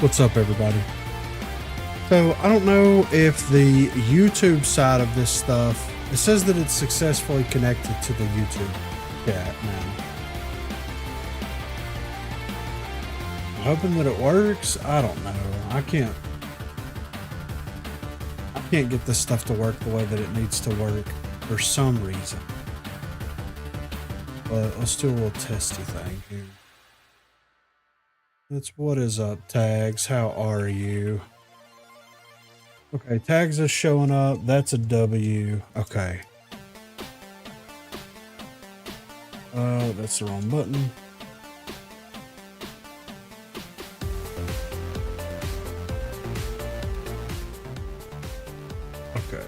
What's up, everybody? So I don't know if the YouTube side of this stuff, it says that it's successfully connected to the YouTube chat now. I'm hoping that it works. I don't know. I can't get this stuff to work the way that it needs to work for some reason. But let's do a little testy thing here. It's what is up, Tags? How are you? Okay, Tags is showing up. That's a W. Okay. That's the wrong button. Okay.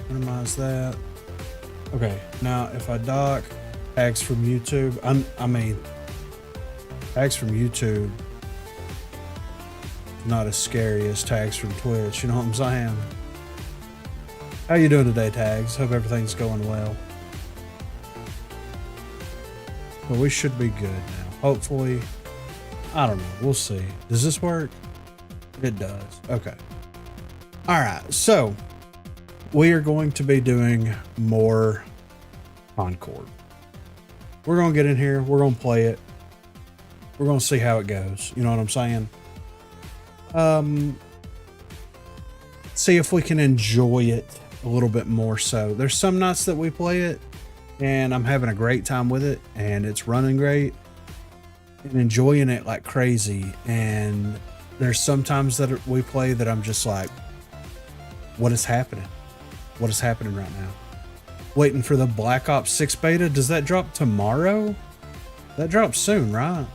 Minimize that. Okay, now if I dock Tags from YouTube, Tags from YouTube, not as scary as Tags from Twitch, you know what I'm saying? How you doing today, Tags? Hope everything's going well. Well, we should be good now. Hopefully. I don't know. We'll see. Does this work? It does. Okay. All right. So we are going to be doing more Concord. We're going to get in here. We're going to play it. We're going to see how it goes. You know what I'm saying? See if we can enjoy it a little bit more. So there's some nights that we play it and I'm having a great time with it and it's running great and enjoying it like crazy. And there's sometimes that we play that I'm just like, what is happening? What is happening right now? Waiting for the Black Ops 6 beta. Does that drop tomorrow? That drops soon, right?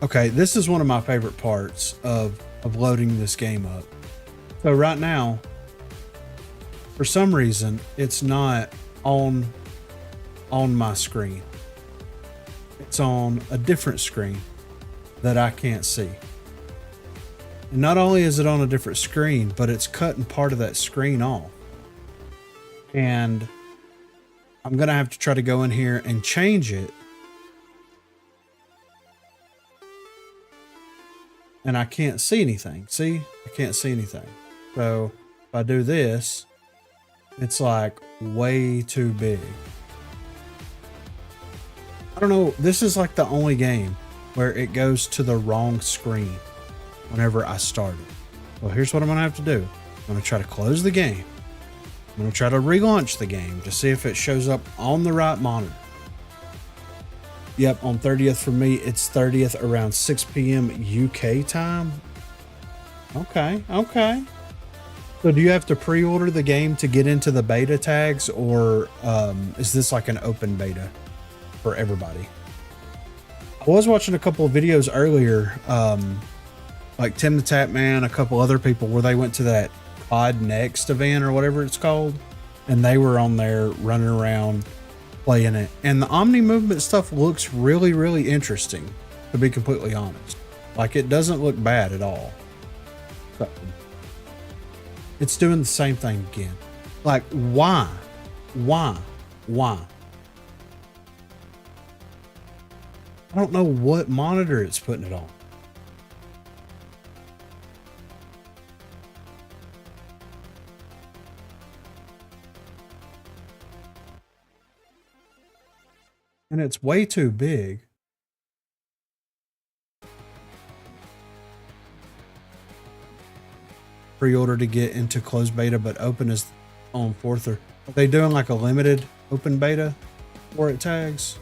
Okay, this is one of my favorite parts of loading this game up. So right now, for some reason, it's not on my screen. It's on a different screen that I can't see. And not only is it on a different screen, but it's cutting part of that screen off. And I'm gonna have to try to go in here and change it. And I can't see anything. See? I can't see anything. So if I do this, it's like way too big. I don't know. This is like the only game where it goes to the wrong screen whenever I start it. Well, here's what I'm going to have to do. I'm going to try to close the game. I'm going to try to relaunch the game to see if it shows up on the right monitor. Yep, on 30th for me, it's 30th around 6 p.m. UK time. Okay, okay. So do you have to pre-order the game to get into the beta, Tags, or is this like an open beta for everybody? I was watching a couple of videos earlier, like Tim the Tap Man, a couple other people, where they went to that Pod Next event or whatever it's called, and they were on there running around playing it, and the Omni movement stuff looks really, really interesting, to be completely honest. Like, it doesn't look bad at all. So, it's doing the same thing again. Like, why? I don't know what monitor it's putting it on. And it's way too big. Pre-order to get into closed beta, but open is on 4th. Are they doing like a limited open beta for it, Tags?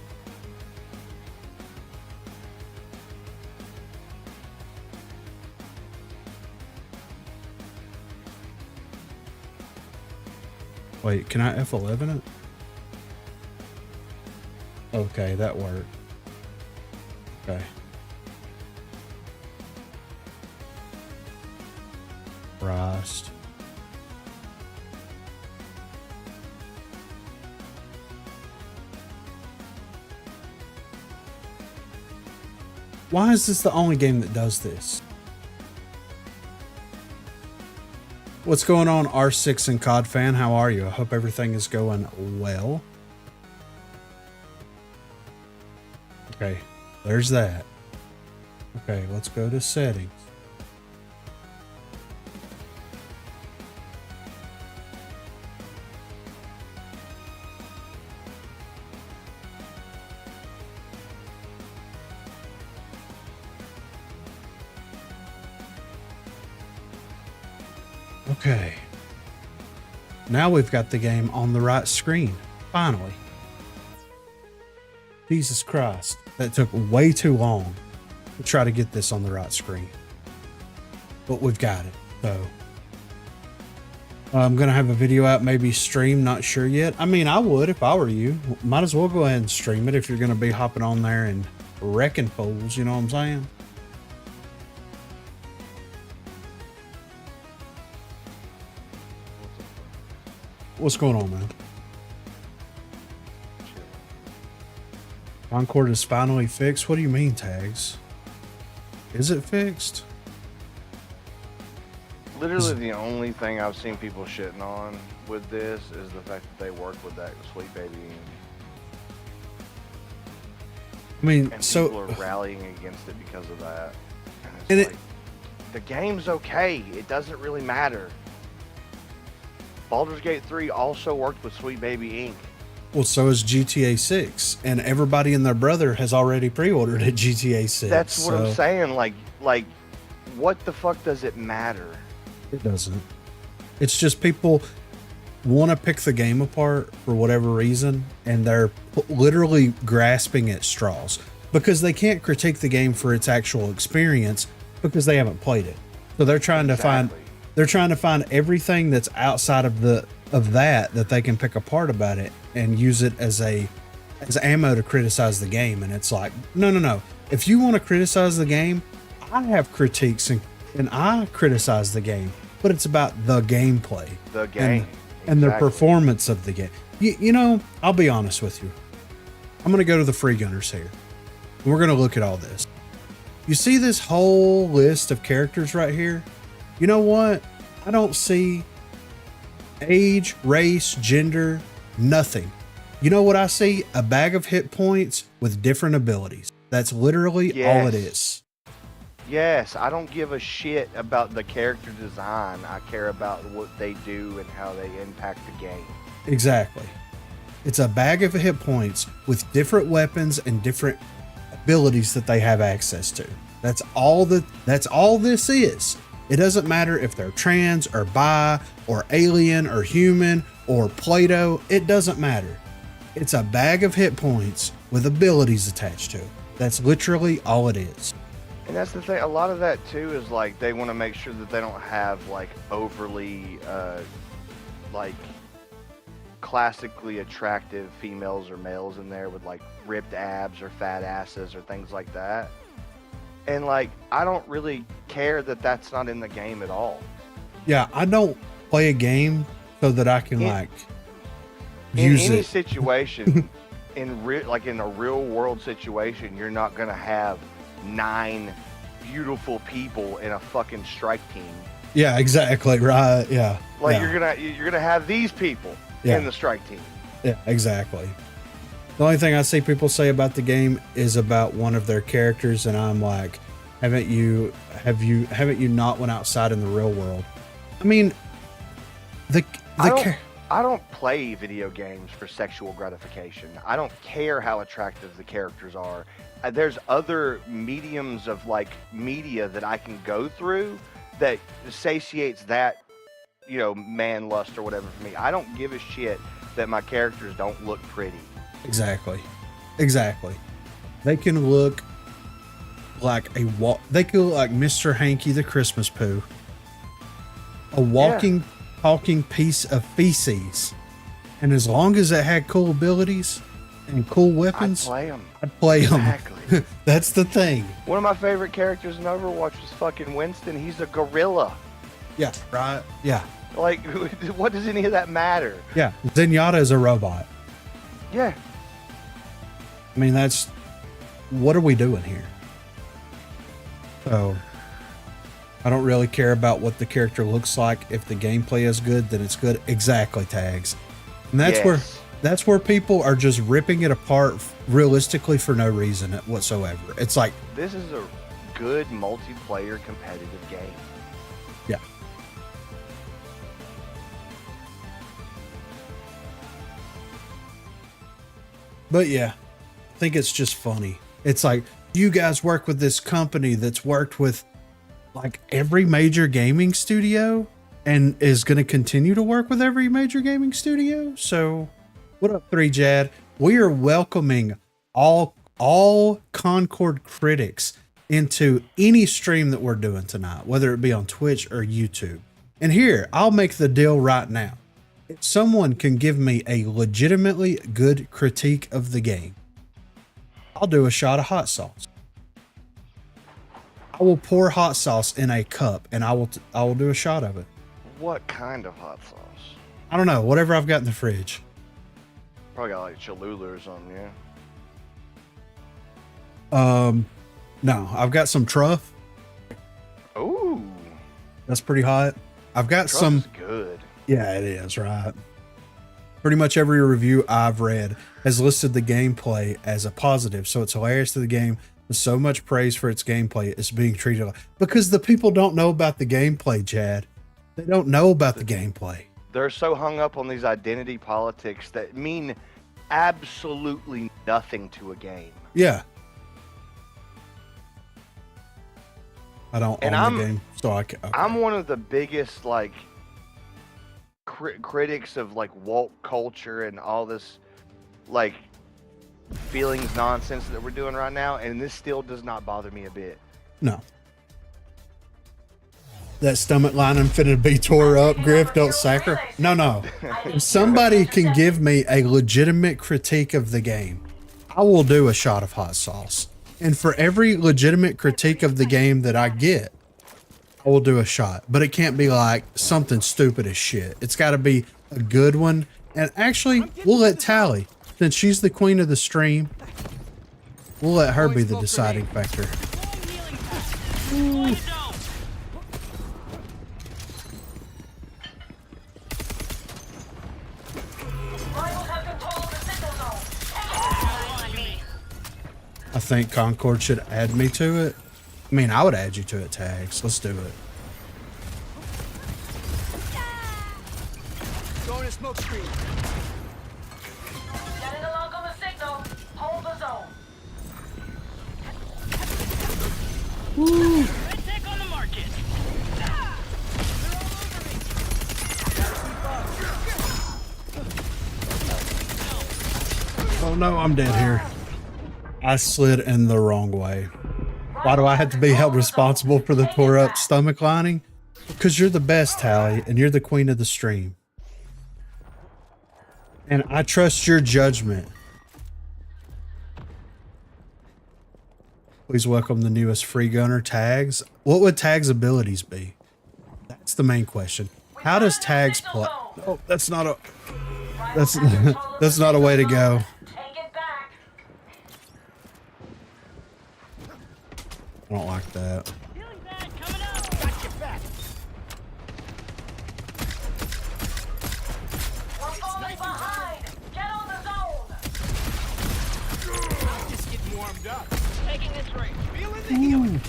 Wait, can I F11 it? Okay, that worked. Okay. Christ. Why is this the only game that does this? What's going on, R6 and COD fan? How are you? I hope everything is going well. Okay, there's that. Okay, let's go to settings. Okay. Now we've got the game on the right screen. Finally. Jesus Christ. That took way too long to try to get this on the right screen. But we've got it. So I'm going to have a video out, maybe stream, not sure yet. I mean, I would if I were you. Might as well go ahead and stream it if you're going to be hopping on there and wrecking fools, you know what I'm saying? What's going on, man? Concord is finally fixed? What do you mean, tags? Is it fixed? Literally the only thing I've seen people shitting on with this is the fact that they work with that Sweet Baby. I mean, and so people are rallying against it because of that. And like, the game's okay. It doesn't really matter. Baldur's Gate 3 also worked with Sweet Baby Inc. Well, so is GTA 6, and everybody and their brother has already pre-ordered at GTA 6. That's what I'm saying. Like, what the fuck does it matter? It doesn't. It's just people want to pick the game apart for whatever reason, and they're literally grasping at straws because they can't critique the game for its actual experience because they haven't played it. So they're trying to find everything that's outside of that they can pick apart about it and use it as ammo to criticize the game. And it's like, no. If you want to criticize the game, I have critiques and I criticize the game, but it's about the gameplay, the game, and the performance of the game. You know, I'll be honest with you. I'm going to go to the free gunners here. And we're going to look at all this. You see this whole list of characters right here? You know what? I don't see age, race, gender, nothing. You know what I see? A bag of hit points with different abilities. That's literally all it is. Yes, I don't give a shit about the character design. I care about what they do and how they impact the game. Exactly. It's a bag of hit points with different weapons and different abilities that they have access to. That's all this is. It doesn't matter if they're trans or bi or alien or human or Play-Doh. It doesn't matter. It's a bag of hit points with abilities attached to it. That's literally all it is. And that's the thing. A lot of that too is like they want to make sure that they don't have like overly like classically attractive females or males in there with like ripped abs or fat asses or things like that. And like, I don't really care that that's not in the game at all. Yeah, I don't play a game so that I can use it. In any situation, in a real world situation, you're not gonna have 9 beautiful people in a fucking strike team. Yeah, exactly. Right. Yeah. Like you're gonna have these people in the strike team. Yeah, exactly. The only thing I see people say about the game is about one of their characters, and I'm like, haven't you not went outside in the real world? I mean, I don't play video games for sexual gratification. I don't care how attractive the characters are. There's other mediums of like media that I can go through that satiates that, you know, man lust or whatever for me. I don't give a shit that my characters don't look pretty. Exactly. They can look like they can look like Mr. Hanky the Christmas Pooh, a walking, talking piece of feces, and as long as it had cool abilities and cool weapons, I'd play them. Exactly. That's the thing. One of my favorite characters in Overwatch was fucking Winston. He's a gorilla. Yeah. Right. Yeah. Like, what does any of that matter? Yeah. Zenyatta is a robot. Yeah. I mean, what are we doing here? So, I don't really care about what the character looks like. If the gameplay is good, then it's good. Exactly, Tags. And that's where people are just ripping it apart realistically for no reason whatsoever. It's like, this is a good multiplayer competitive game. yeah. But yeah, I think it's just funny. It's like, you guys work with this company that's worked with like every major gaming studio and is going to continue to work with every major gaming studio. So what up, 3Jad? We are welcoming all Concord critics into any stream that we're doing tonight, whether it be on Twitch or YouTube. And here, I'll make the deal right now. If someone can give me a legitimately good critique of the game, I'll do a shot of hot sauce. I will pour hot sauce in a cup and I will do a shot of it. What kind of hot sauce? I don't know, whatever I've got in the fridge. Probably got like Cholula or something, yeah. No, I've got some truff. Ooh. That's pretty hot. I've got Truff some. Is good. Yeah, it is, right? Pretty much every review I've read has listed the gameplay as a positive, so it's hilarious to the game. With so much praise for its gameplay, it's being treated like, because the people don't know about the gameplay, Chad. They don't know about the gameplay. They're so hung up on these identity politics that mean absolutely nothing to a game. Yeah. I don't own the game, so okay. I'm one of the biggest like critics of like woke culture and all this like feelings nonsense that we're doing right now, and this still does not bother me a bit. No. That stomach lining finna be tore up, Griff. Don't sack her. No. If somebody can give me a legitimate critique of the game, I will do a shot of hot sauce. And for every legitimate critique of the game that I get, I will do a shot. But it can't be like something stupid as shit. It's got to be a good one. And actually, we'll let Tally, since she's the queen of the stream, we'll let her be the deciding factor. Ooh. I think Concord should add me to it. I mean, I would add you to it, Tags. Let's do it. Going to smoke screen. Getting a lock on the signal. Hold the zone. Woo. Red tech on the market. Oh no, I'm dead here. I slid in the wrong way. Why do I have to be held responsible for the tore up stomach lining? Because you're the best, Tally, and you're the queen of the stream. And I trust your judgment. Please welcome the newest free gunner, Tags. What would Tags' abilities be? That's the main question. How does Tags play? Oh, that's not a that's not a way to go. I don't like that. We're falling behind. Get on the zone. Just getting warmed up. Taking this ring. Feeling the Ooh. healing.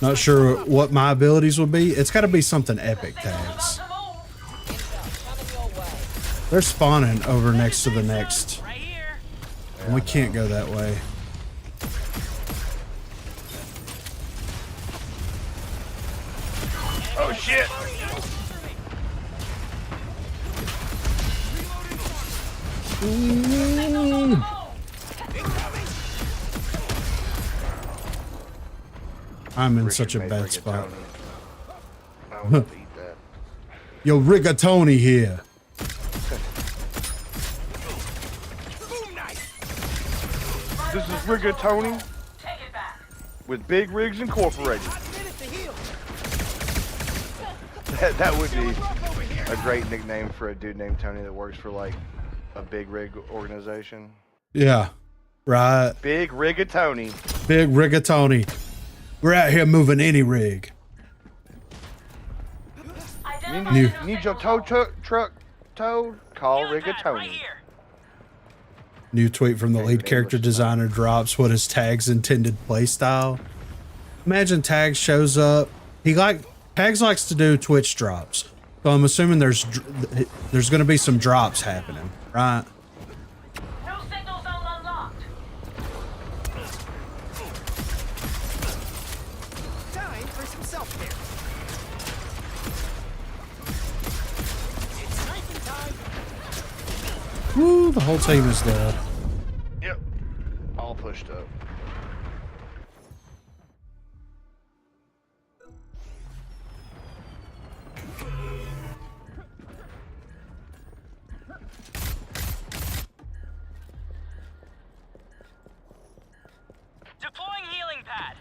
Not sure what my abilities will be. It's got to be something epic, Tags. They're spawning over next to the next. And we can't go that way. Oh shit! Ooh. I'm in such a bad spot. I want to eat that. Yo, rigatoni here. This is Rigatoni with Big Rigs Incorporated. That would be a great nickname for a dude named Tony that works for like a big rig organization. Yeah. Right. Big Rigatoni. Big Rigatoni. We're out here moving any rig. Need your truck towed? Call Rigatoni. Right here. New tweet from the Okay, lead good character English designer drops what is Tag's intended playstyle. Imagine Tag shows up. Tags likes to do Twitch drops. So I'm assuming there's going to be some drops happening, right? New signal zone unlocked. Time for some self-care. It's sniping time. Woo, the whole team is dead. Yep. All pushed up. Deploying healing pad.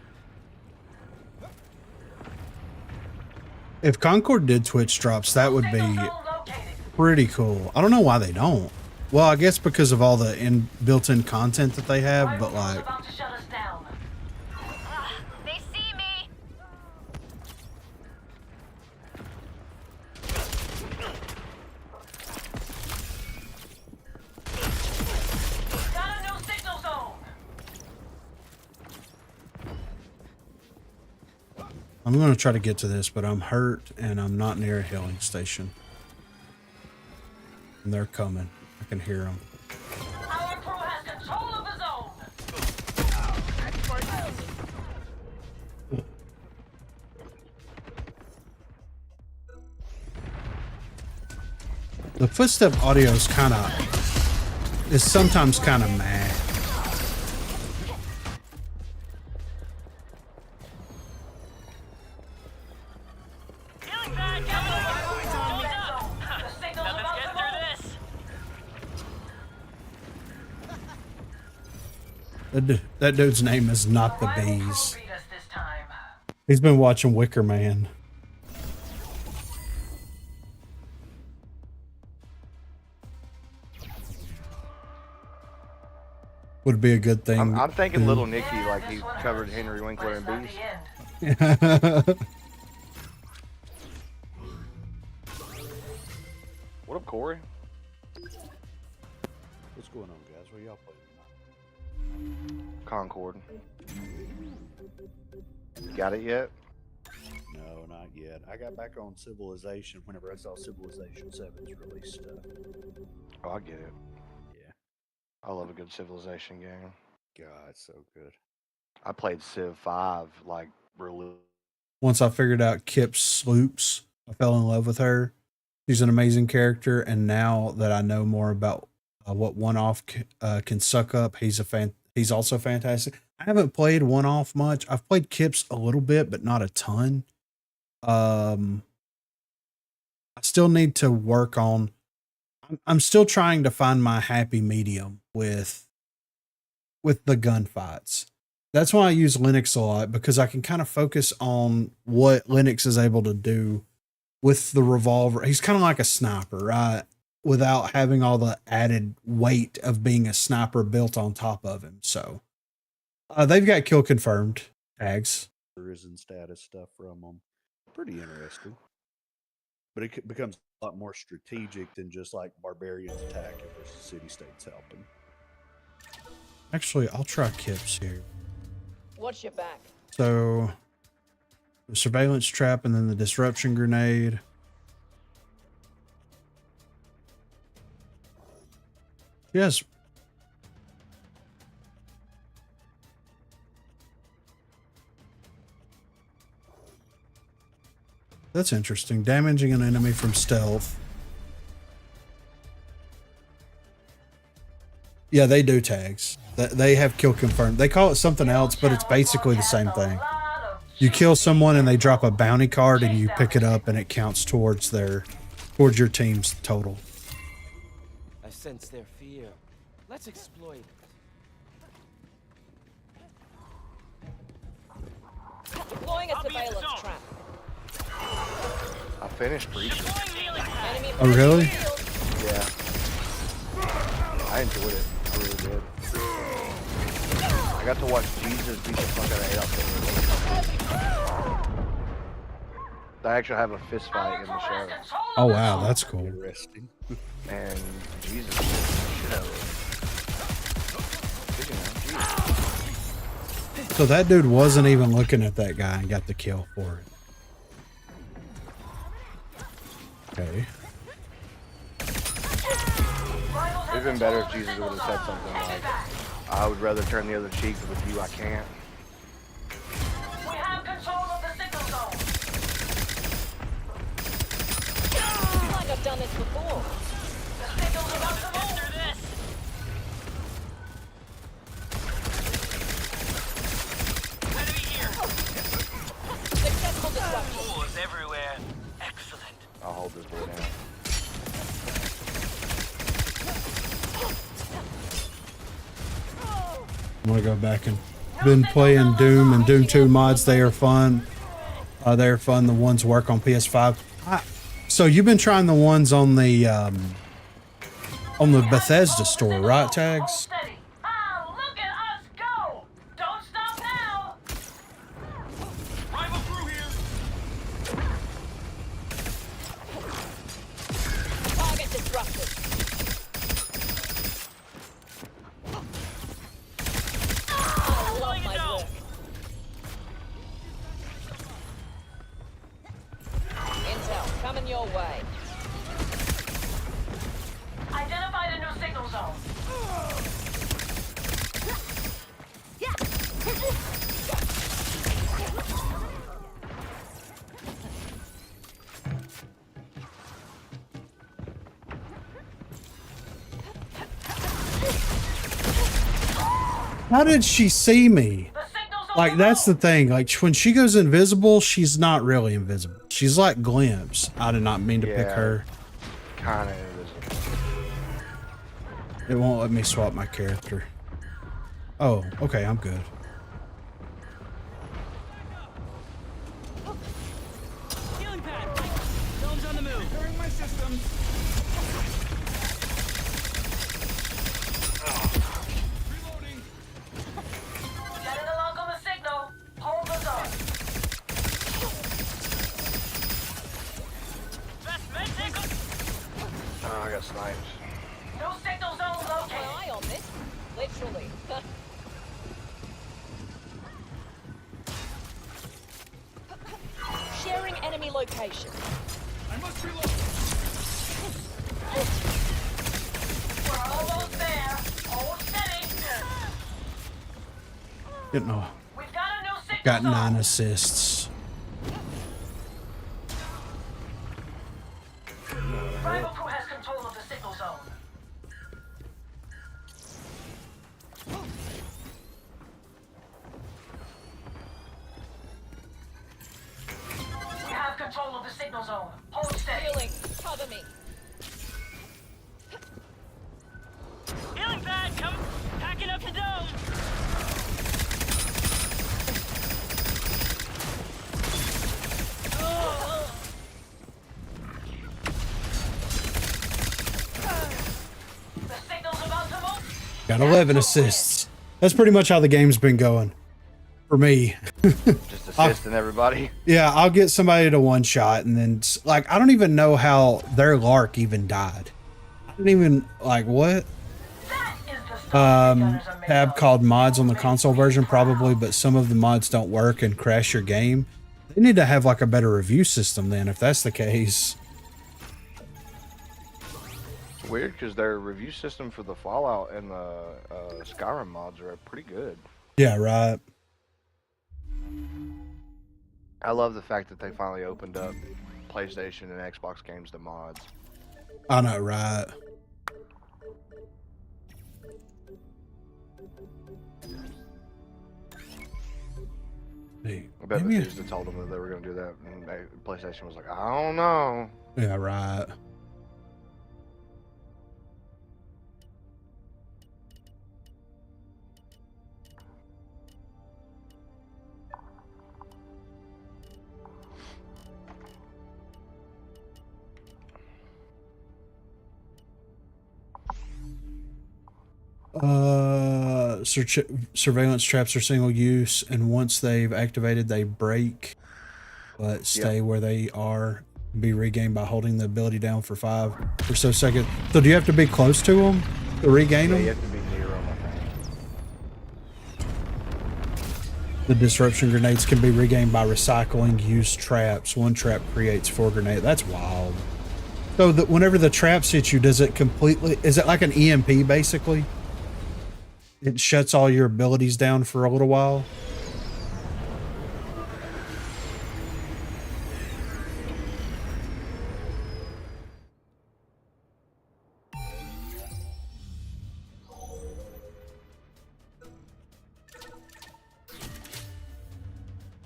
If Concord did Twitch drops, that would Signal be zone located. pretty cool. I don't know why they don't. Well, I guess because of all the built-in content that they have, but Rival's like, about to shut us down. They see me. Got a new signal zone. I'm going to try to get to this, but I'm hurt and I'm not near a healing station. And they're coming. I can hear them. Our crew has control of the zone. The footstep audio is sometimes kind of mad. Healing pad coming. Joined up. The signal's Nothing about to get to through roll. this. That dude's name is not the Rival crew Bees. beat us this time. He's been watching Wicker Man. Would be a good thing. I'm thinking to- Little Nicky, Yeah, like this he one covered hurts, Henry but Winkler it's and not Bees. the end. What up, Corey? What's going on, guys? Where y'all playing tonight? Concord. Got it yet? No, not yet. I got back on Civilization whenever I saw Civilization 7's release stuff. Oh, I get it. Yeah. I love a good Civilization game. God, it's so good. I played Civ 5 like really. Once I figured out Kip Sloops, I fell in love with her. She's an amazing character, and now that I know more about what One Off can suck up, he's also fantastic. I haven't played One Off much. I've played Kip's a little bit, but not a ton. I still need to work on. I'm still trying to find my happy medium with the gunfights. That's why I use Linux a lot, because I can kind of focus on what Linux is able to do with the revolver. He's kind of like a sniper, right? Without having all the added weight of being a sniper built on top of him. So they've got kill confirmed tags. Tourism status stuff from them. Pretty interesting. But it becomes a lot more strategic than just like barbarians attacking versus city states helping. Actually, I'll try Kip's here. Watch your back. So the surveillance trap and then the disruption grenade. Yes. That's interesting. Damaging an enemy from stealth. Yeah, they do tags. They have kill confirmed. They call it something else, but it's basically the same thing. You kill someone and they drop a bounty card and you pick it up and it counts towards your team's total. I sense their fear. Let's exploit it. Deploying a I'll be at the surveillance zone. trap. I finished breaching. Deploying healing pad. Enemy Oh, really? Yeah. I enjoyed it. I really did. I got to watch Jesus beat the fuck out of Adolf. I actually have a fist fight in the show. Oh, wow, that's cool. Interesting. And Jesus beat the shit out of it. Jesus. So that dude wasn't even looking at that guy and got the kill for it. Okay. It'd been better if Jesus would have said something like, I would rather turn the other cheek, but with you I can't. We have control of the signal zone. Feels like I've done this before. The signal's about to move. After this. Enemy here. Successful disruption. Doors everywhere. Excellent. I'll hold this boy down. I'm gonna go back and been playing Doom and Doom 2 mods. They are fun. They're fun. The ones work on PS5. So you've been trying the ones on the Bethesda store, right, Tags? Steady. Ah, look at us go. Don't stop now. Rival crew here. Target disrupted. I love my work. Intel coming your way. Identify the new signal zone. How did she see me? The signal zone. Like, that's the thing. Like, when she goes invisible, she's not really invisible. She's like Glimpse. I did not mean to pick Yeah. her. Kinda invisible. It won't let me swap my character. Oh, okay, I'm good. Healing pad. Dome's on the move. Preparing my systems. Reloading. Getting along on the signal. Hold the zone. Best med tackle. Oh, I got sniped. New signal zone My located. eye on this. Literally. Sharing enemy location. I must reload. We're almost there. Hold steady. Getting a, We've got a new signal got zone. 9 assists. Rival crew has control of the signal zone. We have control of the signal zone. Hold steady. Healing. Cover me. Healing pad. Come. Packing up the dome. The signal's about to move. Got 11 assists. That's pretty much how the game's been going for me. Just assisting everybody. Yeah, I'll get somebody to one shot, and then like I don't even know how their Lark even died. I didn't even like what That is the stuff gunners are made tab of. called mods on the console version probably, but some of the mods don't work and crash your game. They need to have like a better review system then, if that's the case. It's weird because their review system for the Fallout and the Skyrim mods are pretty good. Yeah, right. I love the fact that they finally opened up PlayStation and Xbox games to mods. I know, right. Hey, I bet maybe- Bethesda told them that they were going to do that, and PlayStation was like, I don't know. yeah, right. Surveillance traps are single use, and once they've activated, they break, but stay where they are. Be regained by holding the ability down for 5 or so seconds. So do you have to be close to them to regain Yeah, them? you have to be near them, I think. The disruption grenades can be regained by recycling used traps. One trap creates 4 grenades. That's wild. So that whenever the traps hit you, does it completely? Is it like an EMP basically? It shuts all your abilities down for a little while.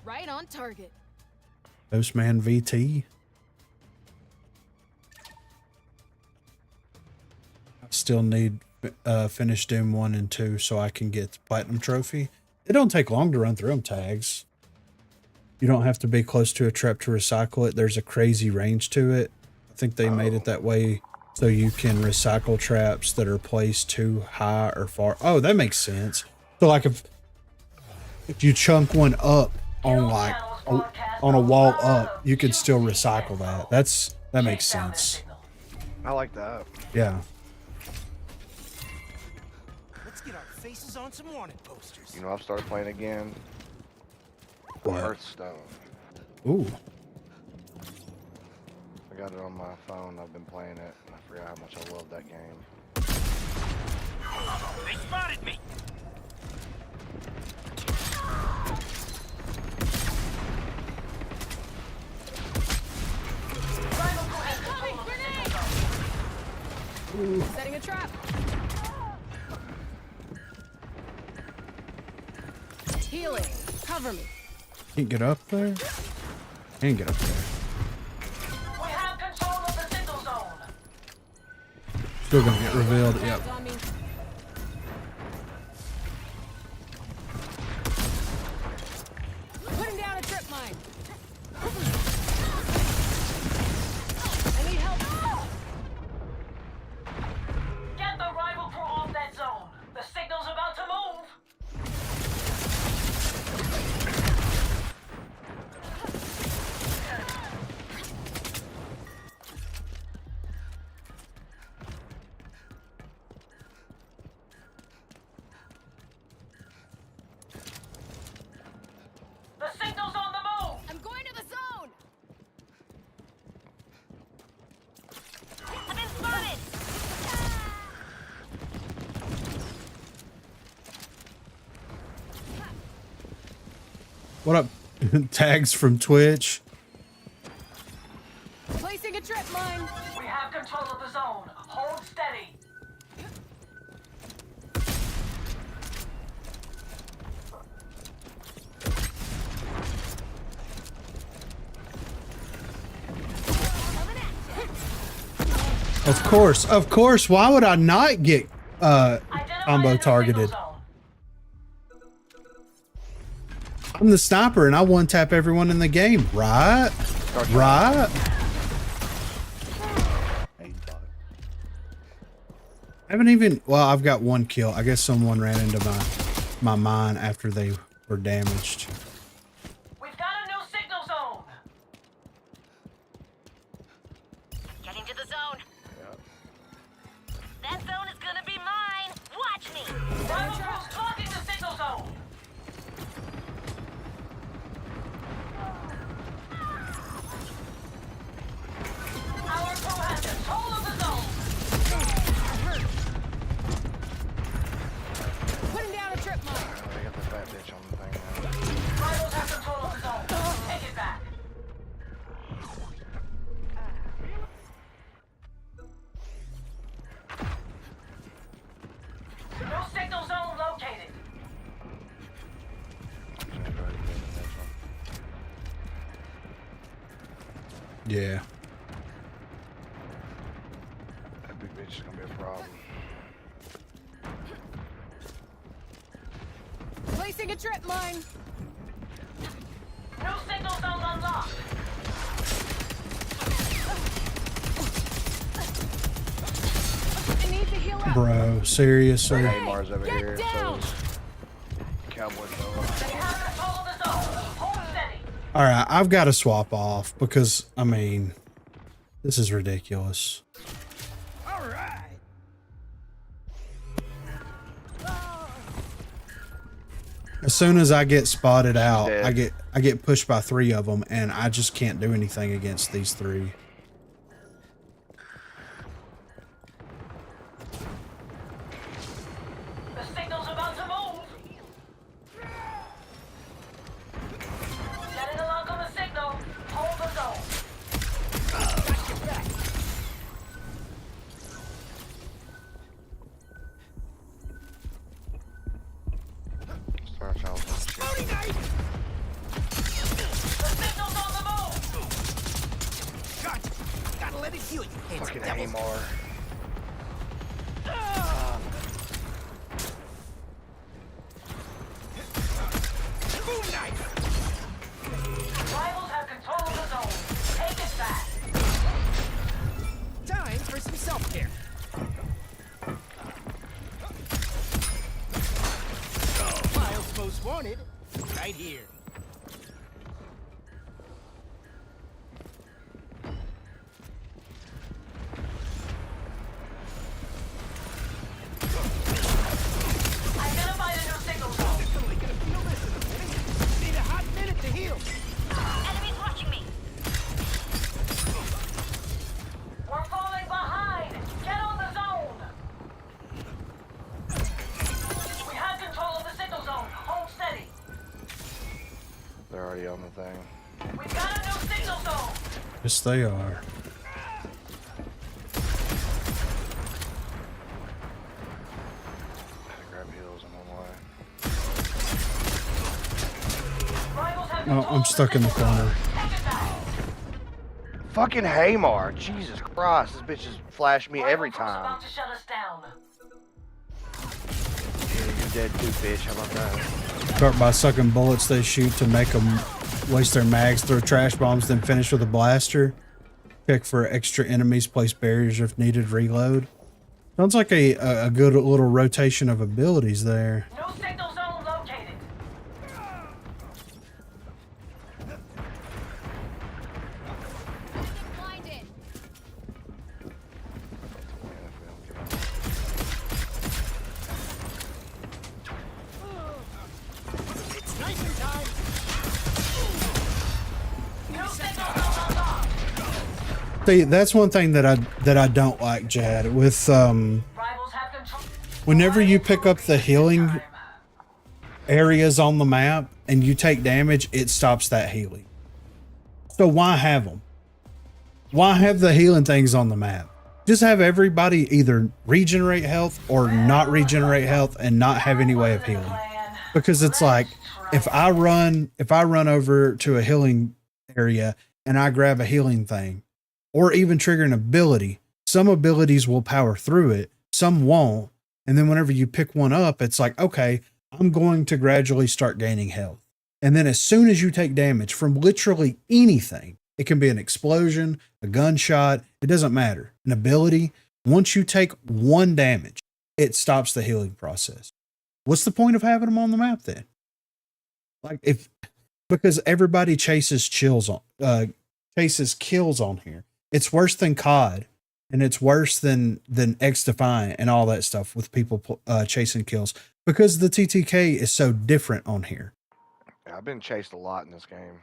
Right on target. Postman VT. I still need finish Doom 1 and 2 so I can get the Platinum Trophy. It don't take long to run through them tags. You don't have to be close to a trap to recycle it. There's a crazy range to it. I think they made it that way so you can recycle traps that are placed too high or far. Oh, that makes sense. So like if you chunk one up on like on a wall up, you could still recycle that. That makes sense. I like that. Yeah. Let's get our faces on some warning posters. You know, I've started playing again. What? Hearthstone. Ooh. I got it on my phone. I've been playing it, and I forgot how much I love that game. They spotted me. Setting a trap. Healing. Cover me. Can't get up there? Can't get up there. We have control of the signal zone. Still gonna get revealed. Yep. On me. Putting down a trip mine. I need help. Get the rival crew off that zone. The signal's about to move. The signal's on the move. I'm going to the zone. I've been spotted. What up? Tags from Twitch. Placing a trip mine. We have control of the zone. Hold steady. Of course. Why would I not get Identify combo the targeted? signal zone. I'm the sniper and I one tap everyone in the game, right? Right? Aimbot. I haven't even. Well, I've got 1 kill. I guess someone ran into my mine after they were damaged. We've got a new signal zone. Getting to the zone. That zone is gonna be mine. Watch me. Rival crew's clocking the signal zone. Our crew has control of the zone. Putting down a trip mine. I got the fat bitch on the thing now. Rivals have control of the zone. Take it back. New signal zone located. Yeah. That big bitch is gonna be a problem. Placing a trip mine. New signal zone unlocked. I need to heal up. Bro, seriously. Mars over Get here. down. So cowboy fella. They have control of the zone. Hold steady. All right, I've got to swap off because I mean, this is ridiculous. All right. As soon as I get spotted out, dead. I get pushed by 3 of them, and I just can't do anything against these 3. The signal's about to move. Getting a lock on the signal. Hold the zone. Start y'all some shit. Loading knife. The signal's on the move. Gotta let it heal you. Fucking Hamar. Boom knife. Rivals have control of the zone. Take it back. Time for some self-care. Miles most wanted, right here. Identify the new signal zone. Only gonna feel this in a minute. Need a hot minute to heal. Enemies watching me. We're falling behind. Get on the zone. We have control of the signal zone. Hold steady. They're already on the thing. We've got a new signal zone. Yes, they are. Had to grab heals on my way. Rivals have Oh, control I'm of stuck in the signal zone. corner. Take it back. Fucking Hamar. Jesus Christ. This bitch just flashed me every Rifle group's time. about to shut us down. Yeah, you're dead too, bitch. How about that? Start by sucking bullets they shoot to make them waste their mags, throw trash bombs, then finish with a blaster. Check for extra enemies, place barriers if needed, reload. Sounds like a good little rotation of abilities there. New signal zone located. Blinded. It's knifing time. New signal zone unlocked. See, that's one thing that I don't like, Jad. With Rivals have control. whenever you pick up the healing areas on the map and you take damage, it stops that healing. So why have them? Why have the healing things on the map? Just have everybody either regenerate health or not regenerate health and not have any way of healing. Because it's like if I run over to a healing area and I grab a healing thing or even trigger an ability, some abilities will power through it, some won't. And then whenever you pick one up, it's like, okay, I'm going to gradually start gaining health. And then as soon as you take damage from literally anything, it can be an explosion, a gunshot, it doesn't matter. An ability, once you take 1 damage, it stops the healing process. What's the point of having them on the map then? Like because everybody chases kills on here. It's worse than COD, and it's worse than X Defiant and all that stuff with people chasing kills because the TTK is so different on here. Yeah, I've been chased a lot in this game.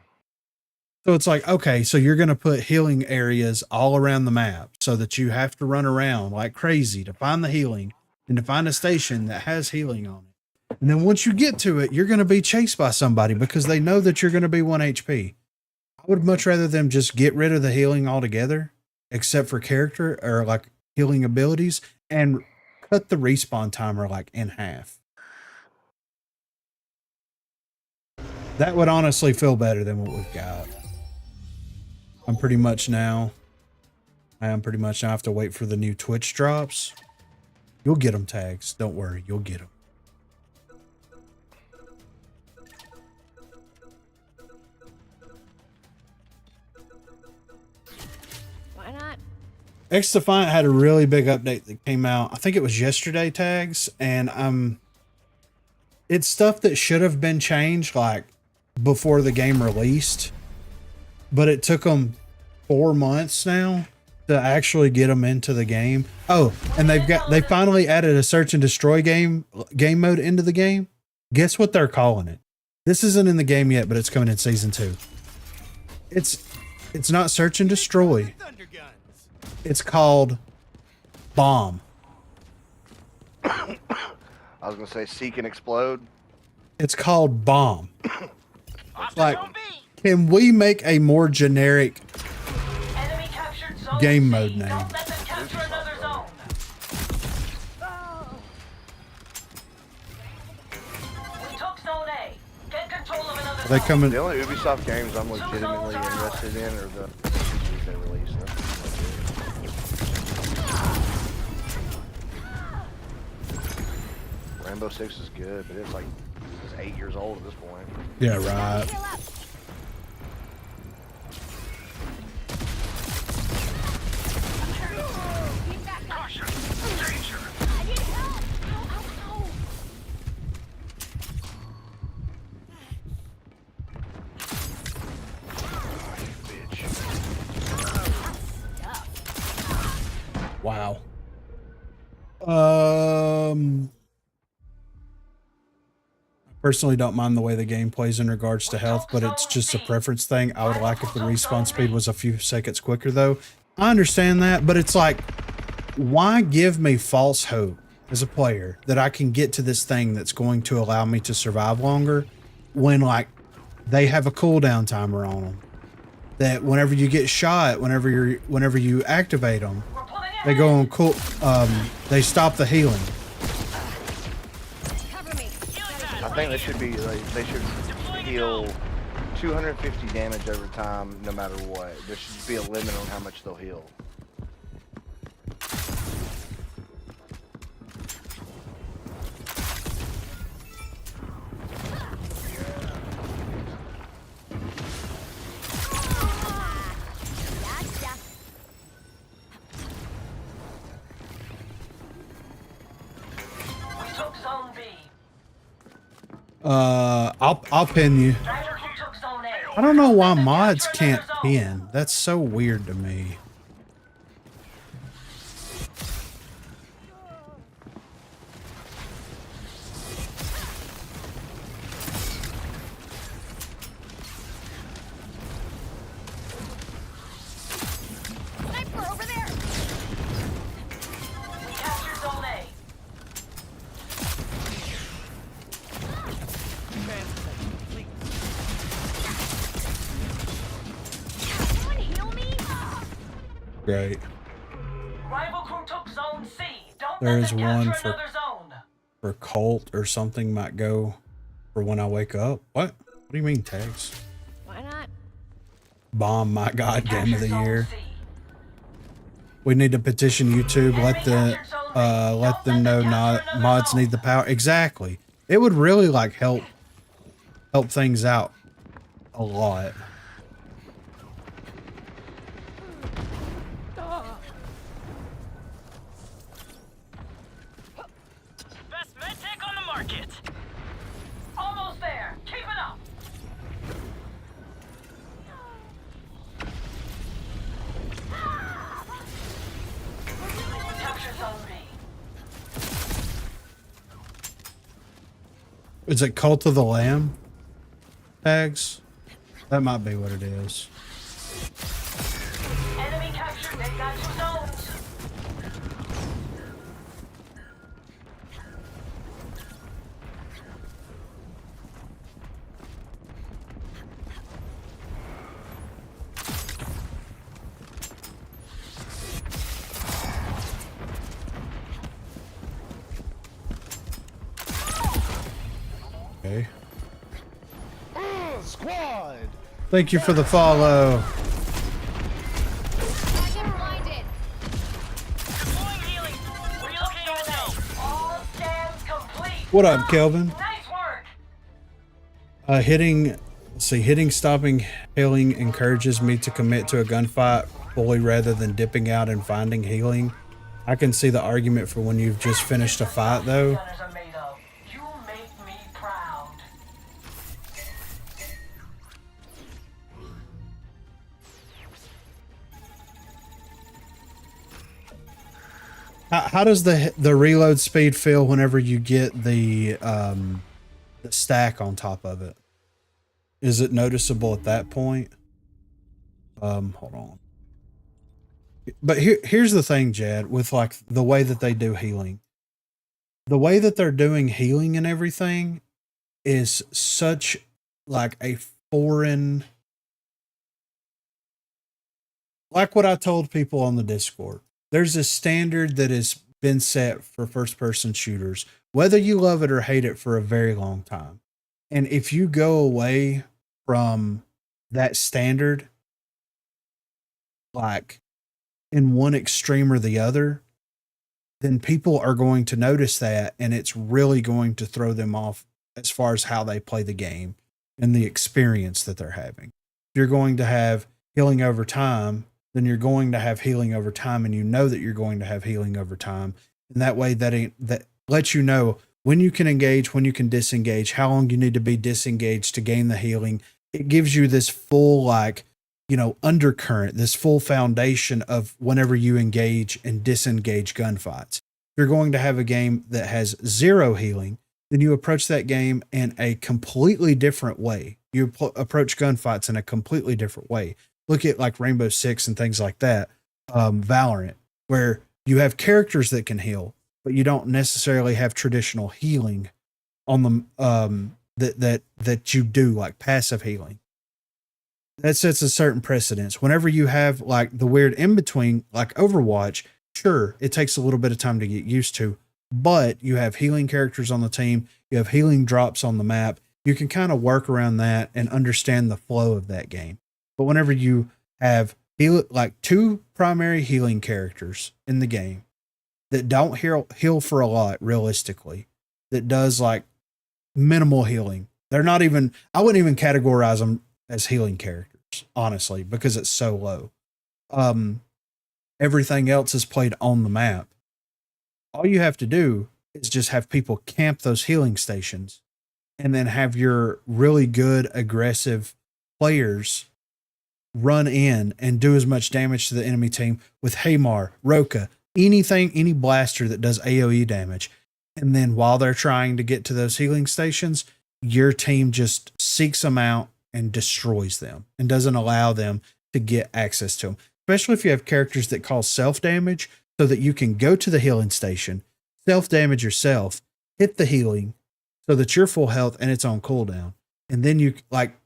So it's like, okay, so you're going to put healing areas all around the map so that you have to run around like crazy to find the healing and to find a station that has healing on it. And then once you get to it, you're going to be chased by somebody because they know that you're going to be 1 HP. I would much rather them just get rid of the healing altogether, except for character or like healing abilities, and cut the respawn timer like in half. That would honestly feel better than what we've got. I am pretty much now have to wait for the new Twitch drops. You'll get them, tags. Don't worry, you'll get them. Why not? X Defiant had a really big update that came out. I think it was yesterday, tags, and it's stuff that should have been changed like before the game released, but it took them 4 months now to actually get them into the game. Oh, and they finally added a search and destroy game mode into the game. Guess what they're calling it? This isn't in the game yet, but it's coming in season 2. It's not search and destroy. It's called bomb. I was gonna say seek and explode. It's called bomb. Like, can we make a more generic Enemy captured zone game C. mode name? Don't let them capture another zone. We took zone A. Get control of another Are they zone. coming? The only Ubisoft games I'm legitimately interested in are the movies they released. Rainbow Six is good, but it's 8 years old at this point. Yeah, right. Wow. Personally don't mind the way the game plays in regards to health, but it's just a preference thing. I would like if the respawn speed was a few seconds quicker though. I understand that, but it's like, why give me false hope as a player that I can get to this thing that's going to allow me to survive longer when like they have a cooldown timer on them? That whenever you get shot, whenever you activate them, they go on cool. They stop the healing. I think they should be they should heal 250 damage every time, no matter what. There should be a limit on how much they'll heal. We took zone B. I'll pin you. Driver who took zone A. I don't know why mods can't pin. That's so weird to me. Sniper over there. We captured zone A. Someone heal me. Great. Rival crew took zone C. Don't There let is them one capture for- another zone. For Colt or something might go for when I wake up. What? What do you mean tags? Why not? Bomb my god game of the Captured year. zone C. We need to petition YouTube. Let them know not mods need the power. Exactly. It would really like help things out a lot. Best medtech on the market. Almost there. Keep it up. Capture zone B. Is it Cult of the Lamb tags? That might be what it is. Enemy captured. They got 2 zones. Okay. Squad! Thank you for the follow. Get blinded. Deploying healing. Relocating the zone. All scans complete. What up, Kelvin? Nice work. Hitting, stopping, healing encourages me to commit to a gunfight fully rather than dipping out and finding healing. I can see the argument for when you've just finished a fight though. Gunners are made of. You make me How does the reload speed feel whenever you get the stack on top of it? Is it noticeable at that point? Hold on. But here's the thing, Jad, with like the way that they do healing. The way that they're doing healing and everything is such like a foreign, like what I told people on the Discord. There's a standard that has been set for first person shooters, whether you love it or hate it, for a very long time. And if you go away from that standard, like in one extreme or the other, then people are going to notice that, and it's really going to throw them off as far as how they play the game and the experience that they're having. If you're going to have healing over time, then you're going to have healing over time, and you know that you're going to have healing over time. And that way that lets you know when you can engage, when you can disengage, how long you need to be disengaged to gain the healing. It gives you this full, like, you know, undercurrent, this full foundation of whenever you engage and disengage gunfights. If you're going to have a game that has zero healing, then you approach that game in a completely different way. You approach gunfights in a completely different way. Look at like Rainbow Six and things like that, Valorant, where you have characters that can heal, but you don't necessarily have traditional healing on them that you do, like passive healing. That sets a certain precedence. Whenever you have like the weird in between, like Overwatch, sure, it takes a little bit of time to get used to, but you have healing characters on the team, you have healing drops on the map. You can kind of work around that and understand the flow of that game. But whenever you have like two primary healing characters in the game that don't heal for a lot, realistically, that does like minimal healing, they're not even, I wouldn't even categorize them as healing characters, honestly, because it's so low. Everything else is played on the map. All you have to do is just have people camp those healing stations, and then have your really good aggressive players run in and do as much damage to the enemy team with Hamar, ROCO, anything, any blaster that does AoE damage. And then while they're trying to get to those healing stations, your team just seeks them out and destroys them and doesn't allow them to get access to them. Especially if you have characters that cause self-damage, so that you can go to the healing station, self-damage yourself, hit the healing so that you're full health and it's on cooldown. And then you like,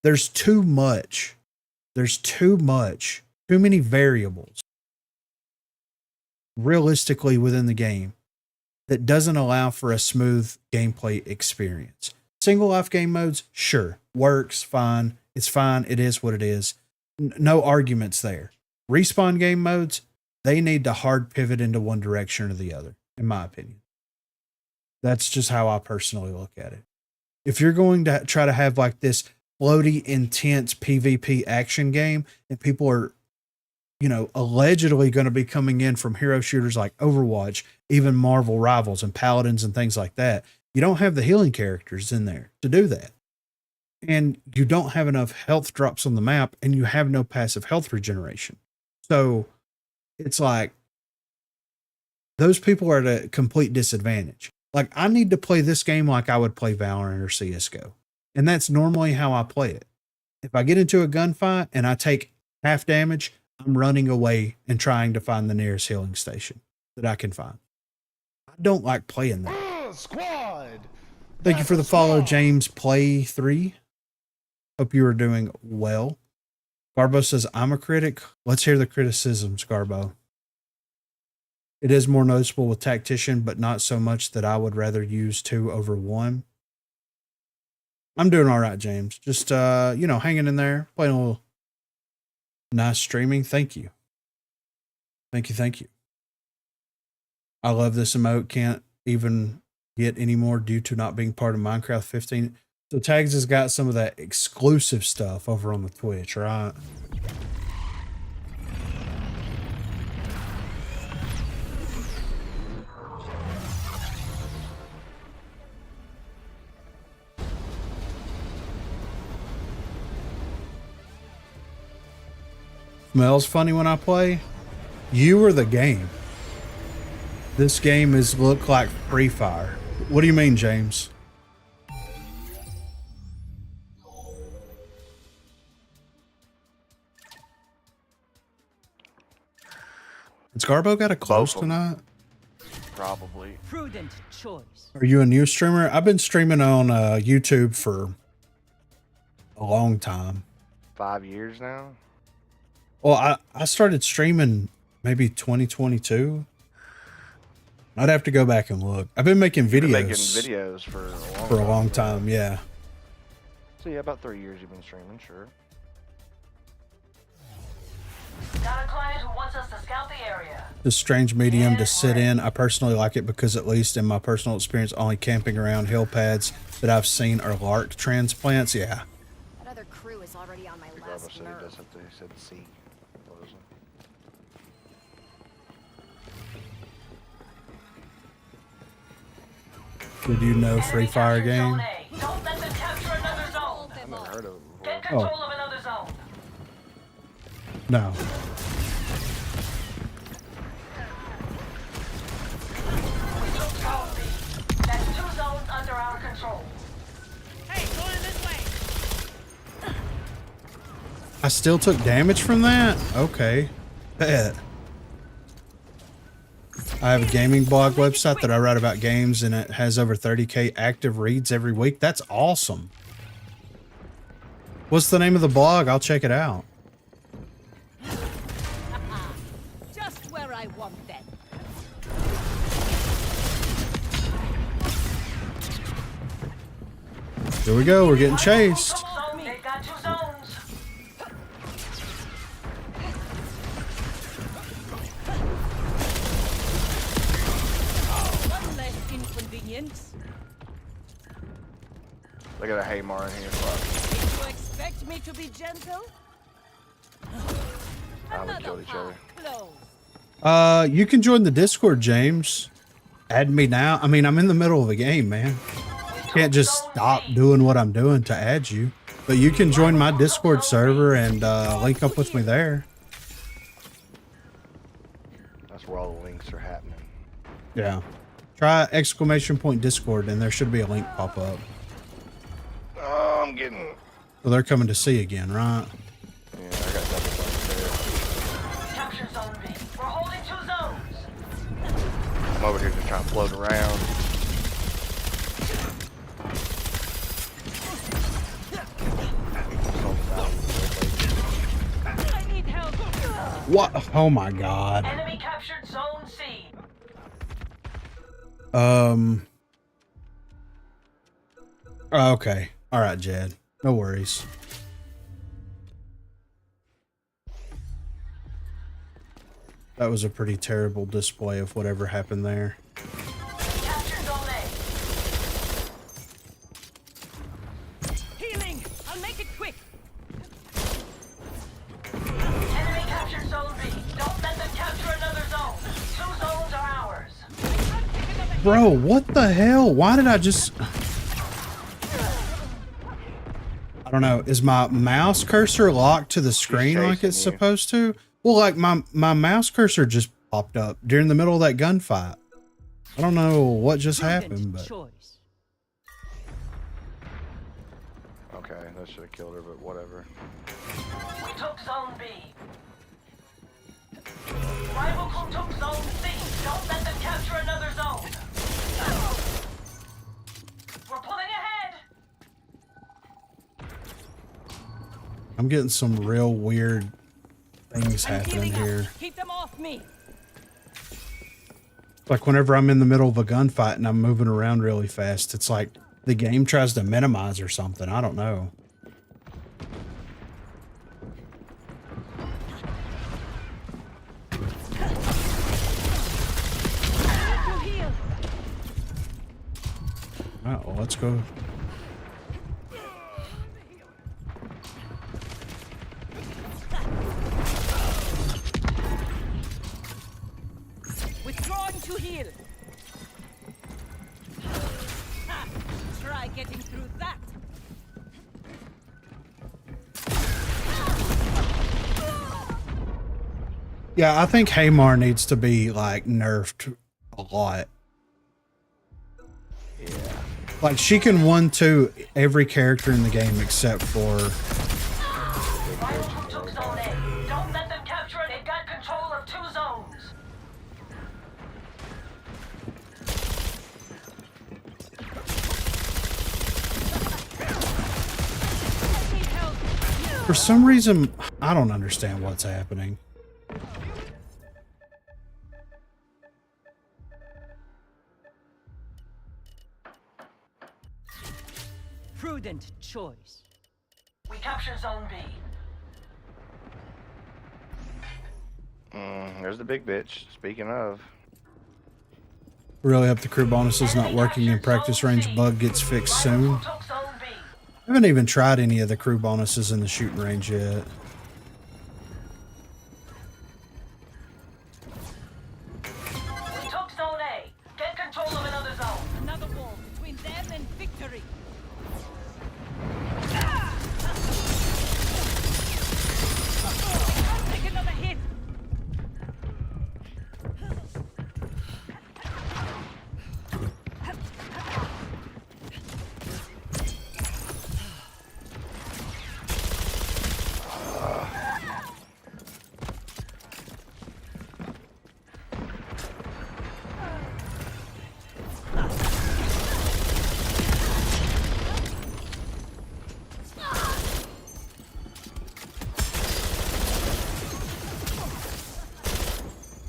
there's too many variables realistically within the game that doesn't allow for a smooth gameplay experience. Single life game modes, sure, works, fine. It's fine. It is what it is. No arguments there. Respawn game modes, they need to hard pivot into one direction or the other, in my opinion. That's just how I personally look at it. If you're going to try to have like this floaty, intense PvP action game, and people are, you know, allegedly going to be coming in from hero shooters like Overwatch, even Marvel Rivals and Paladins and things like that, you don't have the healing characters in there to do that. And you don't have enough health drops on the map, and you have no passive health regeneration. So it's like those people are at a complete disadvantage. Like, I need to play this game like I would play Valorant or CSGO. And that's normally how I play it. If I get into a gunfight and I take half damage, I'm running away and trying to find the nearest healing station that I can find. I don't like playing that. Squad! Thank you for the follow, James Play 3. Hope you are doing well. Garbo says, I'm a critic. Let's hear the criticisms, Garbo. It is more noticeable with Tactician, but not so much that I would rather use 2 over 1. I'm doing all right, James. Just, you know, hanging in there, playing a little nice streaming. Thank you. Thank you. I love this emote. Can't even get any more due to not being part of Minecraft 15. So Tags has got some of that exclusive stuff over on the Twitch, right? Smells funny when I play. You or the game? This game is look like Free Fire. What do you mean, James? Has Garbo got a close Both of 'em. tonight? Probably. Prudent choice. Are you a new streamer? I've been streaming on YouTube for a long time. 5 years now. Well, I started streaming maybe 2022. I'd have to go back and look. I've been making videos, You've been making videos for a long time. Yeah. So yeah, about 3 years you've been streaming, sure. Got a client who wants us to scout the area. The strange medium to sit in. I personally like it because, at least in my personal experience, only camping around hill pads that I've seen are lark transplants. Yeah. That other crew is already on my Garbo last said he nerve. does have to. He said C. Closing. Did you know Free Fire game? Don't let them capture another zone. I've never heard of it Get before. control of another zone. No. We took zone B. That's 2 zones under our control. Hey, going this way. I still took damage from that? Okay. Bet. I have a gaming blog website that I write about games, and it has over 30K active reads every week. That's awesome. What's the name of the blog? I'll check it out. Just where I want them. Here we go. We're getting chased. Zone, they've got 2 zones. One less inconvenience. They got a Haymar in here. Fuck. Did you expect me to be gentle? Now they killed each other. Close. You can join the Discord, James. Add me now. I mean, I'm in the middle of a game, man. Can't just stop doing what I'm doing to add you. But you can join my Discord server and link up with me there. That's where all the links are happening. Yeah. Try !Discord and there should be a link pop up. Oh, I'm getting. So they're coming to see again, right? Yeah, I got double buttons there. Capture zone B. We're holding 2 zones. I'm over here just trying to float around. I need help. What? Oh my God. Enemy captured zone C. Okay. All right, Jed. No worries. That was a pretty terrible display of whatever happened there. Capture zone A. Healing. I'll make it quick. Enemy captured zone B. Don't let them capture another zone. 2 zones are ours. Bro, what the hell? Why did I just... I don't know. Is my mouse cursor locked to the screen like it's chasing you. supposed to? Well, like my mouse cursor just popped up during the middle of that gunfight. I don't know what just happened, but... Choice. Okay, that should have killed her, but whatever. We took zone B. Rival crew took zone C. Don't let them capture another zone. We're pulling ahead. I'm getting some real weird things I'm happening healing here. up. Keep them off me. Like whenever I'm in the middle of a gunfight and I'm moving around really fast, it's like the game tries to minimize or something. I don't know. To heal. All right, well, let's go. Withdrawing to heal. Ha! Try getting through that. Yeah, I think Haymar needs to be like nerfed a a lot. Yeah. Like, she can 1-2 every character in the game except for... Rivals took Zone A. Don't let them capture it. They got control of 2 zones. For some reason, I don't understand what's happening. Prudent choice. We capture Zone B. There's the big bitch. Speaking of. Really hope the crew bonus is not working in practice range bug gets fixed soon. Took Zone B. I haven't even tried any of the crew bonuses in the shooting range yet. We took Zone A. Get control of another zone. Another wall between them and victory. Take another hit.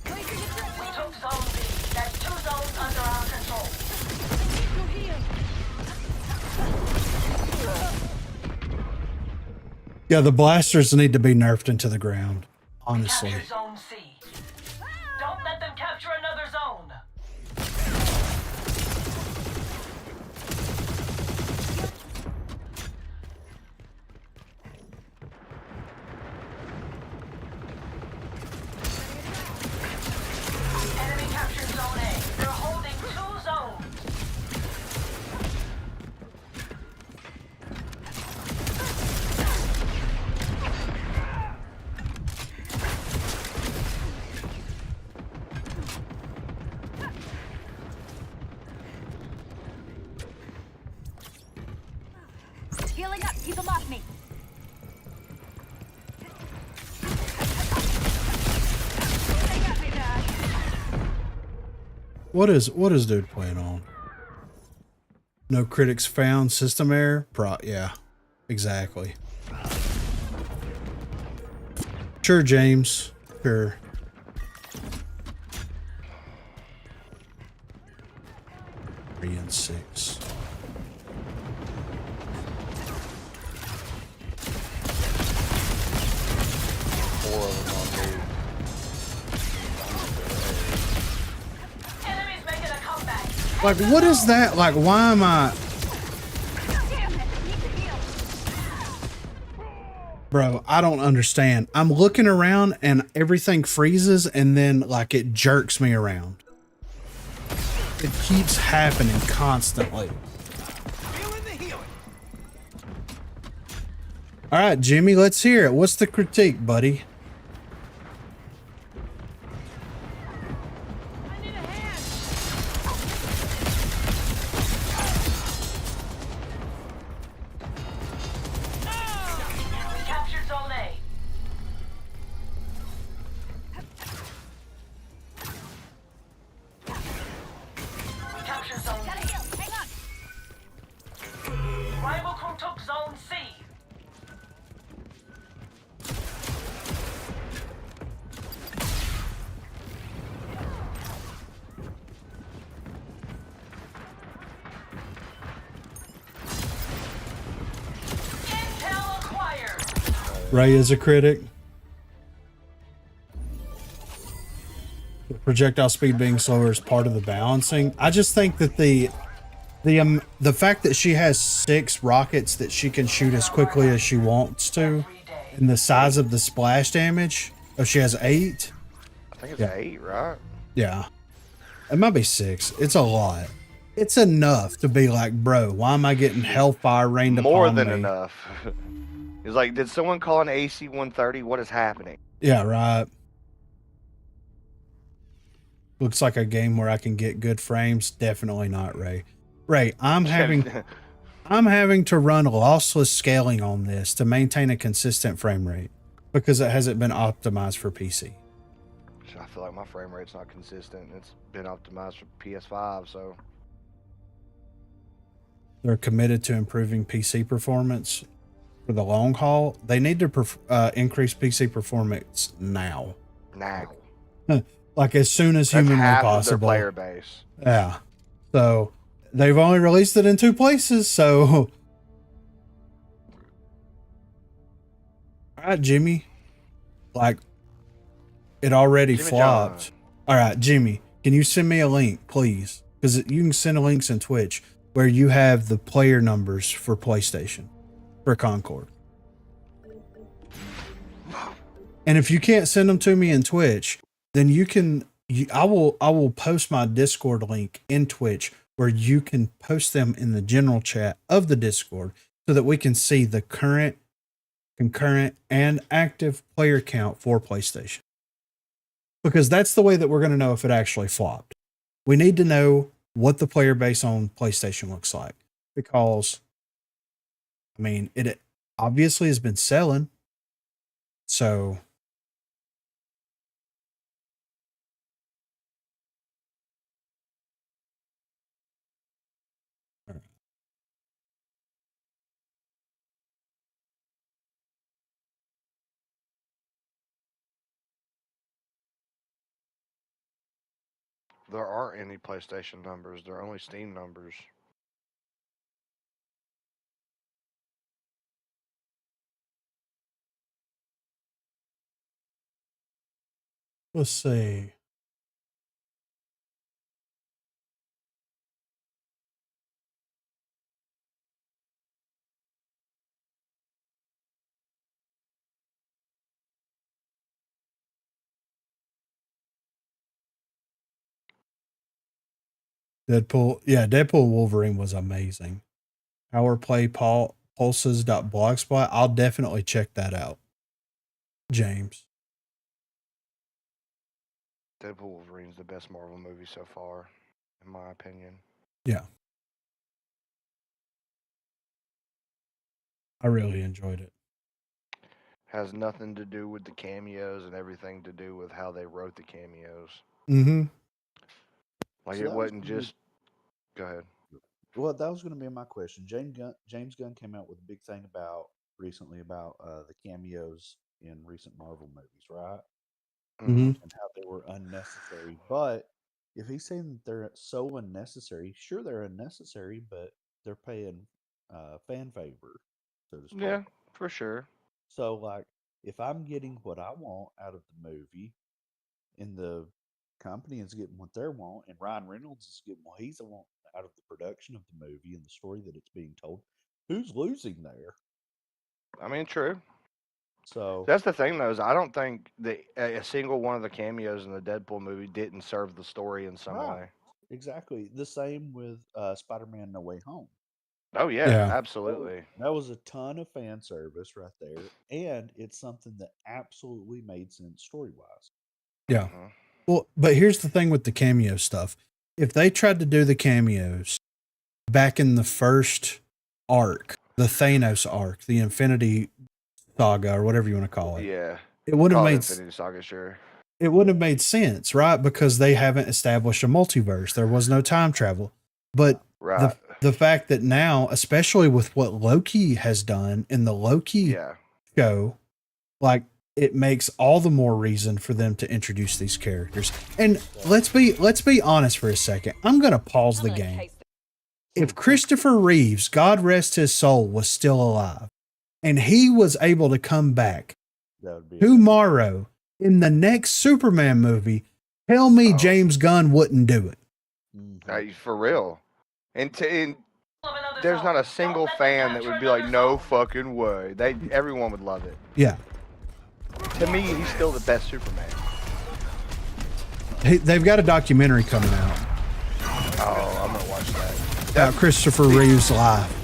We took Zone B. That's 2 zones under our control. Yeah, the blasters need to be nerfed into the ground, honestly. Capture Zone C. Don't let them capture another zone. Enemy captured Zone A. They're holding 2 zones. Healing up. Keep them off me. They got me back. What is dude playing on? No critics found, system error? Yeah, exactly. Sure, James. Sure. Three and 6. Enemies making a comeback. Like, what is that? Like, why am I... Damn it. Need to heal. Bro, I don't understand. I'm looking around and everything freezes and then, like, it jerks me around. It keeps happening constantly. All right, Jimmy, let's hear it. What's the critique, buddy? I need a hand. We captured Zone A. We captured Zone B. Gotta heal. Hang on. Rival crew took Zone C. Intel acquired. Ray is a critic. The projectile speed being slower is part of the balancing. I just think that the fact that she has 6 rockets that she can shoot as quickly as she wants to, and the size of the splash damage. Oh, she has 8. I think it's Yeah. 8, right? Yeah, it might be 6. It's a lot. It's enough to be like, bro, why am I getting hellfire rained upon me? More than enough. It's like, did someone call an AC-130? What is happening? Yeah, right. looks like a game where I can get good frames. Definitely not, Ray. Ray, I'm having to run lossless scaling on this to maintain a consistent frame rate because it hasn't been optimized for PC. I feel like my frame rate's not consistent. It's been optimized for PS5, so They're committed to improving PC performance for the long haul. They need to increase PC performance now. Like as soon as that's humanly half possible. of their player base. Yeah. So they've only released it in 2 places. So, all right, Jimmy. Like it already Jimmy flopped. John. All right, Jimmy, can you send me a link, please? Because you can send links in Twitch where you have the player numbers for PlayStation for Concord. And if you can't send them to me in Twitch, then I will post my Discord link in Twitch where you can post them in the general chat of the Discord so that we can see the current, concurrent, and active player count for PlayStation. Because that's the way that we're going to know if it actually flopped. We need to know what the player base on PlayStation looks like. Because, I mean, it obviously has been selling. So... There aren't any PlayStation numbers. There are only Steam numbers. Let's see. Deadpool Wolverine was amazing. Pulses.blogspot. I'll definitely check that out. James. Deadpool Wolverine's the best Marvel movie so far, in my opinion. Yeah. I really enjoyed it. Has nothing to do with the cameos and everything to do with how they wrote the cameos. Mm-hmm. Like So it that wasn't just. Go ahead. Well, that was going to be my question. James Gunn came out with a big thing recently about the cameos in recent Marvel movies, right? Mm-hmm. And how they were unnecessary. But if he's saying that they're so unnecessary, sure they're unnecessary, but they're paying fan favor, so to speak. Yeah, for sure. So, like, if I'm getting what I want out of the movie, and the company is getting what they want, and Ryan Reynolds is getting what he's want out of the production of the movie and the story that it's being told, who's losing there? I mean, true. So that's the thing, though, is I don't think that a single one of the cameos in the Deadpool movie didn't serve the story in some way. Exactly. The same with Spider-Man No Way Home. Oh, yeah. Absolutely. That was a ton of fan service right there, and it's something that absolutely made sense story-wise. Yeah. Well, but here's the thing with the cameo stuff. If they tried to do the cameos back in the first arc, the Thanos arc, the Infinity Saga, or whatever you want to call it. Yeah. It wouldn't have made Infinity Saga, sure. It wouldn't have made sense, right? Because they haven't established a multiverse. There was no time travel. But the fact that now, especially with what Loki has done in the Loki show, like, it makes all the more reason for them to introduce these characters. And let's be honest for a second. I'm going to pause the game. If Christopher Reeves, God rest his soul, was still alive and he was able to come back tomorrow in the next Superman movie, tell me James Gunn wouldn't do it. For real. And there's not a single fan that would be like, no fucking way. Everyone would love it. Yeah. To me, he's still the best Superman. They've got a documentary coming out. Oh, I'm gonna watch that. Christopher Reeves live.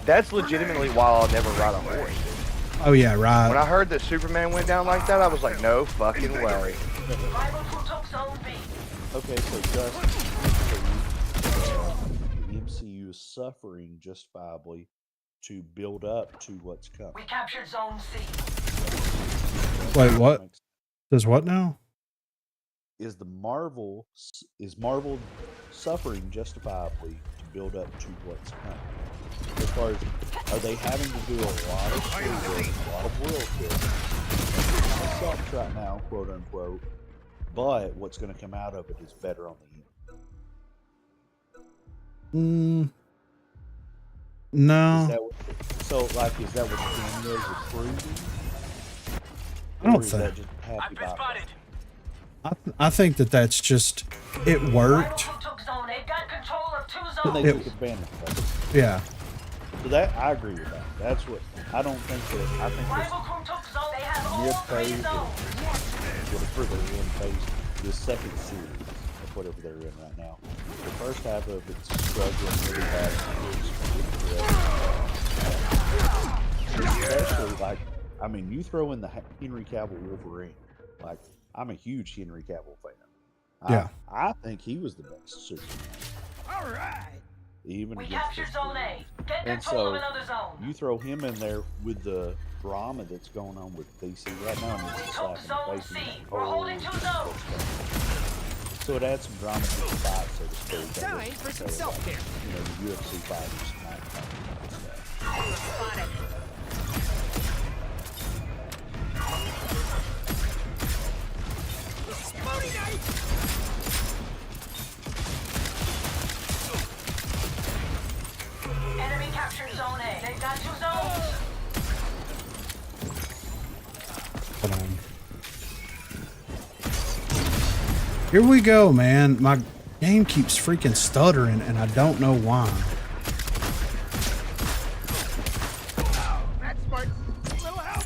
That's legitimately why I'll never ride a horse. Oh yeah, right. When I heard that Superman went down like that, I was like, no fucking way. Okay, so just the MCU is suffering justifiably to build up to what's coming. We captured Zone C. Wait, what? Makes- Does what now? Is Marvel suffering justifiably to build up to what's coming? As far as, are they having to do a lot of story work, a lot of world building? It sucks right now, quote unquote, but what's going to come out of it is better on the end. No. Is that what, so, like, is that what the cameos are proving? I don't Or is think. that just happy about it? I think that that's just, it worked. Rival crew took Zone A. Got control of 2 And they zones. took advantage of it. Yeah. So that, I agree with that. That's what, I don't think that, I think Rival crew took Zone. They have all this 3 phase, zones. whatever they're in phase, the second series of whatever they're in right now. The first half of it's struggling really bad. Especially, like, I mean, you throw in the Henry Cavill Wolverine. Like, I'm a huge Henry Cavill fan. Yeah. I think he was the best Superman. All right. Even We against captured this Zone A. series. Get And control of so, another zone. you throw him in there with the drama that's going on with DC right now, and We it's a took slap Zone in the face. C. and you're We're like, holding 2 zones. so it adds some drama to the fight, so to speak. I Time guess for you some could say, like, self-care. you know, the UFC fighters not Spotted. Exploding knife. Enemy captured Zone A. They've got 2 zones. Hold on. Here we go, man. My game keeps freaking stuttering, and I don't know why. That's smart. Little help.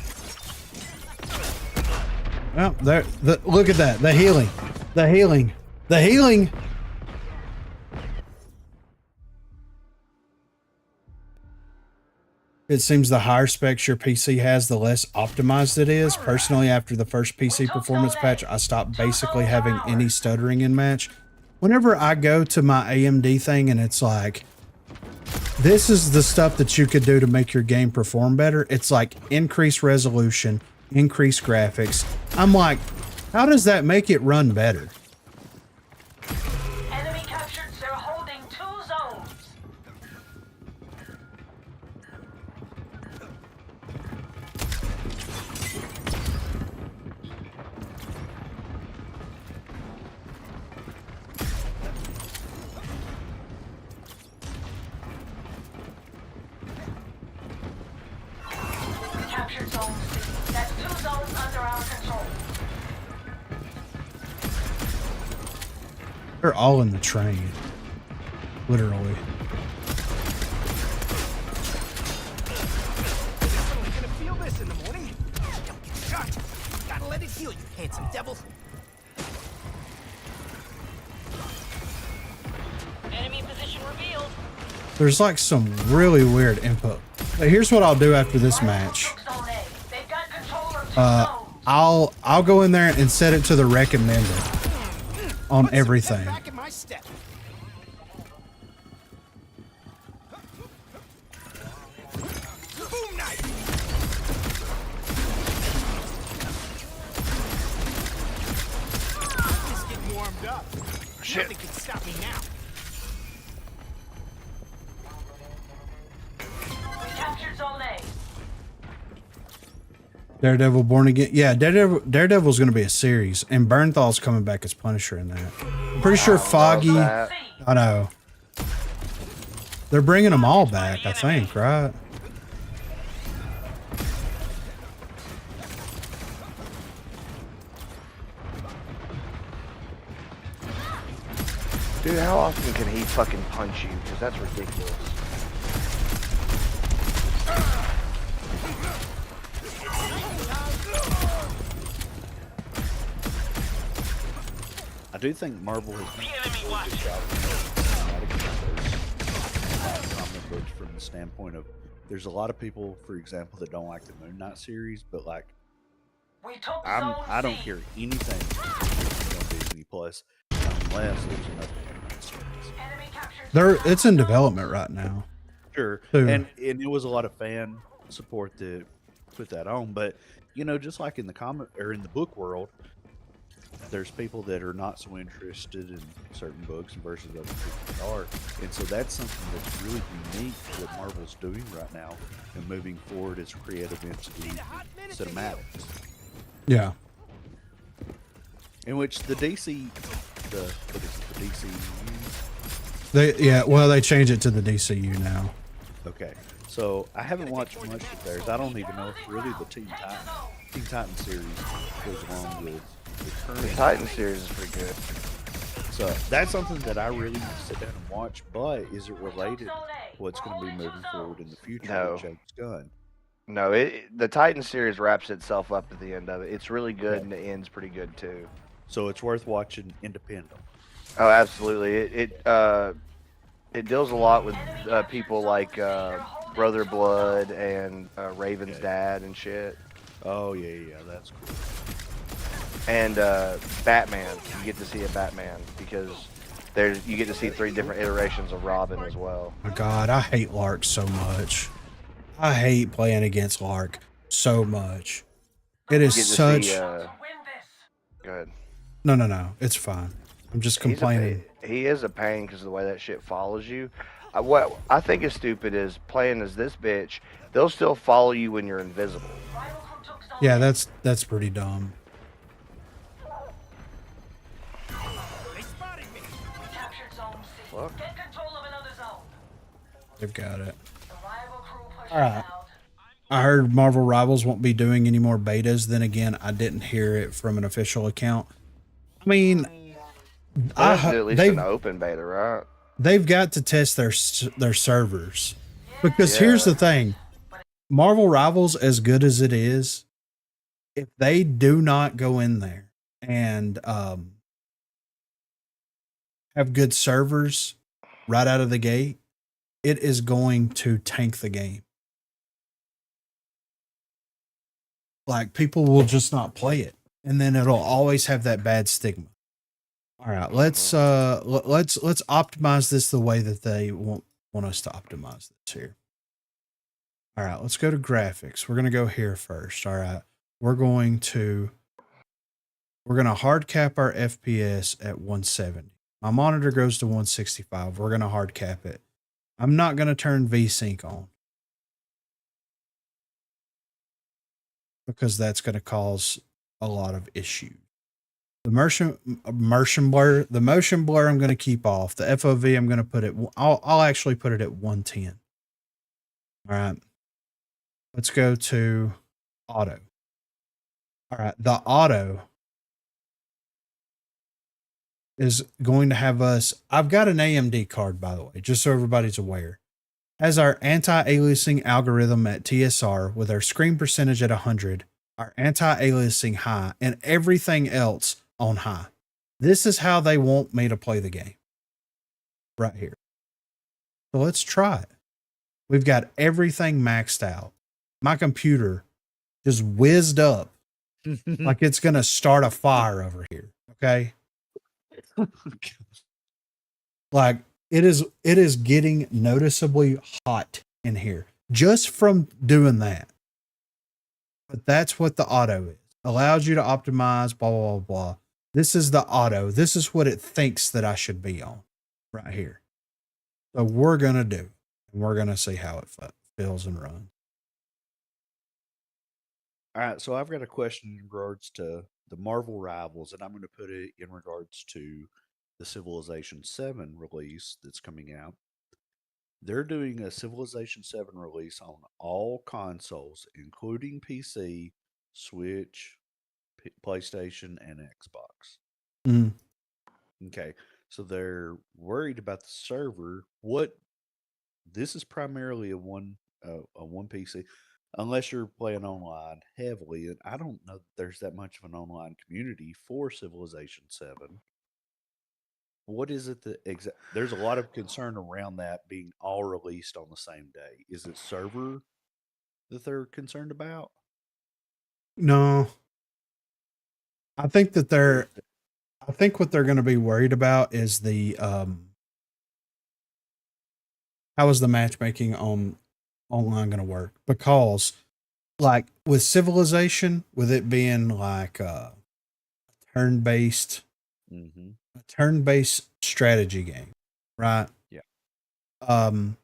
Well, there. Look at that. The healing. The healing. The healing. It seems the higher specs your PC has, the less optimized it is. Personally, after the first PC performance patch, I stopped basically having any stuttering in match. Whenever I go to my AMD thing and it's like, this is the stuff that you could do to make your game perform better. It's like increased resolution, increased graphics. I'm like, how does that make it run better? Enemy captured. They're holding 2 zones. We captured Zone C. That's 2 zones under our control. They're all in the train. Literally. Only gonna feel this in the morning. Don't get shot. Gotta let it heal, you handsome devil. Enemy position revealed. There's like some really weird input. But here's what I'll do after this match. Took Zone A. They've got control of 2 zones. I'll go in there and set it to the recommended on Put some everything. pep back in my step. Boom knife. I'm just getting warmed up. Shit. Nothing can stop me now. We captured Zone A. Daredevil Born Again. Yeah, Daredevil's going to be a series, and Bernthal's coming back as Punisher in that. I'm pretty sure Foggy. that. I know. They're bringing them all back, I think, right? Dude, how often can he fucking punch you? Because that's ridiculous. I do think Marvel has done a really good job of comic books from the standpoint of there's a lot of people, for example, that don't like the Moon Knight series, but like We took I Zone don't C. hear anything on Disney Plus. I mean, unless there's another one that starts. It's in development right now. Sure, Too. and it was a lot of fan support that put that on. But you know, just like in the comic or in the book world, there's people that are not so interested in certain books versus other people that are, and so that's something that's really unique what Marvel's doing right now and moving forward as creative entity cinematics. Yeah. In which the DC, the DC. They changed it to the DCU now. Okay, so I haven't watched much of theirs. I don't even know if really the Teen Titan series goes along with the current. The Titan series is pretty good. So that's something that I really need to sit down and watch. But is it related to what's going to be moving forward in the future No. with James Gunn? No, the Titan series wraps itself up at the end of it. It's really good, and it ends pretty good too. So it's worth watching independent. Oh, absolutely. It deals a lot with people like Brother Blood and Raven's dad and shit. Oh yeah, that's cool. And Batman, you get to see a Batman because you get to see 3 different iterations of Robin as well. My God, I hate Lark so much. I hate playing against Lark so much. It is such. Go ahead. No, it's fine. I'm just complaining. He is a pain because of the way that shit follows you. What I think is stupid is playing as this bitch. They'll still follow you when you're invisible. Yeah, that's pretty dumb. They spotted me. We captured Zone C. Fuck. Get control of another zone. They've got it. The rival crew pushes All right. out. I heard Marvel Rivals won't be doing any more betas. Then again, I didn't hear it from an official account. I mean, At least an open beta, right? they've got to test their servers, because here's the thing: Marvel Rivals, as good as it is, if they do not go in there and have good servers right out of the gate, it is going to tank the game. Like, people will just not play it, and then it'll always have that bad stigma. All right, let's optimize this the way that they want us to optimize this here. All right, let's go to graphics. We're going to go here first. All right, we're going to hard cap our FPS at 170. My monitor goes to 165. We're going to hard cap it. I'm not going to turn VSync on, because that's going to cause a lot of issues. The motion blur I'm going to keep off. The FOV I'm going to put it. I'll actually put it at 110. All right. Let's go to auto. All right. The auto is going to have us. I've got an AMD card, by the way, just so everybody's aware. Has our anti-aliasing algorithm at TSR with our screen percentage at 100, our anti-aliasing high, and everything else on high. This is how they want me to play the game. Right here. So let's try it. We've got everything maxed out. My computer just whizzed up like it's going to start a fire over here. Okay. Like, it is getting noticeably hot in here just from doing that. But that's what the auto is. Allows you to optimize, blah, blah, blah, blah. This is the auto. This is what it thinks that I should be on right here. So we're going to do, and we're going to see how it feels and runs. All right, so I've got a question in regards to the Marvel Rivals, and I'm going to put it in regards to the Civilization 7 release that's coming out. They're doing a Civilization 7 release on all consoles, including PC, Switch, PlayStation, and Xbox. Mm. Okay, so they're worried about the server. This is primarily a one PC, unless you're playing online heavily. And I don't know that there's that much of an online community for Civilization 7. What is it that there's a lot of concern around that being all released on the same day. Is it server that they're concerned about? No. I think that I think what they're going to be worried about is the how is the matchmaking on online going to work? Because like with Civilization, with it being like turn-based Mm-hmm. a turn-based strategy game, right? Yeah. Um,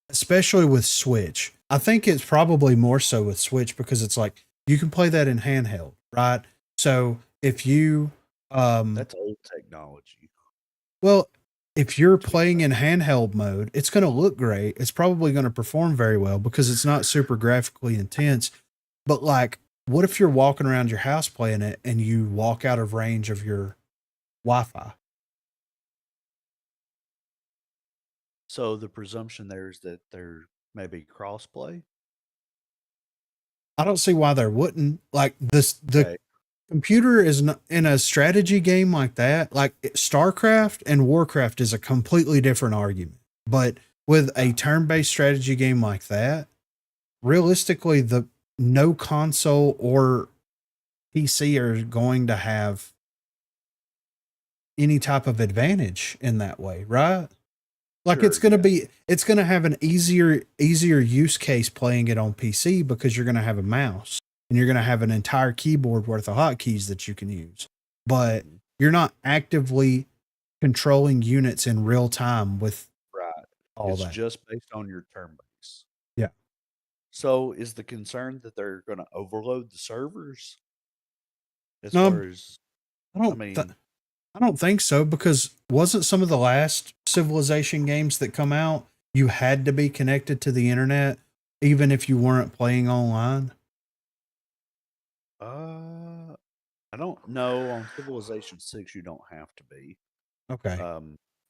especially with Switch. I think it's probably more so with Switch because it's like you can play that in handheld, right? So if you That's old technology. well, if you're playing in handheld mode, it's going to look great. It's probably going to perform very well because it's not super graphically intense. But like, what if you're walking around your house playing it and you walk out of range of your Wi-Fi? So the presumption there is that there may be crossplay. I don't see why there wouldn't. Like the Okay. computer is not in a strategy game like that. Like StarCraft and Warcraft is a completely different argument. But with a turn-based strategy game like that, realistically, the no console or PC are going to have any type of advantage in that way, right? Like Sure, yeah. it's gonna have an easier use case playing it on PC because you're gonna have a mouse and you're gonna have an entire keyboard worth of hotkeys that you can use. But Mhm. you're not actively controlling units in real time with Right. all It's that. just based on your turn base. Yeah. So is the concern that they're going to overload the servers as far Um, as, I I don't th- mean, I don't think so because wasn't some of the last Civilization games that come out, you had to be connected to the internet even if you weren't playing online? uh, I don't know. On Civilization 6, you don't have to be. Okay.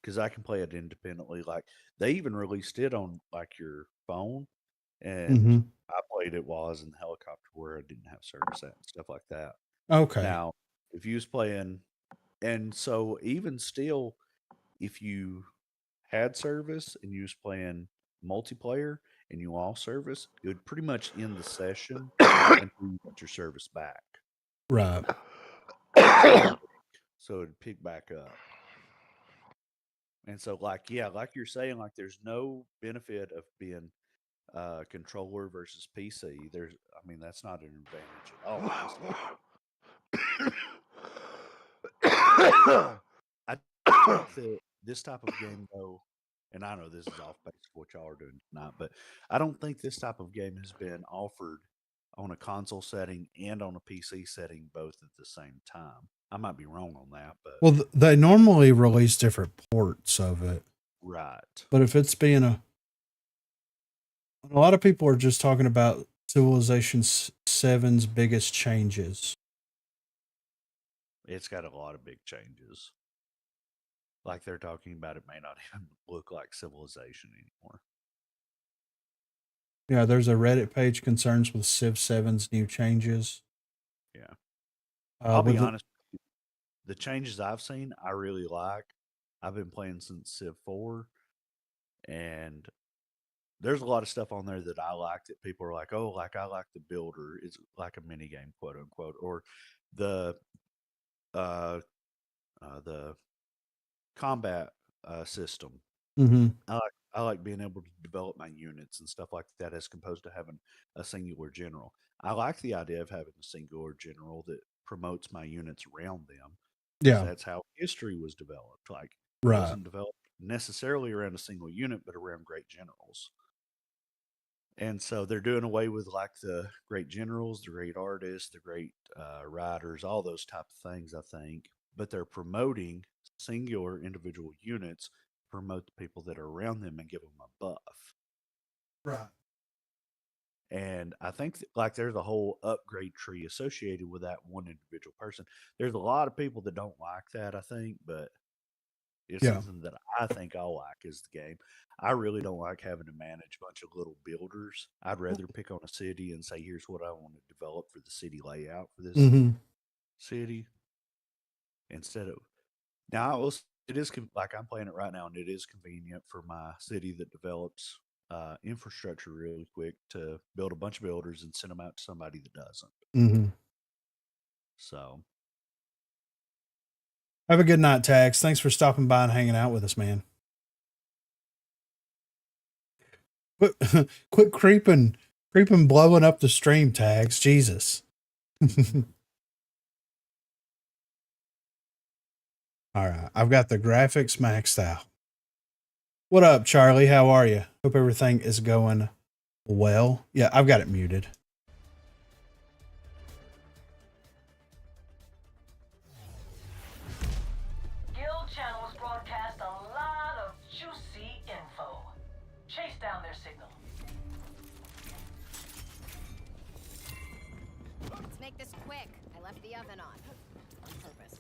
Because I can play it independently. Like, they even released it on, like, your phone. And Mm-hmm. I played it while I was in the helicopter where I didn't have service at and stuff like that. Okay. Now, if you was playing, and so even still, if you had service and you was playing multiplayer and you lost service, it would pretty much end the session until you got your service back. Right. So it'd pick back up. And so, like, yeah, like you're saying, like, there's no benefit of being controller versus PC. I mean, that's not an advantage at all. I think that this type of game, though, and I know this is off base for what y'all are doing tonight, but I don't think this type of game has been offered on a console setting and on a PC setting both at the same time. I might be wrong on that, but Well, they normally release different ports of it, right. but if it's being a lot of people are just talking about Civilization 7's biggest changes. It's got a lot of big changes. Like they're talking about, it may not even look like Civilization anymore. Yeah, there's a Reddit page concerns with Civ 7's new changes. Yeah. I'll be With honest, the changes I've seen, I really like. I've been playing since Civ 4, and there's a lot of stuff on there that I like that people are like, oh, like I like the builder. It's like a mini game, quote unquote, or the uh, the combat system. mm-hmm. I like being able to develop my units and stuff like that as opposed to having a singular general. I like the idea of having a singular general that promotes my units around them because Yeah, that's how history was developed. Like it right. wasn't developed necessarily around a single unit, but around great generals. And so they're doing away with like the great generals, the great artists, the great writers, all those type of things, I think. But they're promoting singular individual units, promote the people that are around them and give them a buff. Right. And I think like there's a whole upgrade tree associated with that one individual person. There's a lot of people that don't like that, I think, but it's Yeah. something that I think I'll like is the game. I really don't like having to manage a bunch of little builders. I'd rather pick on a city and say, here's what I want to develop for the city layout for this Mm-hmm. city instead of now. It is like I'm playing it right now, and it is convenient for my city that develops infrastructure really quick to build a bunch of builders and send them out to somebody that doesn't. Mm-hmm. So Have a good night, Tags. Thanks for stopping by and hanging out with us, man. Quit creeping, blowing up the stream, Tags. Jesus. All right, I've got the graphics maxed out. What up, Charlie? How are you? Hope everything is going well. Yeah, I've got it muted. Guild channels broadcast a lot of juicy info. Chase down their signal. Let's make this quick. I left the oven on purpose.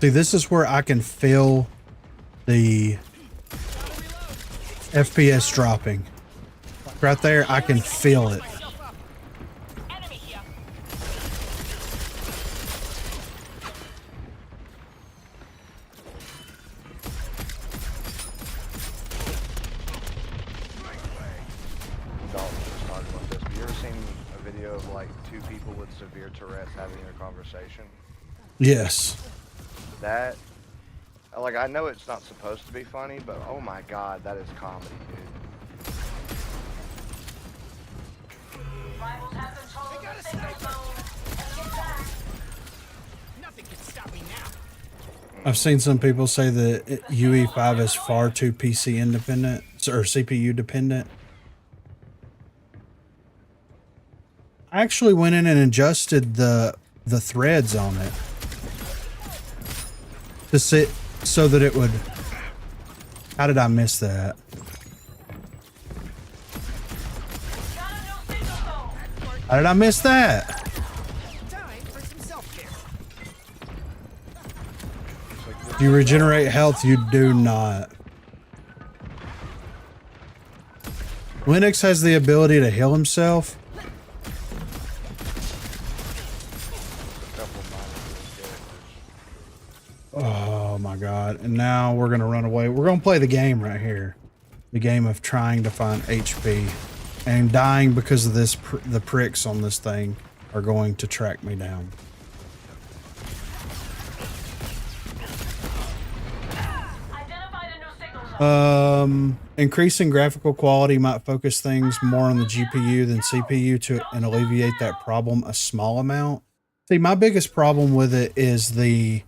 See, this is where I can feel the FPS dropping. Right there, I can feel it. Enemy here. Dalton was talking about this. Have you ever seen a video of like two people with severe Tourette's having a conversation? Yes. That, like, I know it's not supposed to be funny, but oh my god, that is comedy, dude. Rivals have control of the signal zone. Enemy attack. Nothing can stop me now. I've seen some people say that UE5 is far too PC independent or CPU dependent. I actually went in and adjusted the threads on it to sit so that it would. How did I miss that? Got a new signal zone. How did I miss that? Time for some self-care. Do you regenerate health? You do not. Linux has the ability to heal himself. Oh my god. And now we're going to run away. We're going to play the game right here. The game of trying to find HP. And dying because of this, the pricks on this thing are going to track me down. Identified a new signal zone. Increasing graphical quality might focus things more on the GPU than CPU and alleviate that problem a small amount. See, my biggest problem with it is the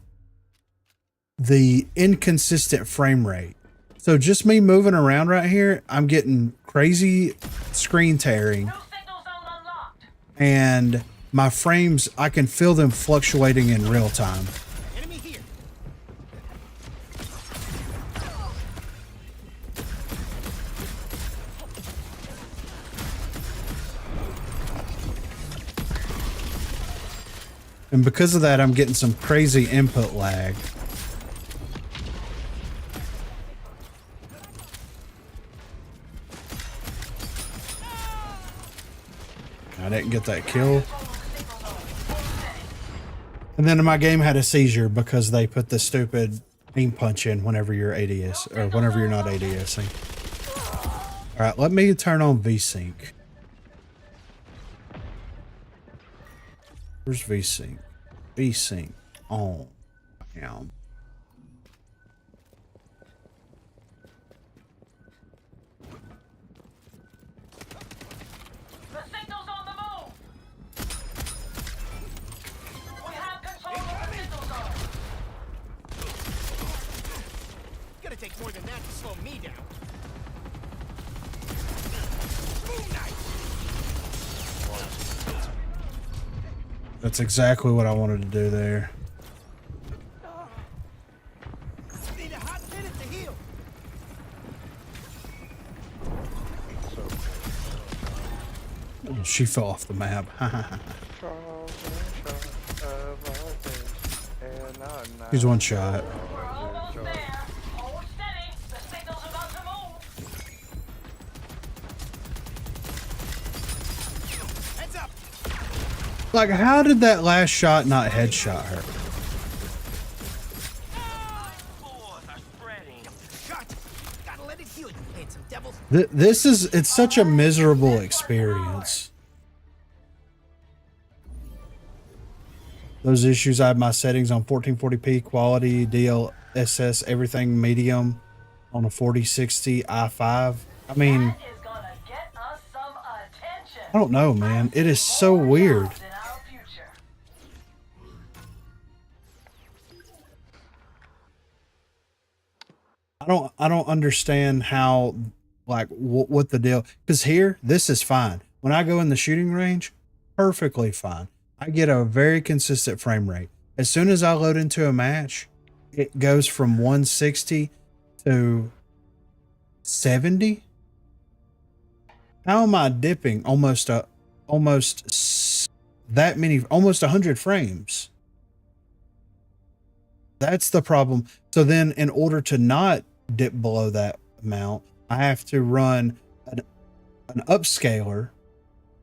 inconsistent frame rate. So just me moving around right here, I'm getting crazy screen tearing. New signal zone unlocked. And my frames, I can feel them fluctuating in real time. Enemy here. And because of that, I'm getting some crazy input lag. I didn't get that kill. And then my game had a seizure because they put the stupid aim punch in whenever you're ADS or whenever you're not ADSing. All right, let me turn on VSync. Where's VSync? VSync on. Bam. The signal's on the move. We have control of the signal zone. Gonna take more than that to slow me down. Moon Knight. That's exactly what I wanted to do there. Need a hot minute to heal. She fell off the map. He's one shot. We're almost there. Hold steady. The signal's about to move. Heads up. Like, how did that last shot not headshot her? Shot. Gotta let it heal you, handsome devil. It's such a miserable experience. Those issues, I have my settings on 1440p, quality, DLSS, everything medium on a 4060 i5. I mean, That is gonna get us some attention. I don't know, man. It is so weird. In our future. I don't understand how, like, what the deal, because here, this is fine. When I go in the shooting range, perfectly fine. I get a very consistent frame rate. As soon as I load into a match, it goes from 160 to 70. How am I dipping almost that many, almost 100 frames? That's the problem. So then in order to not dip below that amount, I have to run an upscaler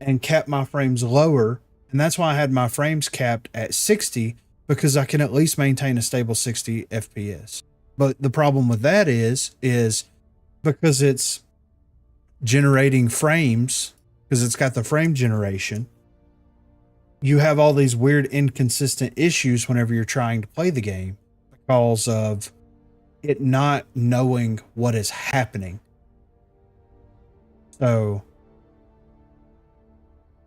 and cap my frames lower. And that's why I had my frames capped at 60, because I can at least maintain a stable 60 FPS. But the problem with that is because it's generating frames, because it's got the frame generation, you have all these weird inconsistent issues whenever you're trying to play the game because of it not knowing what is happening. So,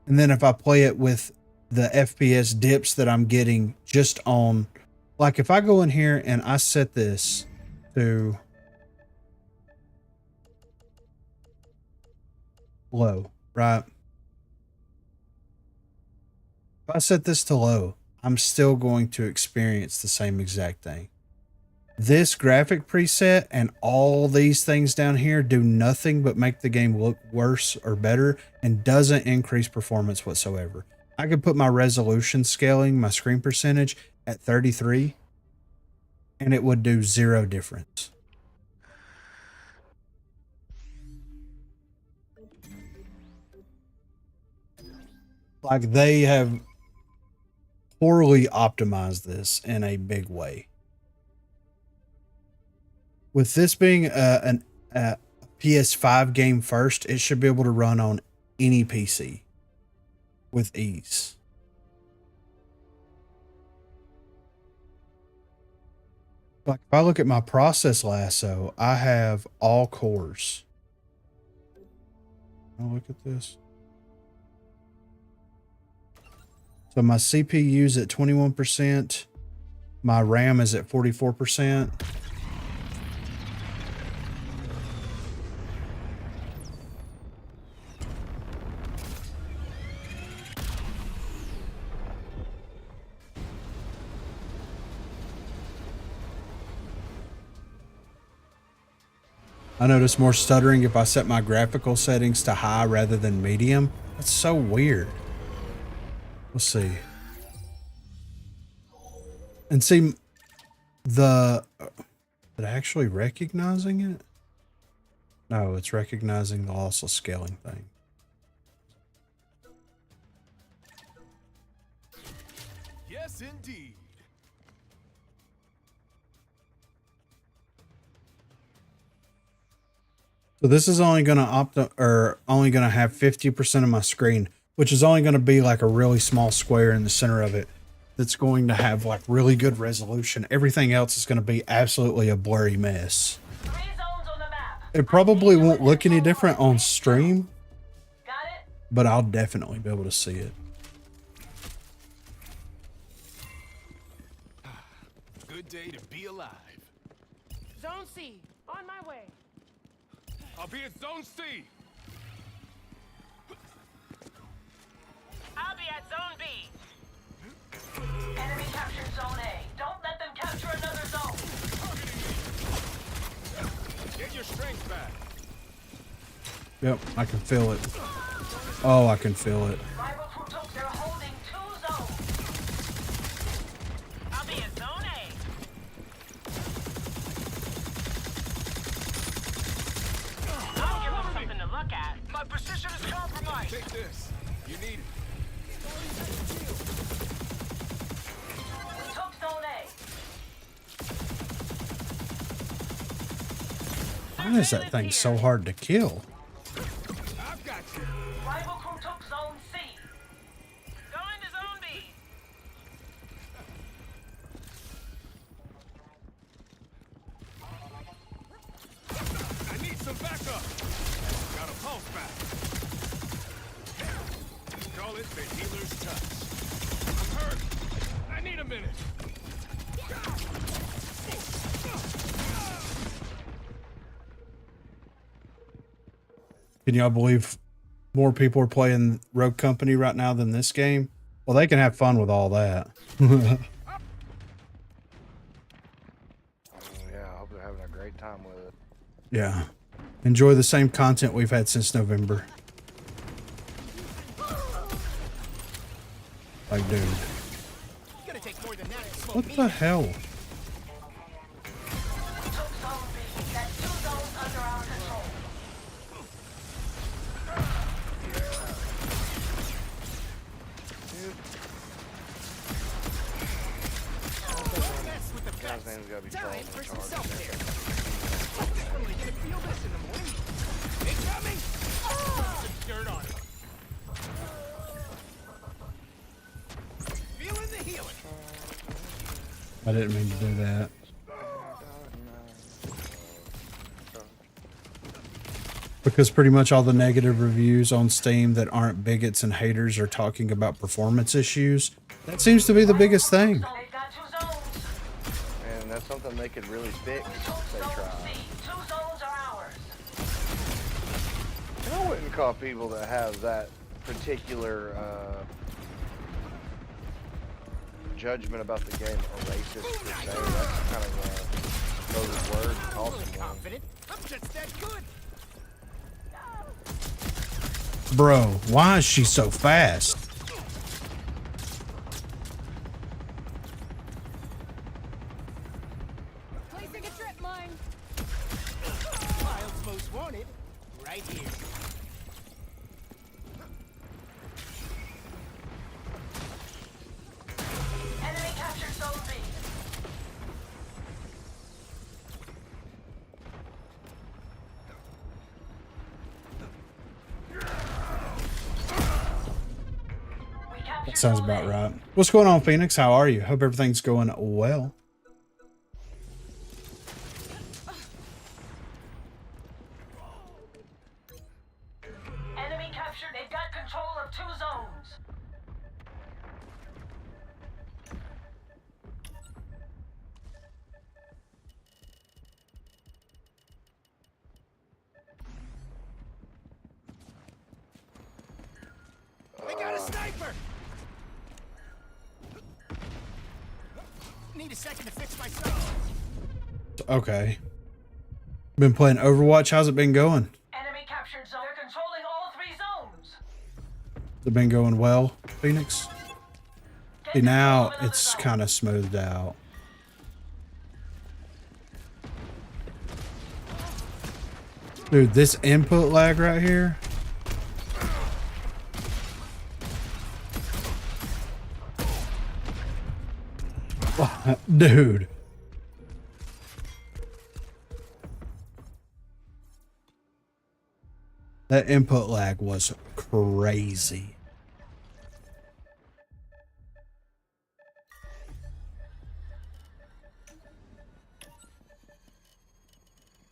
and then if I play it with the FPS dips that I'm getting just on, like if I go in here and I set this to low, right? If I set this to low, I'm still going to experience the same exact thing. This graphic preset and all these things down here do nothing but make the game look worse or better and doesn't increase performance whatsoever. I could put my resolution scaling, my screen percentage at 33, and it would do zero difference. Like they have poorly optimized this in a big way. With this being a PS5 game first, it should be able to run on any PC with ease. Like if I look at my process lasso, I have all cores. Oh, look at this. So my CPU is at 21%. My RAM is at 44%. I notice more stuttering if I set my graphical settings to high rather than medium. That's so weird. Let's see. And see, is it actually recognizing it? No, it's recognizing the lossless scaling thing. Yes, indeed. So this is only going to have 50% of my screen, which is only going to be like a really small square in the center of it. That's going to have like really good resolution. Everything else is going to be absolutely a blurry mess. 3 zones on the map. It probably won't look any different on stream, Got it? but I'll definitely be able to see it. Good day to be alive. Zone C, on my way. I'll be at Zone C. I'll be at Zone B. Enemy captured Zone A. Don't let them capture another zone. Get your strength back. Yep, I can feel it. Oh, I can feel it. Rivals who took their holding 2 zones. I'll be at Zone A. I'll give them something to look at. My position is compromised. Take this. You need it. We took Zone A. Why is that thing so hard to kill? some backup. Got a pulse back. Call it the healer's touch. I'm hurt. I need a minute. Can y'all believe more people are playing Rogue Company right now than this game? Well, they can have fun with all that. Yeah, I hope they're having a great time with it. Yeah. Enjoy the same content we've had since November. Like, dude. Gonna take more than that to slow What me the hell? We took Zone B. That's 2 zones under our control. Mess with the Guy's best. name's gotta be Time Charles for in some charge. self-care. Only gonna feel this in the morning. Incoming! Some dirt on it. Feeling the healing. I didn't mean to do that. Because pretty much all the negative reviews on Steam that aren't bigots and haters are talking about performance issues. That seems to be the biggest thing. They've got 2 zones. And that's something they could really fix We took if they Zone try. C. 2 zones are ours. And I wouldn't call people that have that particular judgment about the game a racist per se. That's kind of a loaded word to call someone. Confident. I'm just that good. Bro, why is she so fast? Placing a trip mine. Wild's most wanted. Right here. Enemy captured Zone B. We captured That sounds Zone about A. right. What's going on, Phoenix? How are you? Hope everything's going well. Enemy captured. They've got control of 2 zones. We got a sniper. Need a second to fix myself. Okay. Been playing Overwatch. How's it been going? Enemy captured zone. They're controlling all 3 zones. Has it been going well, Phoenix? See, now it's kind of smoothed out. Dude, this input lag right here. Dude. That input lag was crazy.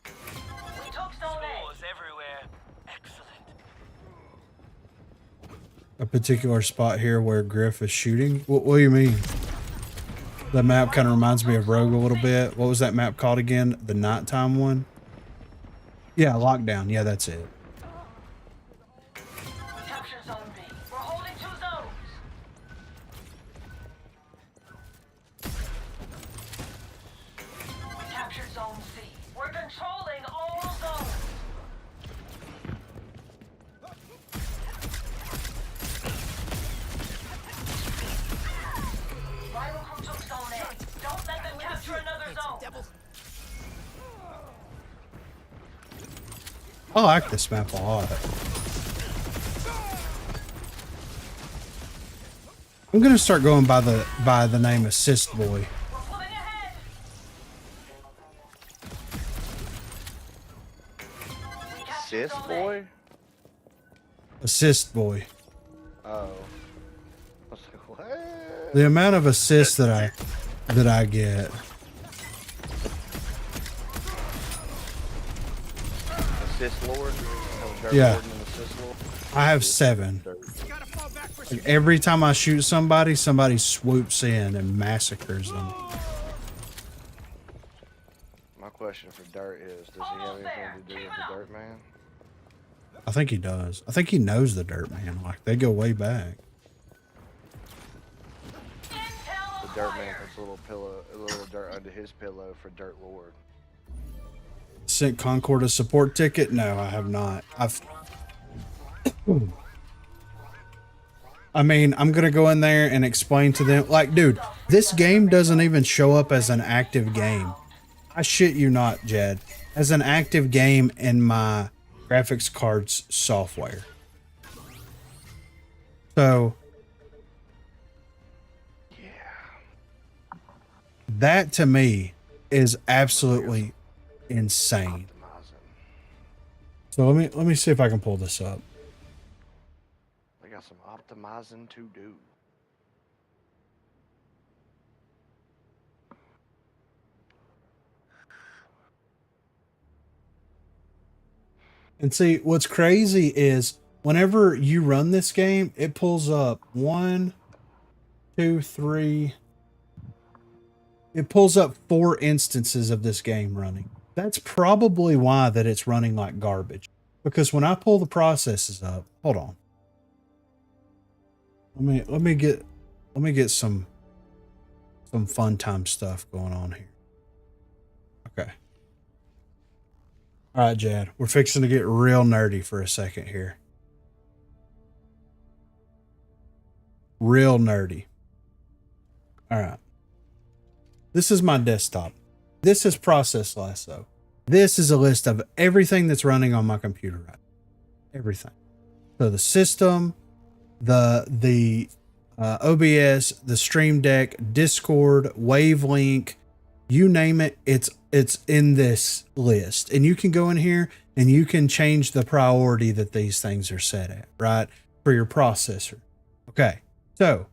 We took Zone A. Everywhere. Excellent. A particular spot here where Griff is shooting. What do you mean? The map kind of reminds me of Rogue a little bit. What was that map called again? The nighttime one? Yeah, Lockdown. Yeah, that's it. We captured Zone B. We're holding 2 zones. We captured Zone C. We're controlling all zones. Rival crew took Zone A. Don't let them capture another zone. Devil. I like this map a lot. I'm gonna start going by the name Assist Boy. We're pulling ahead. We captured Sis Zone A. boy? Assist Boy. Oh. I was like, what? The amount of assists that I get. assist lord? Have a dirt Yeah. lord and an assist lord? I have 7. Gotta fall back for Like, every time I shoot somebody, somebody swoops in and massacres them. My question for Dirt is, does he have anything to do with the Dirt Man? I think he does. I think he knows the Dirt Man. Like, they go way back. The Dirt Man puts a little dirt under his pillow for Dirt Lord. Sent Concord a support ticket? No, I have not. I mean, I'm going to go in there and explain to them. Like, dude, this game doesn't even show up as an active game. I shit you not, Jed. As an active game in my graphics cards software. So, yeah. That to me is absolutely insane. So let me see if I can pull this up. They got some optimizing to do. And see, what's crazy is whenever you run this game, it pulls up 1, 2, 3. It pulls up 4 instances of this game running. That's probably why that it's running like garbage. Because when I pull the processes up, hold on. Let me get some fun time stuff going on here. Okay. All right, Jad, we're fixing to get real nerdy for a second here. Real nerdy. All right. This is my desktop. This is Process Lasso. This is a list of everything that's running on my computer right now. Everything. So the system, the OBS, the Stream Deck, Discord, Wavelink, you name it, it's in this list. And you can go in here and you can change the priority that these things are set at, right? For your processor. Okay. So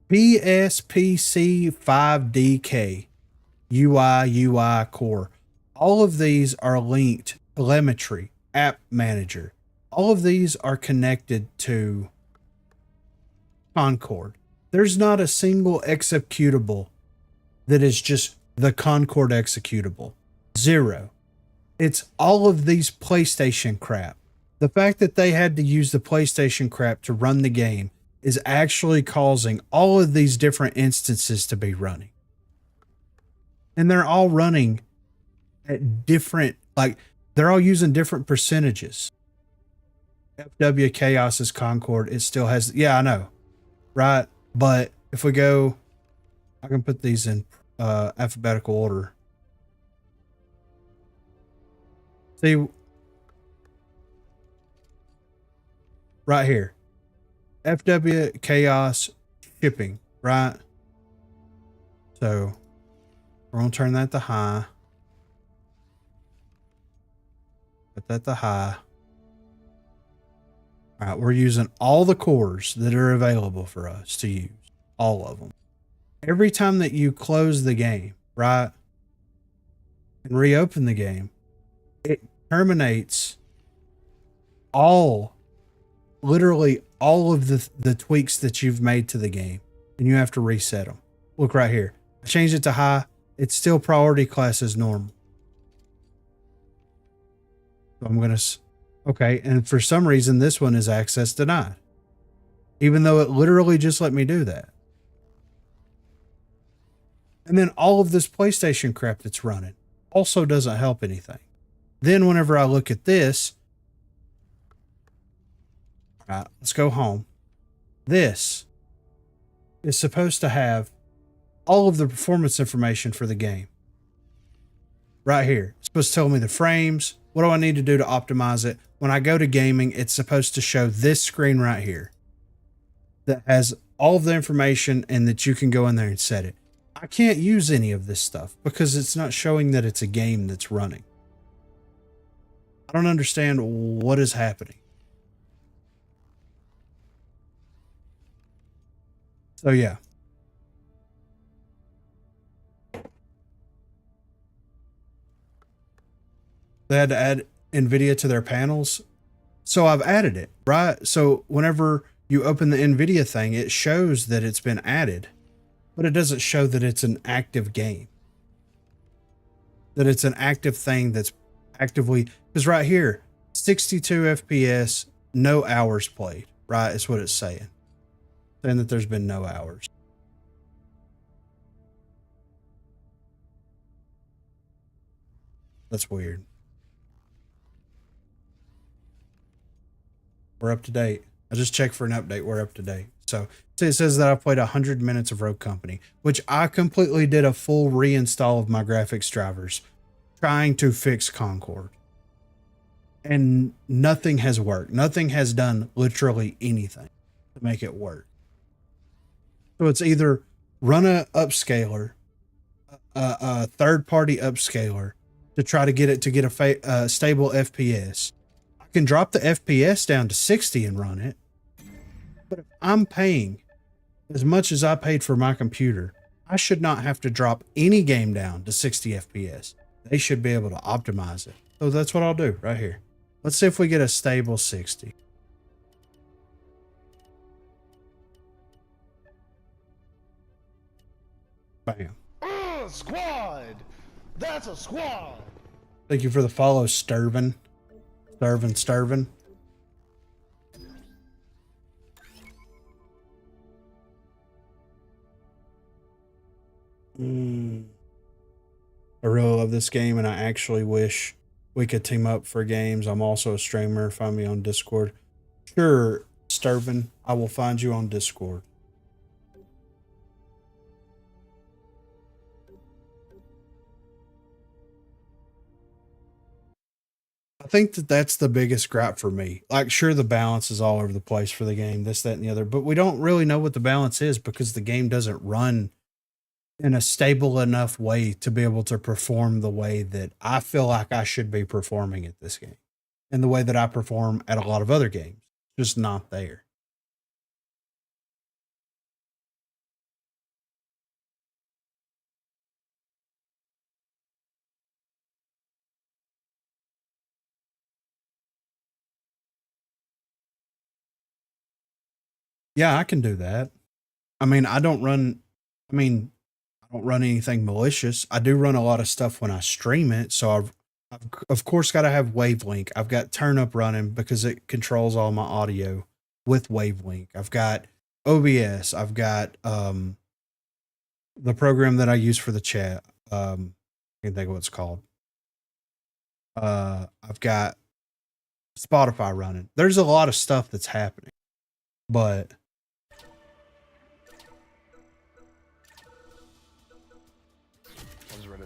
PSPC 5DK, UI core. All of these are linked. Telemetry, app manager. All of these are connected to Concord. There's not a single executable that is just the Concord executable. 0. It's all of these PlayStation crap. The fact that they had to use the PlayStation crap to run the game is actually causing all of these different instances to be running. And they're all running at different, like, they're all using different percentages. FW Chaos is Concord. It still has, yeah, I know. Right? But if we go, I can put these in alphabetical order. See, right here. FW Chaos shipping, right? So we're going to turn that to high. Put that to high. All right, we're using all the cores that are available for us to use. All of them. Every time that you close the game, right, and reopen the game, it terminates literally all of the tweaks that you've made to the game, and you have to reset them. Look right here. I changed it to high. It's still priority class as normal. So I'm going to, okay. And for some reason, this one is access denied, even though it literally just let me do that. And then all of this PlayStation crap that's running also doesn't help anything. Then whenever I look at this, all right, let's go home. This is supposed to have all of the performance information for the game. Right here. It's supposed to tell me the frames. What do I need to do to optimize it? When I go to gaming, it's supposed to show this screen right here that has all of the information and that you can go in there and set it. I can't use any of this stuff because it's not showing that it's a game that's running. I don't understand what is happening. So yeah. They had to add NVIDIA to their panels. So I've added it, right? So whenever you open the NVIDIA thing, it shows that it's been added, but it doesn't show that it's an active game. That it's an active thing that's actively, because right here, 62 FPS, no hours played, right? Is what it's saying. Saying that there's been no hours. That's weird. We're up to date. I just checked for an update. We're up to date. So it says that I played 100 minutes of Rogue Company, which I completely did a full reinstall of my graphics drivers trying to fix Concord. And nothing has worked. Nothing has done literally anything to make it work. So it's either run a upscaler, a third-party upscaler to try to get it to get a stable FPS. I can drop the FPS down to 60 and run it. But if I'm paying as much as I paid for my computer, I should not have to drop any game down to 60 FPS. They should be able to optimize it. So that's what I'll do right here. Let's see if we get a stable 60. Bam. Squad! That's a squad! Thank you for the follow, Sturvin. Sturvin. I really love this game, and I actually wish we could team up for games. I'm also a streamer. Find me on Discord. Sure, Sturvin. I will find you on Discord. I think that that's the biggest gripe for me. Like, sure, the balance is all over the place for the game, this, that, and the other, but we don't really know what the balance is because the game doesn't run in a stable enough way to be able to perform the way that I feel like I should be performing at this game and the way that I perform at a lot of other games. Just not there. Yeah, I can do that. I mean, I don't run anything malicious. I do run a lot of stuff when I stream it. So I've of course got to have Wavelink. I've got Turn Up running because it controls all my audio with Wavelink. I've got OBS. I've got the program that I use for the chat. I can't think of what it's called. I've got Spotify running. There's a lot of stuff that's happening, but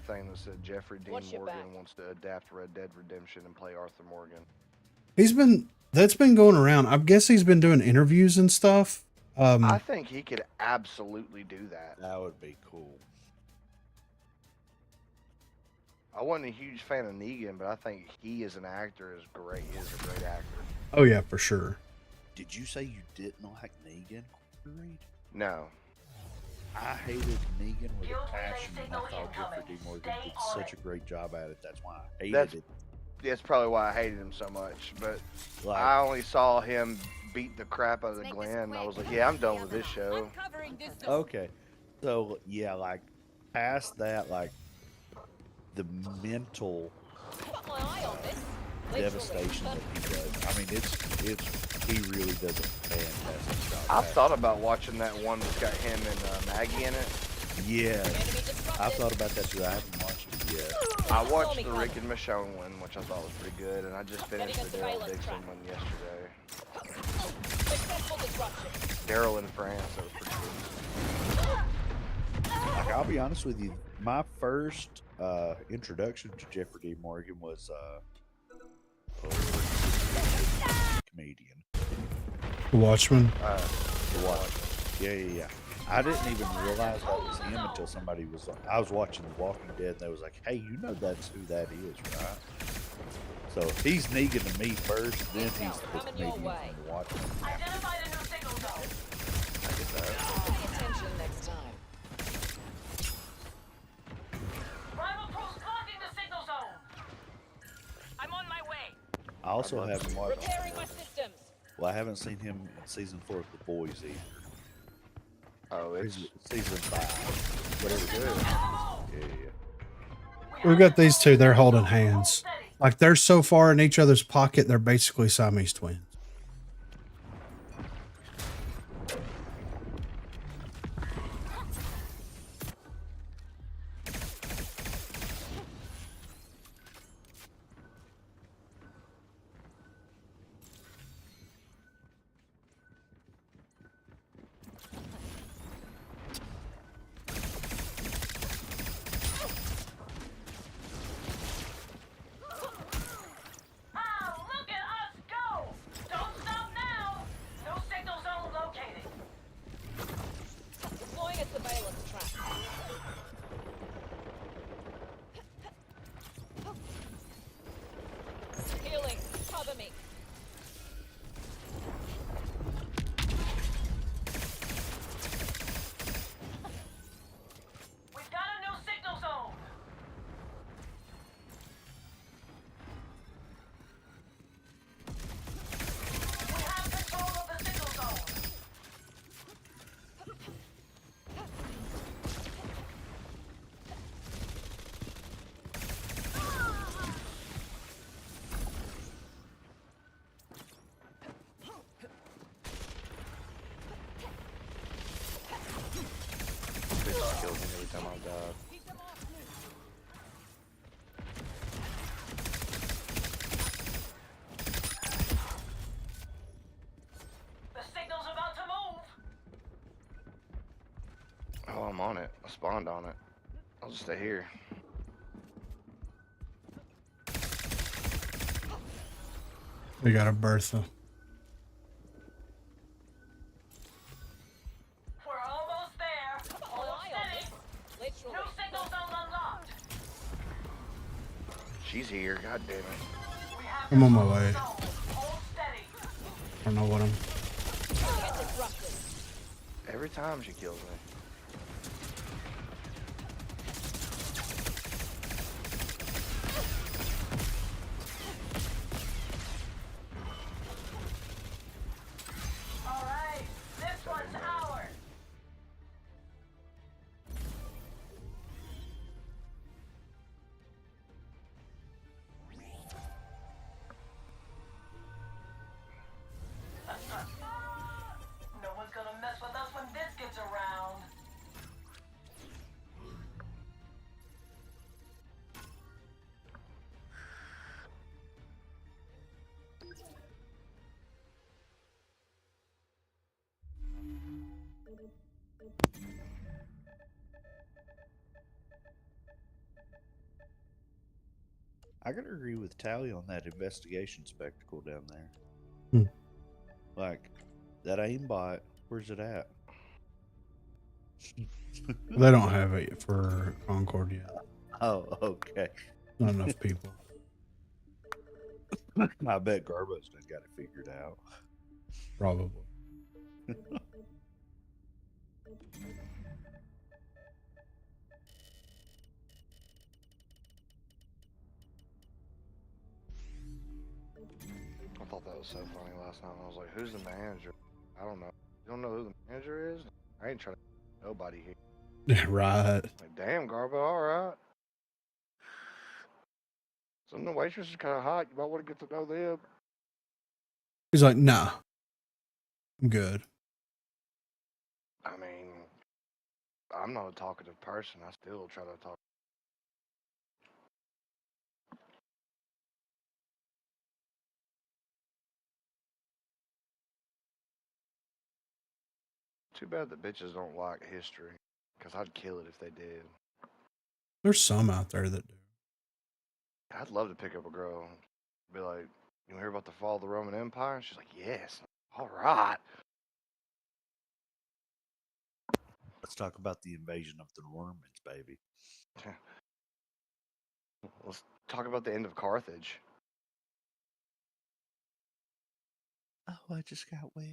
Thing that said Jeffrey Dean Morgan wants to adapt Red Dead Redemption and play Arthur Morgan. That's been going around. I guess he's been doing interviews and stuff. I think he could absolutely do that. That would be cool. I wasn't a huge fan of Negan, but I think he as an actor is great. He is a great actor. Oh yeah, for sure. Did you say you didn't like Negan? No. I hated Negan with a passion, and I thought Jeffrey D. Morgan did such a great job at it. That's why I hated it. That's probably why I hated him so much. But Like, I only saw him beat the crap out of the Glenn, and I was like, yeah, I'm done with this show. okay. So, yeah, like, past that, like, the mental devastation that he does. I mean, he really does a fantastic job. I've thought about watching that one that's got him and Maggie in it. Yeah, I thought about that too. I haven't watched it yet. I watched the Rick and Michonne one, which I thought was pretty good, and I just finished the Daryl Dixon one yesterday. Daryl in France, that was pretty good. Like, I'll be honest with you, my first introduction to Jeffrey D. Morgan was comedian. The Watchmen. The Watchmen. Yeah. I didn't even realize that was him until somebody was like, I was watching The Walking Dead, and they was like, hey, you know that's who that is, right? So he's Negan to me first, then he's the comedian from The Watchmen. Identify the new signal zone. I get that. Pay attention next time. Rival troops blocking the signal zone. I'm on my way. also love haven't to- watched. Repairing my systems. Well, I haven't seen him in season 4 of The Boys either. Oh, it's Season 5. pretty good. Yeah. We've got these two. They're holding hands. Like they're so far in each other's pocket, they're basically Siamese twins. Ah, look at us go! Don't stop now! No signal zone located. Deploying a surveillance trap. Healing. Cover me. We've got a new signal zone. We have control of the signal zone. This just kills me every time I die. The signal's about to move. Oh, I'm on it. I spawned on it. I'll just stay here. We got a Bertha. We're almost there. Hold Eye on steady. this. Literally. New signal zone unlocked. She's here. God damn it. We have I'm on my control of way. the zone. Hold steady. I don't know what I'm. Get disrupted. Every time she kills me. All right, this one's ours. No one's gonna mess with us when this gets around. I gotta agree with Tally on that investigation spectacle down there. Hmm. Like, that aimbot, where's it at? They don't have it for Concord yet. Oh, okay. Not enough people. I bet Garbo's done got it figured out. Probably. I thought that was so funny last night. I was like, who's the manager? I don't know. You don't know who the manager is? I ain't trying to nobody here. Yeah, right. Like, damn, Garbo, alright. Some of the waitresses are kind of hot. You might want to get to know them. He's like, nah, I'm good. I mean, I'm not a talkative person. I still try to talk. Too bad the bitches don't like history. Because I'd kill it if they did. There's some out there that do. I'd love to pick up a girl and be like, you hear about the fall of the Roman Empire? And she's like, yes. All right. Let's talk about the invasion of the Normans, baby. Let's talk about the end of Carthage. Oh, I just got wet.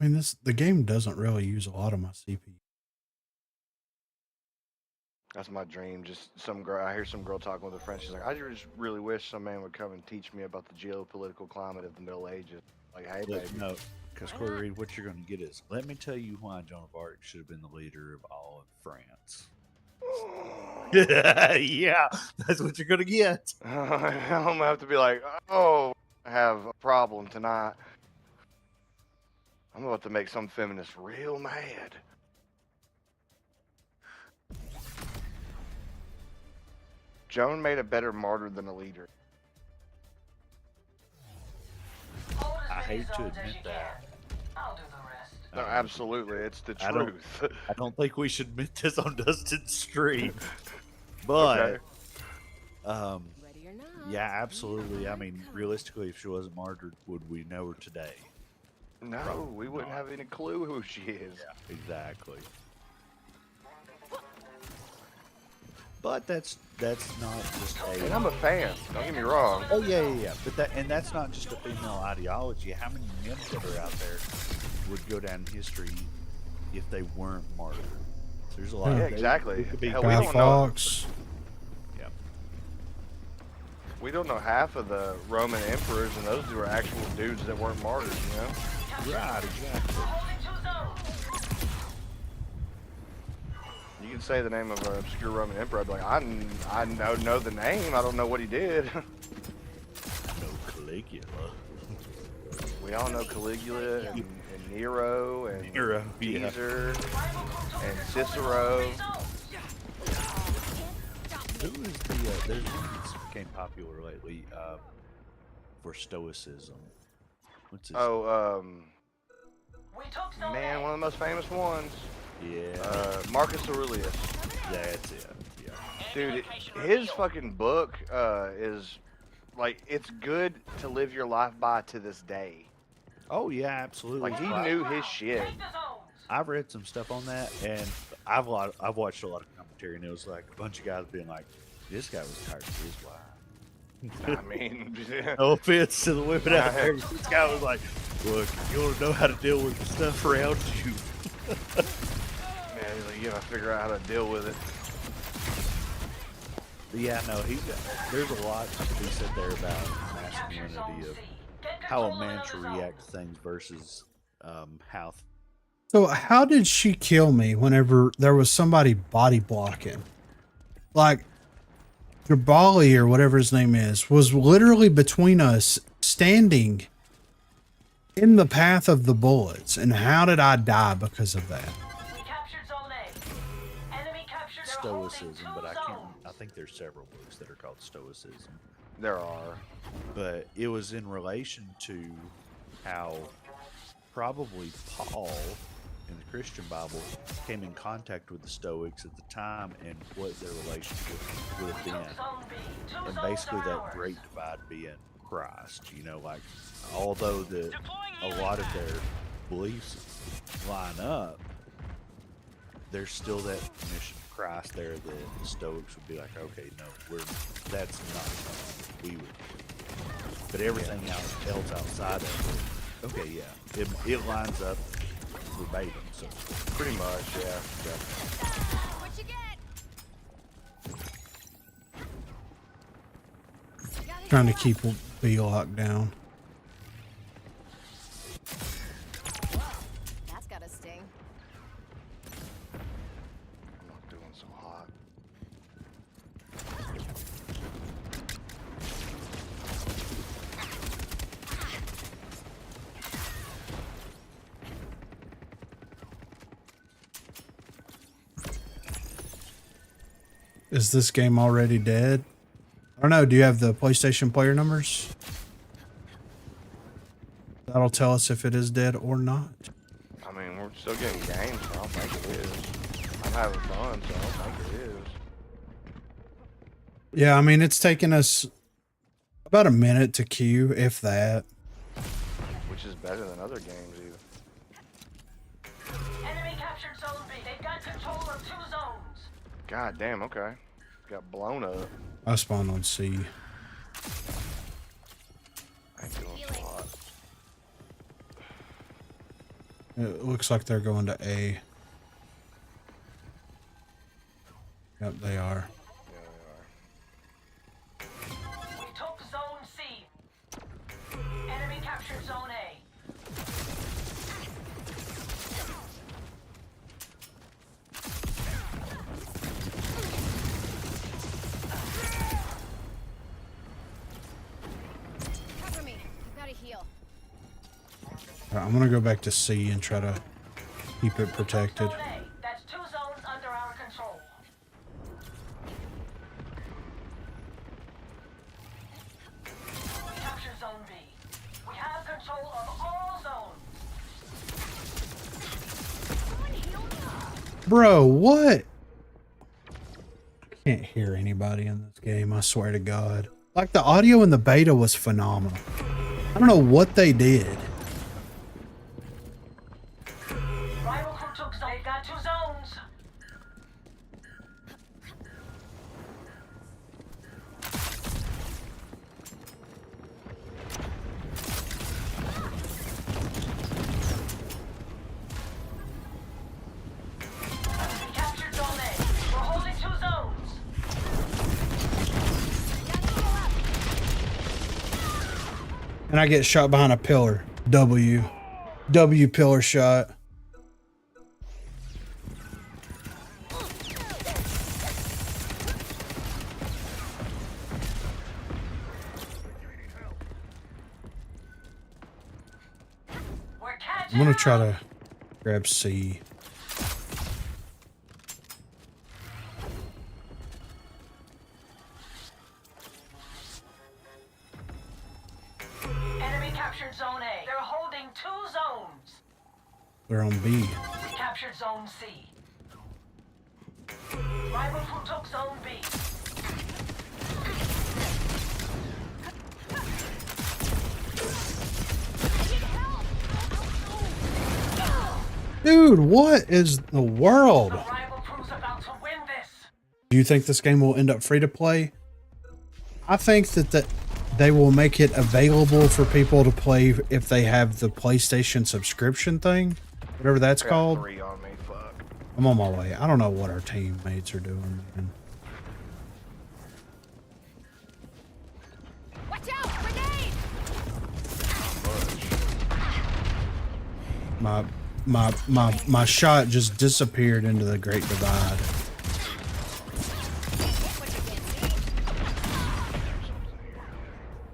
I mean, the game doesn't really use a lot of my CPU. That's my dream. Just some girl. I hear some girl talking with her friend. She's like, I just really wish some man would come and teach me about the geopolitical climate of the Middle Ages. Like, hey, Look, baby. no, because Corey Reed, what you're going to get is, let me tell you why Joan of Arc should have been the leader of all of France. Yeah, that's what you're going to get. I'm gonna have to be like, oh, I have a problem tonight. I'm about to make some feminists real mad. Joan made a better martyr than a leader. I hate to admit that. I'll do the rest. No, absolutely, it's the I don't- truth. I don't think we should admit this on Dustin's stream, but Okay. Ready or not. yeah, absolutely. I mean, realistically, if she wasn't martyred, would we know her today? No, Probably we wouldn't not. have any clue who she is. Exactly. But that's not just And I'm a fan. Don't get me wrong. Oh yeah. But that's not just a female ideology. How many men that are out there would go down in history if they weren't martyred? There's a lot. Yeah, of exactly. It could be Hell, we Guy don't know. Fawkes. Yeah. We don't know half of the Roman emperors, and those were actual dudes that weren't martyrs. You know. Right. Exactly. Holding 2 zones. You can say the name of an obscure Roman emperor. I'd be like, I know the name. I don't know what he did. No Caligula. We all know Caligula and Nero and Nero, yeah. Caesar and Cicero. Who is the? There's one that's became popular lately for Stoicism. What's his? Oh, We took zone man, A. one of the most famous ones. Yeah. Marcus Aurelius. That's it. Yeah. Dude, his fucking book is like, it's good to live your life by to this day. Oh yeah, absolutely. Like, he Right. knew his shit. Take the zones. I've read some stuff on that, and I've watched a lot of commentary, and it was like a bunch of guys being like, "This guy was tired of his wife." I mean, No offense to the women out there. This guy was like, "Look, you want to know how to deal with the stuff around you." man, he's like, you gotta figure out how to deal with it. But yeah, no, there's a lot to be said there about masculinity of how a man should react to things versus how. So how did she kill me whenever there was somebody body blocking? Like, Jabali or whatever his name is was literally between us, standing in the path of the bullets. And how did I die because of that? We captured zone A. Enemy captured. They're holding Stoicism, 2 but I can't. zones. I think there's several books that are called Stoicism, There are. but it was in relation to how probably Paul in the Christian Bible came in contact with the Stoics at the time and what their relationship would have Took been, zone B. 2 and zones basically are that ours. great divide being Christ. You know, like although a lot of their beliefs line up, there's still that mission of Christ there that the Stoics would be like, okay, no, that's not something we would do. But everything else outside of it, okay, yeah, it lines up verbatim. So Pretty much, yeah. What you get? Trying to keep B locked down. That's gotta sting. I'm not doing so hot. Is this game already dead? I don't know. Do you have the PlayStation player numbers? That'll tell us if it is dead or not. I mean, we're still getting games, so I don't think it is. I'm having fun, so I don't think it is. Yeah, I mean, it's taken us about a minute to queue, if that. Which is better than other games, even. Enemy captured zone B. They've got control of 2 zones. God damn, okay. Got blown up. I spawned on C. I ain't doing so hot. It looks like they're going to A. Yep, they are. We took Zone C. Enemy captured Zone A. Cover me. I've got to heal. Alright, I'm gonna go back to C and try to keep it protected. Zone A. That's 2 zones under our control. We captured Zone B. We have control of all zones. Bro, what? I can't hear anybody in this game, I swear to God. Like, the audio in the beta was phenomenal. I don't know what they did. Rival crew took zone. They've got 2 zones. We captured Zone A. We're holding 2 zones. And I get shot behind a pillar. W pillar shot. We're catching I'm gonna up. try to grab C. Enemy captured Zone A. They're holding 2 zones. They're on B. We captured Zone C. Rival crew took Zone B. Dude, what is the world? The rival crew's about to win this. Do you think this game will end up free to play? I think that they will make it available for people to play if they have the PlayStation subscription thing, whatever that's I got called. 3 on me. Fuck. I'm on my way. I don't know what our teammates are doing, man. Watch out! Grenade! My shot just disappeared into the Great Divide.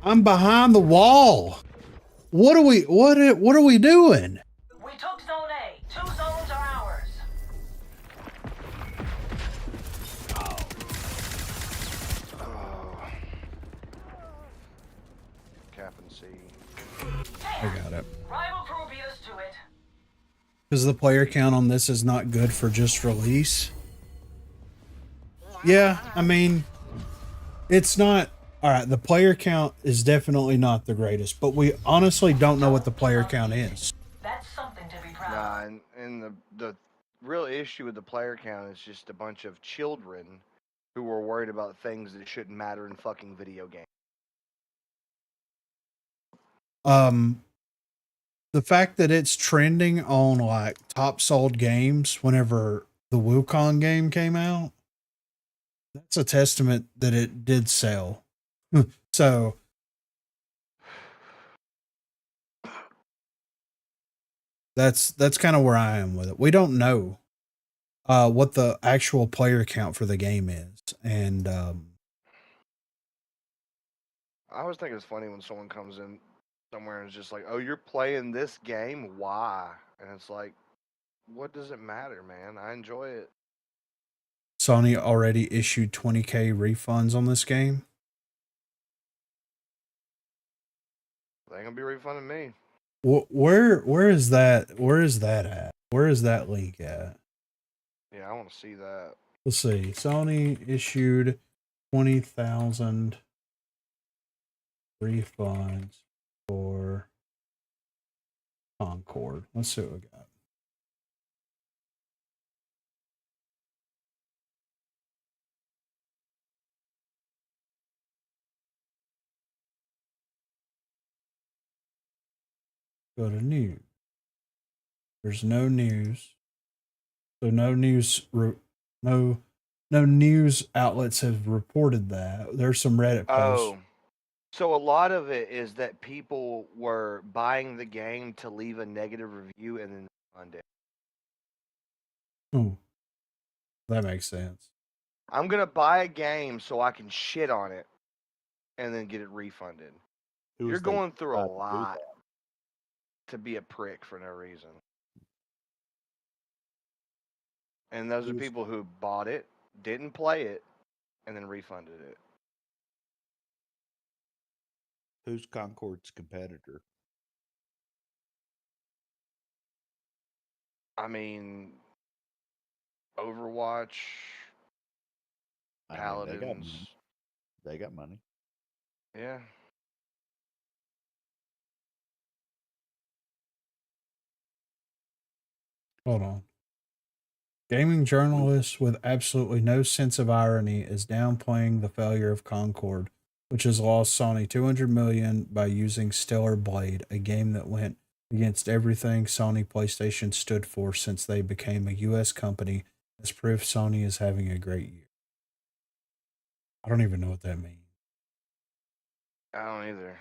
I'm behind the wall. What are we doing? We took Zone A. 2 zones are ours. Cap and C. I got it. Rival crew beat us to it. Because the player count on this is not good for just release. Yeah, I mean, it's not. All right, the player count is definitely not the greatest, but we honestly don't know what the player count is. That's something to be proud Nah, of. and the real issue with the player count is just a bunch of children who are worried about things that shouldn't matter in fucking video games. The fact that it's trending on like top sold games whenever the Wukong game came out, that's a testament that it did sell. So that's kind of where I am with it. We don't know what the actual player count for the game is, and I always think it's funny when someone comes in somewhere and is just like, "Oh, you're playing this game? Why?" And it's like, what does it matter, man? I enjoy it. Sony already issued 20K refunds on this game. They ain't gonna be refunding me. Where is that? Where is that at? Where is that link at? Yeah, I want to see that. Let's see. Sony issued 20,000 refunds for Concord. Let's see what we got. Go to news. There's no news. So no news outlets have reported that. There's some Reddit posts. Oh, so a lot of it is that people were buying the game to leave a negative review and then refund it. Oh, that makes sense. I'm gonna buy a game so I can shit on it and then get it refunded. Who You're was they going through a tried to do lot that? to be a prick for no reason. And those are Who's- people who bought it, didn't play it, and then refunded it. Who's Concord's competitor? I mean, Overwatch, I mean, Paladins. they got money. Yeah. Hold on. Gaming journalist with absolutely no sense of irony is downplaying the failure of Concord, which has lost Sony $200 million by using Stellar Blade, a game that went against everything Sony PlayStation stood for since they became a US company, as proof Sony is having a great year. I don't even know what that means. I don't either.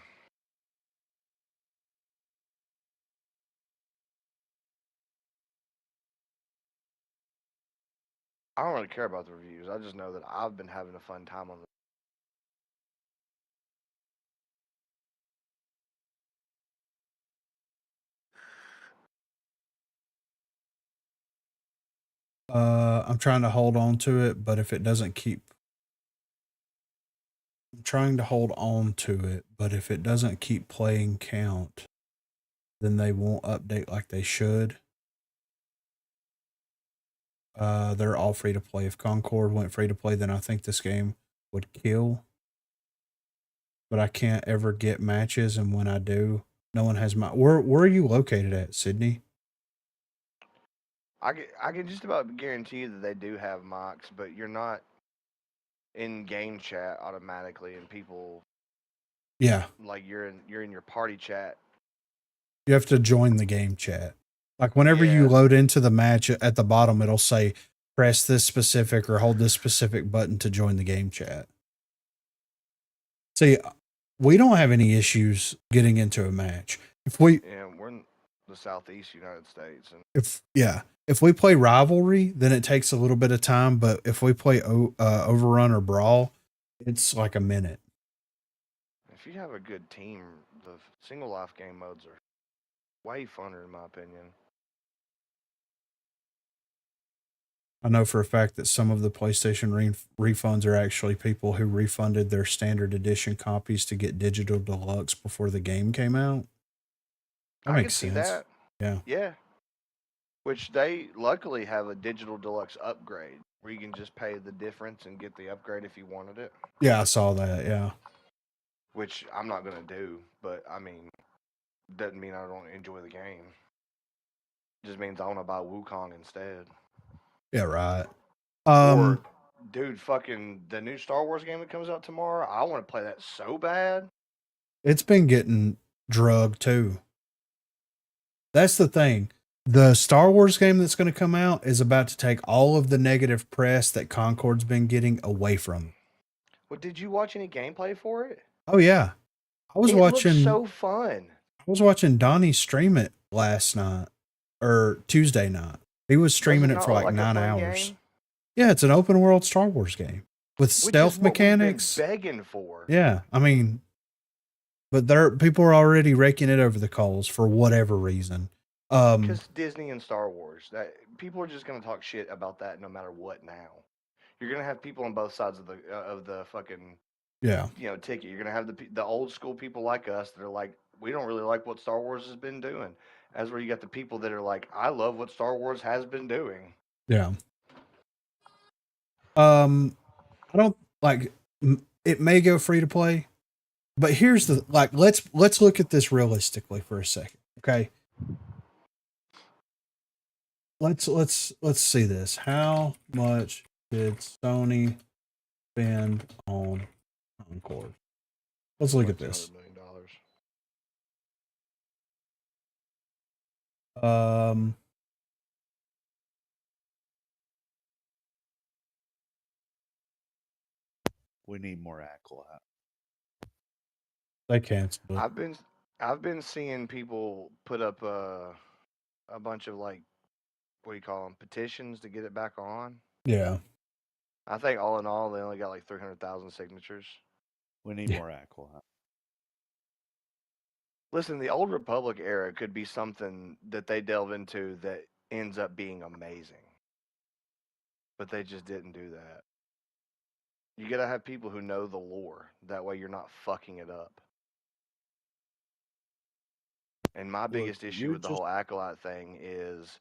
I don't really care about the reviews. I just know that I've been having a fun time on the. I'm trying to hold on to it, but if it doesn't keep I'm trying to hold on to it, but if it doesn't keep playing count, then they won't update like they should. They're all free to play. If Concord went free to play, then I think this game would kill. But I can't ever get matches, and when I do, no one has my. Where are you located at, Sydney? I can just about guarantee you that they do have mocks, but you're not in game chat automatically, and people Yeah, like you're in your party chat. you have to join the game chat. Like whenever you Yeah. load into the match at the bottom, it'll say press this specific or hold this specific button to join the game chat. See, we don't have any issues getting into a match. If we Yeah, we're in the southeast United States, and if we play rivalry, then it takes a little bit of time. But if we play overrun or brawl, it's like a minute. if you have a good team, the single life game modes are way funner in my opinion. I know for a fact that some of the PlayStation refunds are actually people who refunded their standard edition copies to get digital deluxe before the game came out. That I can makes see sense. that. Yeah. Yeah. Which they luckily have a digital deluxe upgrade where you can just pay the difference and get the upgrade if you wanted it. Yeah, I saw that. Yeah. Which I'm not gonna do, but I mean, doesn't mean I don't enjoy the game. Just means I want to buy Wukong instead. Yeah, right. Or, dude, fucking the new Star Wars game that comes out tomorrow. I want to play that so bad. It's been getting drugged too. That's the thing. The Star Wars game that's going to come out is about to take all of the negative press that Concord's been getting away from. Well, did you watch any gameplay for it? Oh yeah, I was watching. Looks so fun. I was watching Donnie stream it last night or Tuesday night. He was streaming it for like 9 hours. Game? Yeah, it's an open world Star Wars game with stealth mechanics. We've been begging for. Yeah, I mean, but people are already raking it over the coals for whatever reason. Because Disney and Star Wars, that people are just gonna talk shit about that no matter what. Now, you're gonna have people on both sides of the fucking ticket. You're gonna have the old school people like us that are like, we don't really like what Star Wars has been doing. As where you got the people that are like, I love what Star Wars has been doing. Yeah. I don't like it may go free to play, but here's the let's look at this realistically for a second. Okay. Let's see this. How much did Sony spend on Concord? Let's look at this. $200 million. We need more acolyte. They canceled it. I've been seeing people put up a bunch of like, what do you call them, petitions to get it back on. Yeah. I think all in all they only got like 300,000 signatures. We need more acolyte. Listen, the old Republic era could be something that they delve into that ends up being amazing. But they just didn't do that. You gotta have people who know the lore. That way you're not fucking it up. And my biggest issue with the whole acolyte thing is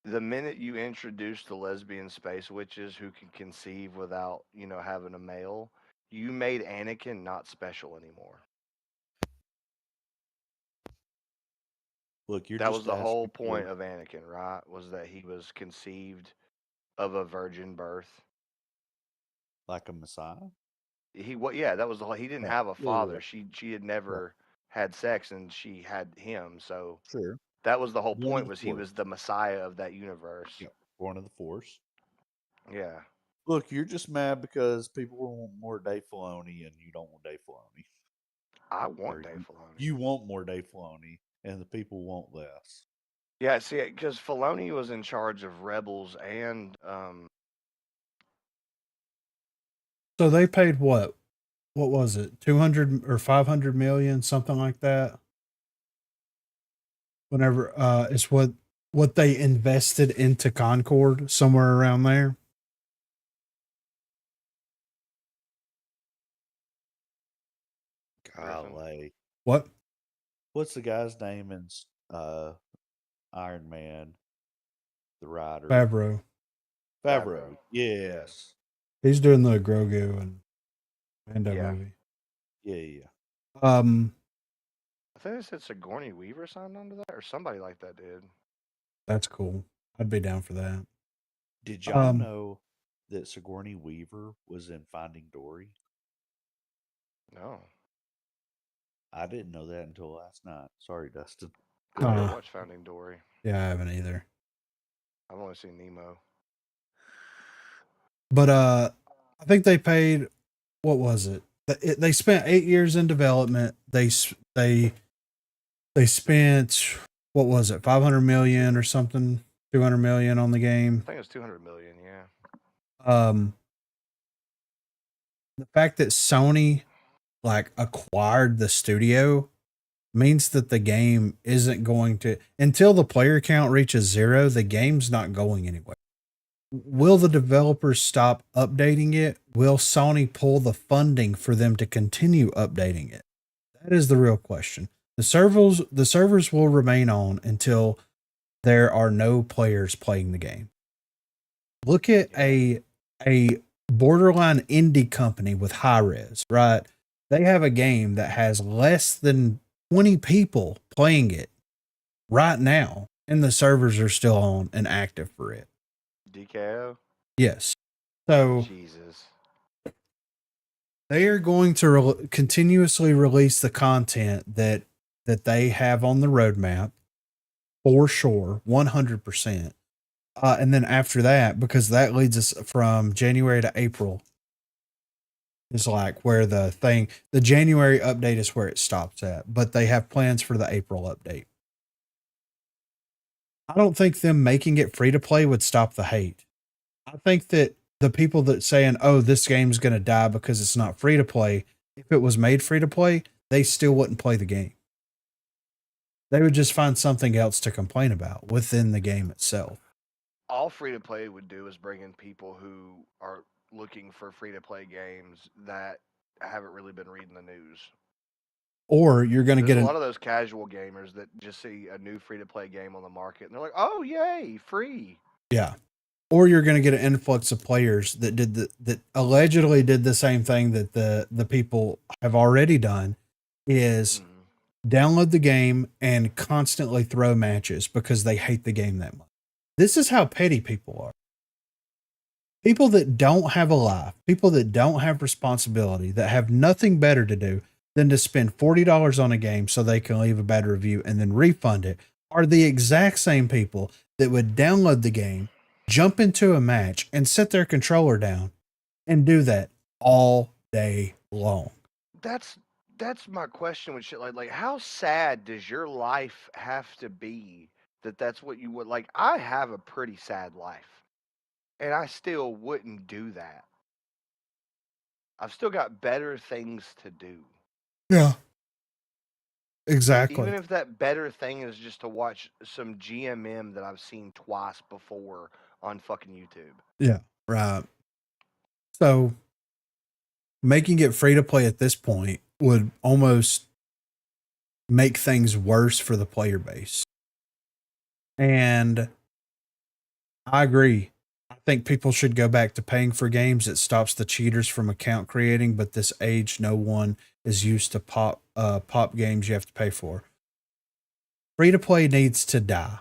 the minute you introduce the lesbian space witches who can conceive without, having a male, you made Anakin not special anymore. Look, That was the whole point of Anakin, right? Was that he was conceived of a virgin birth. Like a Messiah? Yeah, that was the whole. He didn't have a father. She had never had sex, and she had him. So sure, that was the whole Born point. of the Was he Force. was the Messiah of that universe? Yeah, born of the Force. Yeah. Look, you're just mad because people want more Dave Filoni, and you don't want Dave Filoni. I want Dave Filoni. You want more Dave Filoni, and the people want less. Yeah, see, because Filoni was in charge of Rebels and So they paid what? What was it? 200 or 500 million, something like that. Whenever it's what they invested into Concord, somewhere around there. Golly. What? What's the guy's name in Iron Man? The writer. Favreau. Yes. He's doing the Grogu and Mando movie. Yeah. I think they said Sigourney Weaver signed onto that, or somebody like that did. That's cool. I'd be down for that. Did y'all know that Sigourney Weaver was in Finding Dory? No. I didn't know that until last night. Sorry, Dustin. I never watched Finding Dory. Yeah, I haven't either. I've only seen Nemo. But I think they paid, what was it? They spent 8 years in development. They spent, what was it, 500 million or something, 200 million on the game. I think it was 200 million. Yeah. The fact that Sony acquired the studio means that the game isn't going to, until the player count reaches 0, the game's not going anywhere. Will the developers stop updating it? Will Sony pull the funding for them to continue updating it? That is the real question. The servers will remain on until there are no players playing the game. Look at a borderline indie company with high res, right? They have a game that has less than 20 people playing it right now, and the servers are still on and active for it. DKO? Yes. So Jesus. They are going to continuously release the content that they have on the roadmap, for sure, 100%. And then after that, because that leads us from January to April, is where the January update is where it stops at. But they have plans for the April update. I don't think them making it free to play would stop the hate. I think that the people that saying, oh, this game's going to die because it's not free to play, if it was made free to play, they still wouldn't play the game. They would just find something else to complain about within the game itself. All free to play would do is bring in people who are looking for free to play games that haven't really been reading the news. Or you're going to get a lot of those casual gamers that just see a new free to play game on the market and they're like, oh, yay, free. Yeah. Or you're going to get an influx of players that allegedly did the same thing that the people have already done, is download the game and constantly throw matches because they hate the game that much. This is how petty people are. People that don't have a life, people that don't have responsibility, that have nothing better to do than to spend $40 on a game so they can leave a bad review and then refund it, are the exact same people that would download the game, jump into a match, and set their controller down and do that all day long. That's my question with shit like how sad does your life have to be that's what you would like? I have a pretty sad life, and I still wouldn't do that. I've still got better things to do. Yeah. Even Exactly. if that better thing is just to watch some GMM that I've seen twice before on fucking YouTube. Yeah. Right. So making it free to play at this point would almost make things worse for the player base. And I agree. I think people should go back to paying for games. It stops the cheaters from account creating, but this age no one is used to pop games you have to pay for. Free to play needs to die.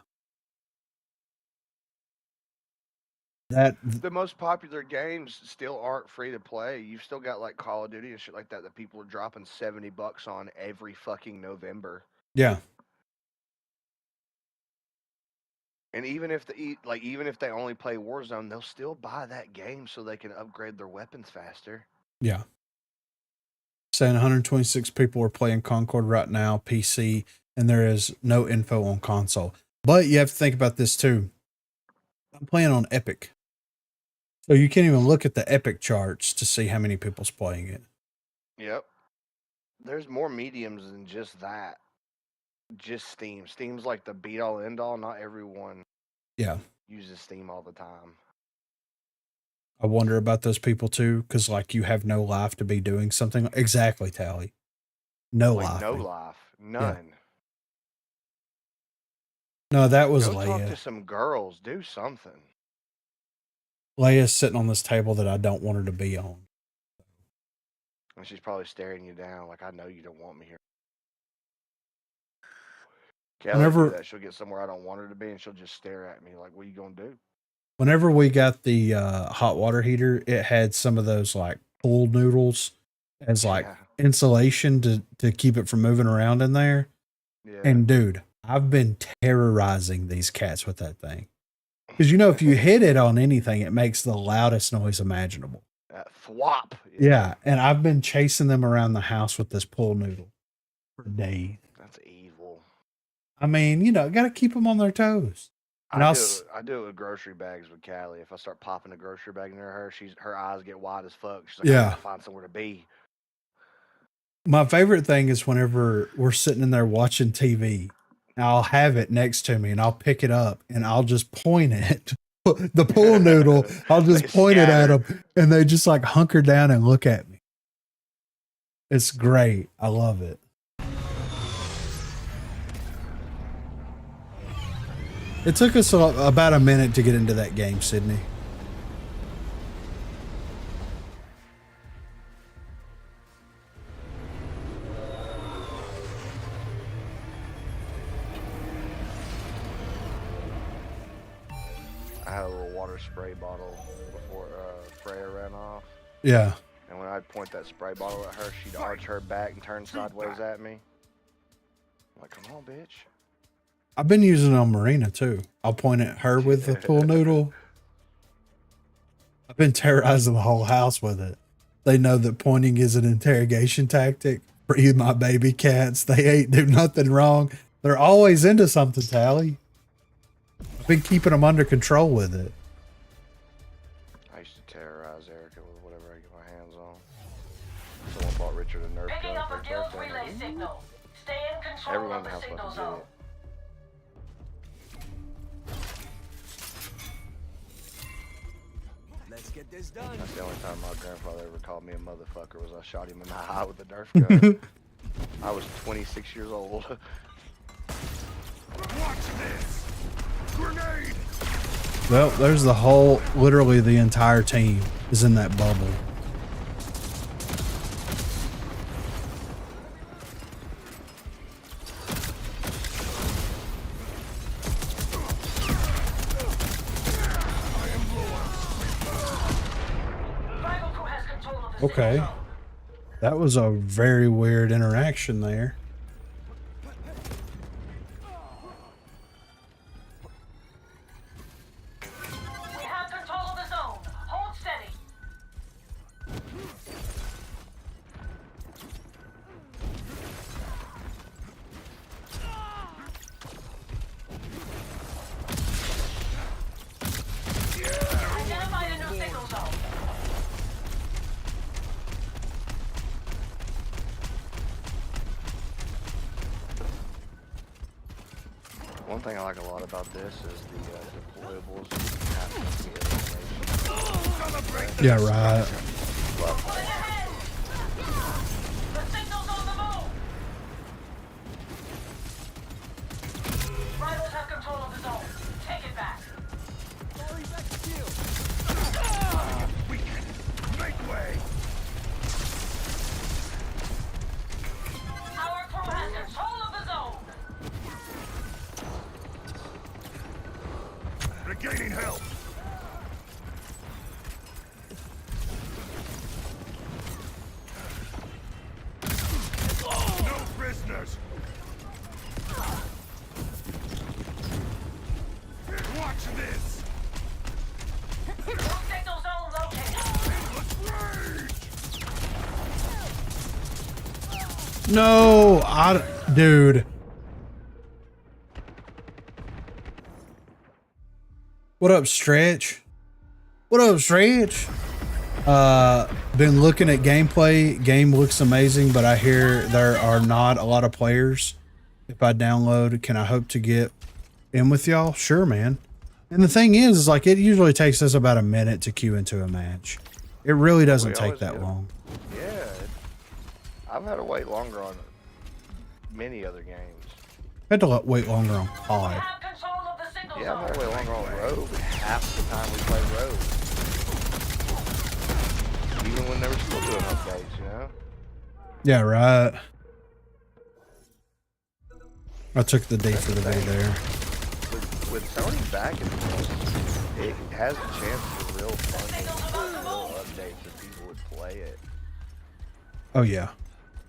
The most popular games still aren't free to play. You've still got like Call of Duty and shit like that people are dropping $70 on every fucking November. Yeah. And even if they only play Warzone, they'll still buy that game so they can upgrade their weapons faster. Yeah. Saying 126 people are playing Concord right now, PC, and there is no info on console. But you have to think about this too. I'm playing on Epic. So you can't even look at the Epic charts to see how many people's playing it. Yep. There's more mediums than just that. Just Steam. Steam's like the beat all end all. Not everyone uses Steam all the time. I wonder about those people too, because like you have no life to be doing something. Exactly, Tally. No life. No life. None. Yeah. No, that was Go Leia. talk to some girls. Do something. Leia's sitting on this table that I don't want her to be on. And she's probably staring you down like, I know you don't want me here. Kelly do that. She'll get somewhere I don't want her to be, and she'll just stare at me like, what are you going to do? Whenever we got the hot water heater, it had some of those like pool noodles as like insulation to keep it from moving around in there. Yeah. And dude, I've been terrorizing these cats with that thing. Because, you know, if you hit it on anything, it makes the loudest noise imaginable. Thwop. Yeah. And I've been chasing them around the house with this pool noodle for days. That's evil. I mean, you know, got to keep them on their toes. And I do it with grocery bags with Callie. If I start popping a grocery bag near her, her eyes get wide as fuck. She's like, I gotta find somewhere to be. My favorite thing is whenever we're sitting in there watching TV, I'll have it next to me and I'll pick it up and I'll just point it. The pool noodle, I'll just point it at them and they just like hunker down and look at me. It's great. I love it. It took us about a minute to get into that game, Sydney. I had a little water spray bottle before Freya ran off. Yeah. And when I'd point that spray bottle at her, she'd arch her back and turn sideways at me. I'm like, come on, bitch. I've been using it on Marina too. I'll point at her with the pool noodle. I've been terrorizing the whole house with it. They know that pointing is an interrogation tactic. Free my baby cats. They ain't do nothing wrong. They're always into something, Tally. I've been keeping them under control with it. I used to terrorize Erica with whatever I get my hands on. Someone bought Richard a Nerf Picking gun up for a his guild birthday. relay signal. Stay in control Everyone of in the the house signal wants to zone. get it. Let's get this done. That's the only time my grandfather ever called me a motherfucker was I shot him in the eye with a Nerf gun. I was 26 years old. Watch this! Grenade! Well, there's literally the entire team is in that bubble. Okay. That was a very weird interaction there. We have control of the zone. Hold steady. One thing I like a lot about this is the deployables. You can have Yeah, right. love that. The signal's on the move! Rivals have control of the zone. Take it back. Make way! Our crew has control of the zone. Regaining help! No prisoners! Watch this! New signal zone located. No, dude. What up, Stretch? What up, Stretch? Been looking at gameplay. Game looks amazing, but I hear there are not a lot of players. If I download, can I hope to get in with y'all? Sure, man. And the thing is like, it usually takes us about a minute to queue into a match. It really doesn't take that long. Yeah, I've had to wait longer on many other games. I had to wait longer on We COD. have control of the signal Yeah, I've had to zone. wait longer on Rogue. Half the time we play Rogue. Even when they were still doing updates, you know? Yeah, right. I took the D for the day there. With Sony backing this, it has a chance for real fun games, real updates if people would play it. Oh yeah.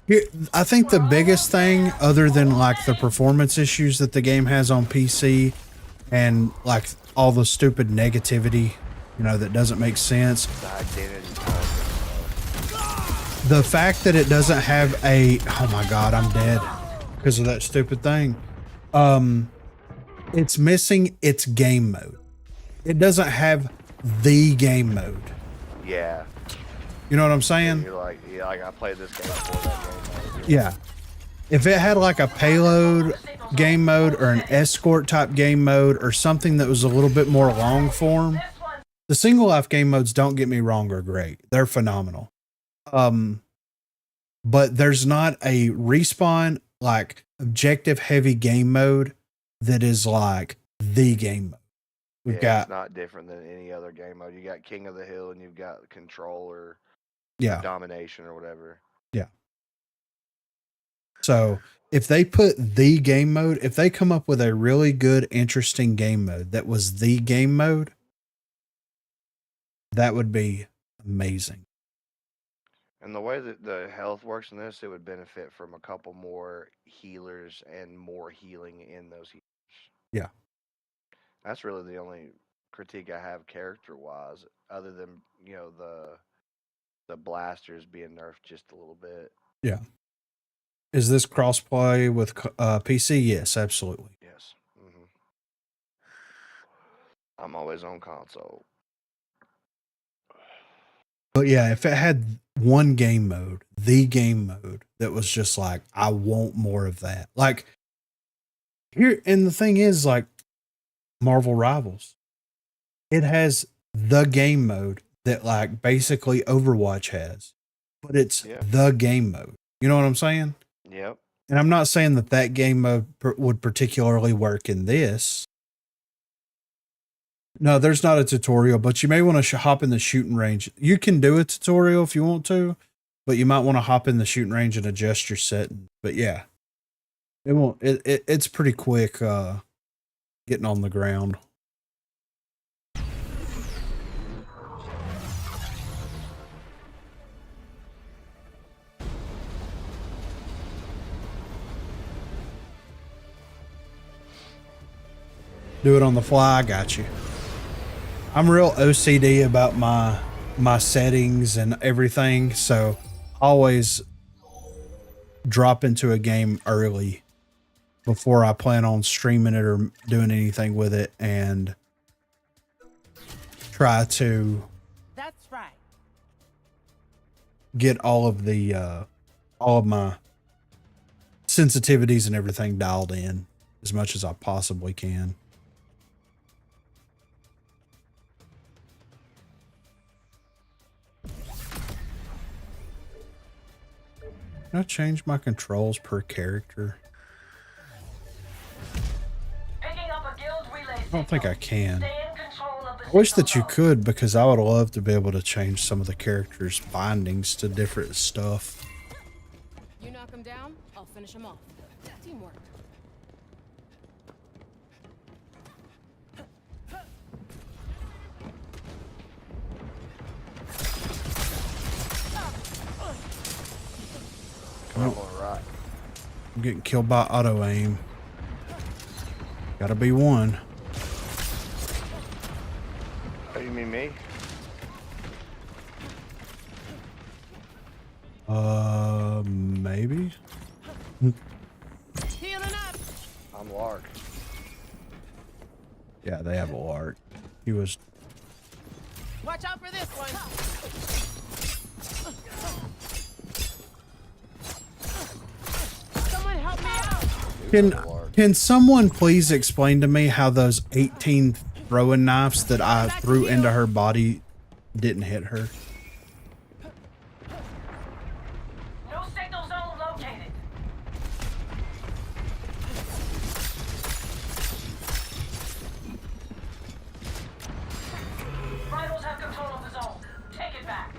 Here, I think the biggest thing, other than like the performance issues that the game has on PC and like all the stupid negativity, you know, that doesn't make sense. The identity politics. The fact that it doesn't have a, oh my God, I'm dead because of that stupid thing. It's missing its game mode. It doesn't have the game mode. Yeah. You know what I'm saying? You're like, yeah, like I played this game before that game. Yeah. If it had like a payload game mode or an escort type game mode or something that was a little bit more long form, the single life game modes, don't get me wrong, are great. They're phenomenal. But there's not a respawn, like objective heavy game mode that is like the game mode. We've got, it's not different than any other game mode. You got King of the Hill and you've got Control or yeah. Domination or whatever. Yeah. So if they put the game mode, if they come up with a really good, interesting game mode that was the game mode, that would be amazing. And the way that the health works in this, it would benefit from a couple more healers and more healing in those healers. Yeah. That's really the only critique I have character-wise, other than, you know, the blasters being nerfed just a little bit. Yeah. Is this crossplay with PC? Yes, absolutely. Yes. I'm always on console. But yeah, if it had one game mode, the game mode that was just like, I want more of that. Like here, and the thing is, like Marvel Rivals, it has the game mode that like basically Overwatch has, but it's the game mode. You know what I'm saying? Yep. And I'm not saying that that game mode would particularly work in this. No, there's not a tutorial, but you may want to hop in the shooting range. You can do a tutorial if you want to, but you might want to hop in the shooting range and adjust your setting. But yeah, it won't. It's pretty quick getting on the ground. Do it on the fly. I got you. I'm real OCD about my settings and everything, so always drop into a game early before I plan on streaming it or doing anything with it, and try to get all of my sensitivities and everything dialed in. as much as I possibly can. Can I change my controls per character? Picking up a guild relay I don't think I can. Stay in control of the I wish that signal you zone. could, because I would love to be able to change some of the characters' bindings to different stuff. You knock him down, I'll finish him off. Teamwork. All right. I'm getting killed by auto aim. Gotta be one. Oh, you mean me? Maybe. Healing up. I'm Lark. Yeah, they have a lark. He was. Watch out for this one. Someone help me out. Can someone please explain to me how those 18 throwing knives that I threw into her body didn't hit her? No signal zone located. Rivals have control of the zone. Take it back.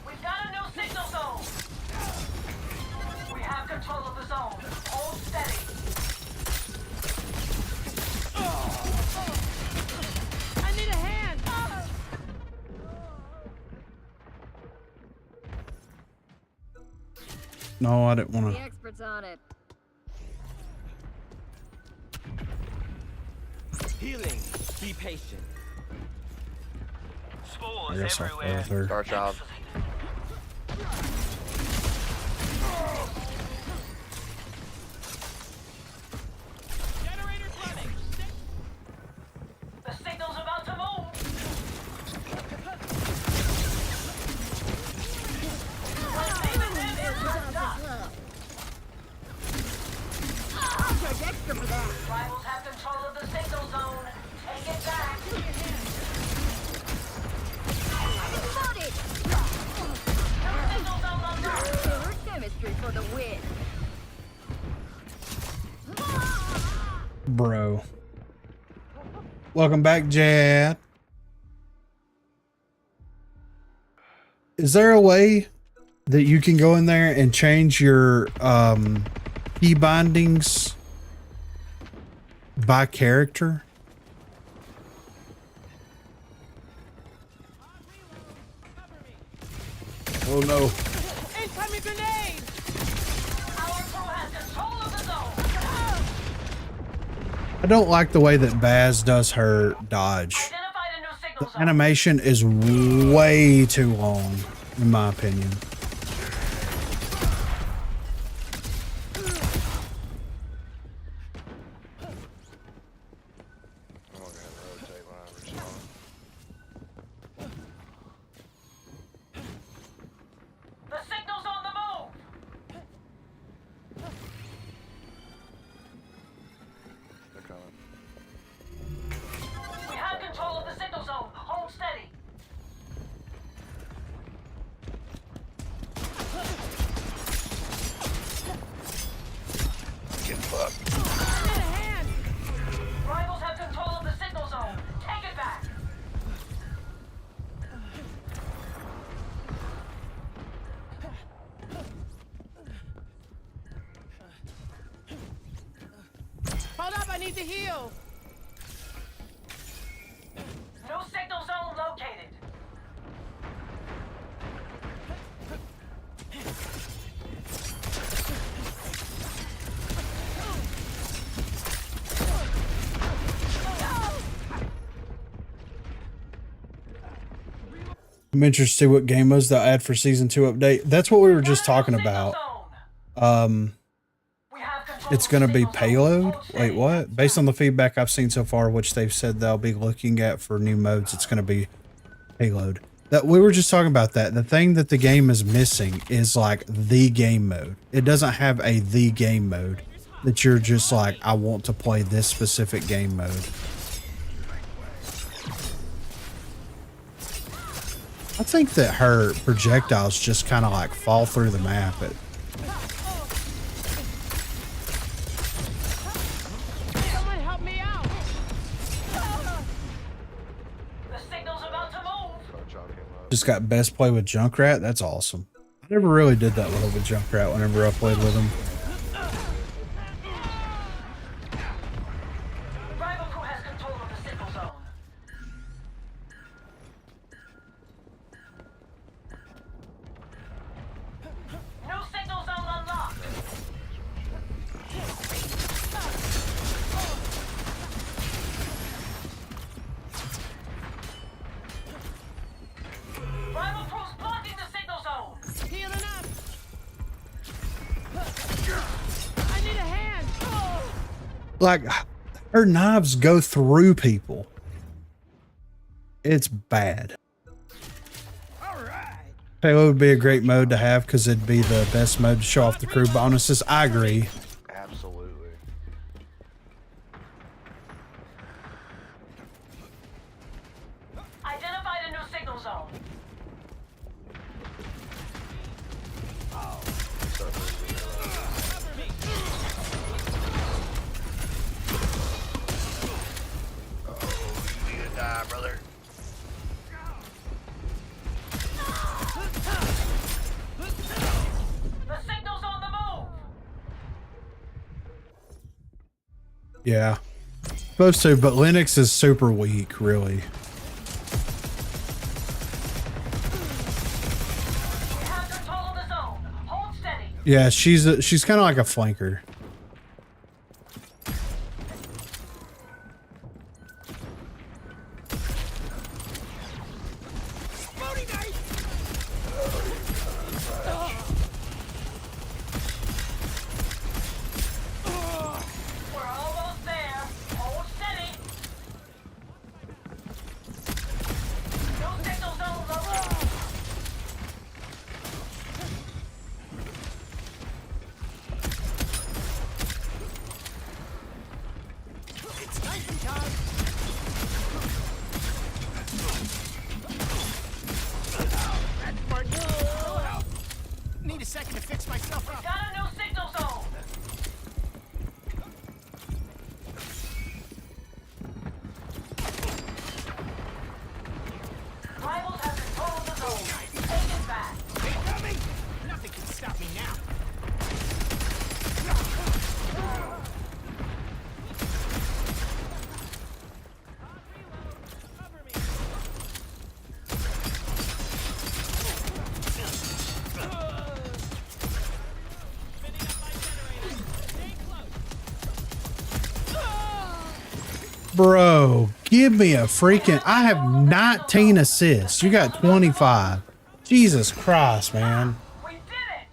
We've got a new signal zone. We have control of the zone. Hold steady. I need a hand. No, I didn't want The to. expert's on it. Healing. Be patient. I guess I'll play with her. Star Child. Generator's running. The signal's about to move. What's saving them is not us. Rivals have control of the signal zone. Take it back. Signal zone unlocked. Chemistry for the win. Bro. Welcome back, Jad. Is there a way that you can go in there and change your key bindings by character? Oh no. Incoming grenade. Our crew has control of the zone. I don't like the way that Baz does her dodge. Identified a new The signal zone. animation is way too long, in my opinion. I'm gonna rotate when I respawn. The signal's on the move. They're coming. We have control of the signal zone. Hold steady. Get fucked. I need a hand. Rivals have control of the signal zone. Take it back. Hold up, I need to heal. New signal zone located. I'm interested to see what game modes they'll add for season 2 update. That's what we were just talking about. It's going to be payload. Wait, what? Based on the feedback I've seen so far, which they've said they'll be looking at for new modes, it's going to be payload. That we were just talking about that. The thing that the game is missing is like the game mode. It doesn't have a the game mode that you're just like, I want to play this specific game mode. I think that her projectiles just kind of like fall through the map. Someone help me out! The signal's about to move. Just got best play with Junkrat. That's awesome. I never really did that well with Junkrat whenever I played with him. Rival crew has control of the signal zone. New signal zone unlocked. Rival crew's blocking the signal zone. Healing up! I need a hand! Like, her knives go through people. It's bad. Payload would be a great mode to have because it'd be the best mode to show off the crew bonuses. I agree. Absolutely. Identified a new signal zone. You need to die, brother. The signal's on the move. Yeah. Supposed to, but Linux is super weak, really. We have control of the zone. Hold steady. Yeah, she's kind of like a flanker. We're almost there. Hold steady. New signal zone located. It's knifing time! That part. Need a second to fix myself up. Got a new signal zone. Rivals have control of the zone. Take it back. Incoming! Nothing can stop me now. Bro, give me a freaking... I have 19 assists. You got 25. Jesus Christ, man. We did it.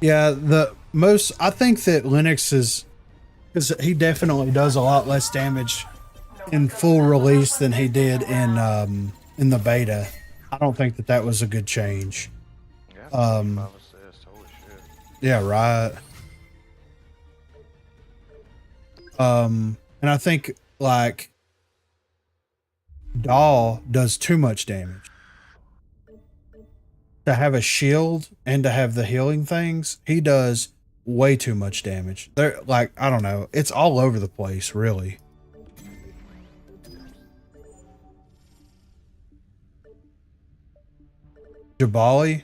Yeah, the most... I think that Linux is... Because he definitely does a lot less damage in full release than he did in the beta. I don't think that that was a good change. Yeah, 5 assists. Holy shit. Yeah, right. And I think like Dahl does too much damage. To have a shield and to have the healing things, he does way too much damage. They're like, I don't know, it's all over the place, really. Jabali?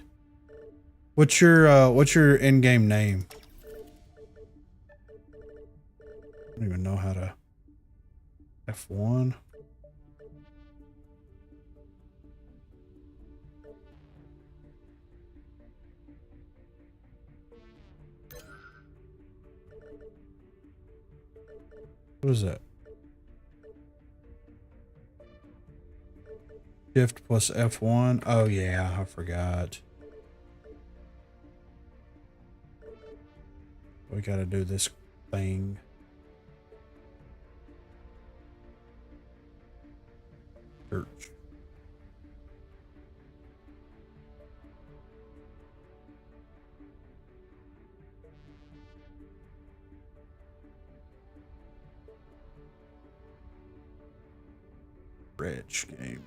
What's your in-game name? I don't even know how to F1. What is that? Shift plus F1. Oh yeah, I forgot. We gotta do this thing. Church. Rich game.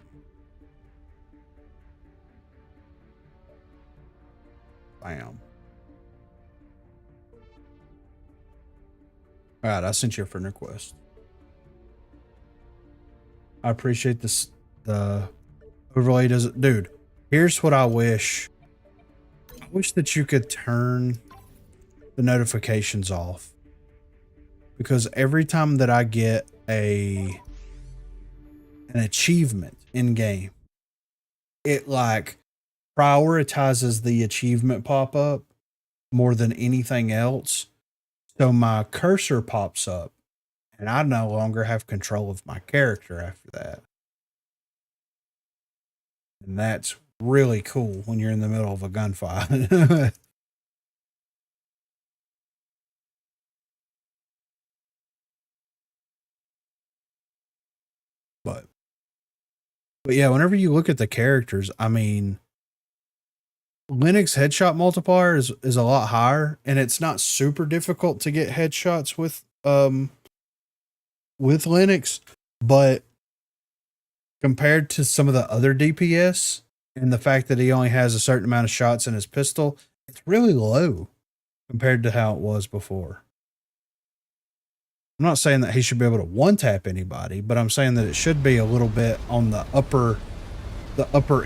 Bam. All right, I sent you a friend request. I appreciate this. The overlay doesn't, dude. Here's what I wish. I wish that you could turn the notifications off, because every time that I get an achievement in game, it like prioritizes the achievement pop up more than anything else. So my cursor pops up and I no longer have control of my character after that. And that's really cool when you're in the middle of a gunfight. But yeah, whenever you look at the characters, I mean, Linux headshot multiplier is a lot higher, and it's not super difficult to get headshots with Linux, but compared to some of the other DPS and the fact that he only has a certain amount of shots in his pistol, it's really low compared to how it was before. I'm not saying that he should be able to one-tap anybody, but I'm saying that it should be a little bit on the upper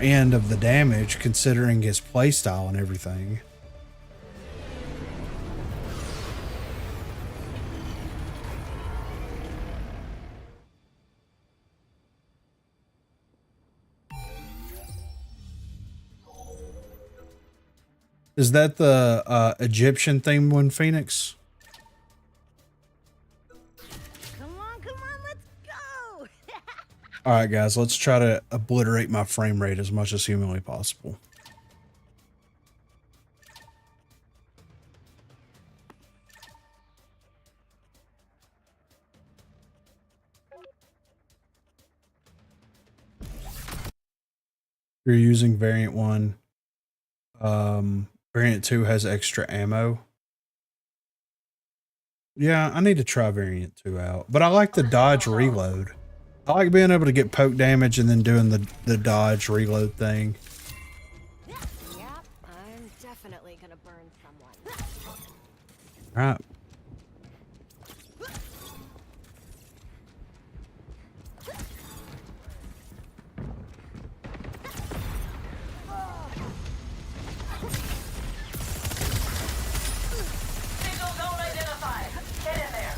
end of the damage, considering his playstyle and everything. Is that the Egyptian themed one, Phoenix? Come on, let's go! All right, guys, let's try to obliterate my frame rate as much as humanly possible. You're using variant 1. Variant 2 has extra ammo. Yeah, I need to try variant 2 out, but I like the dodge reload. I like being able to get poke damage and then doing the dodge reload thing. Yep, I'm definitely gonna burn someone. All right. Signal zone identified. Get in there.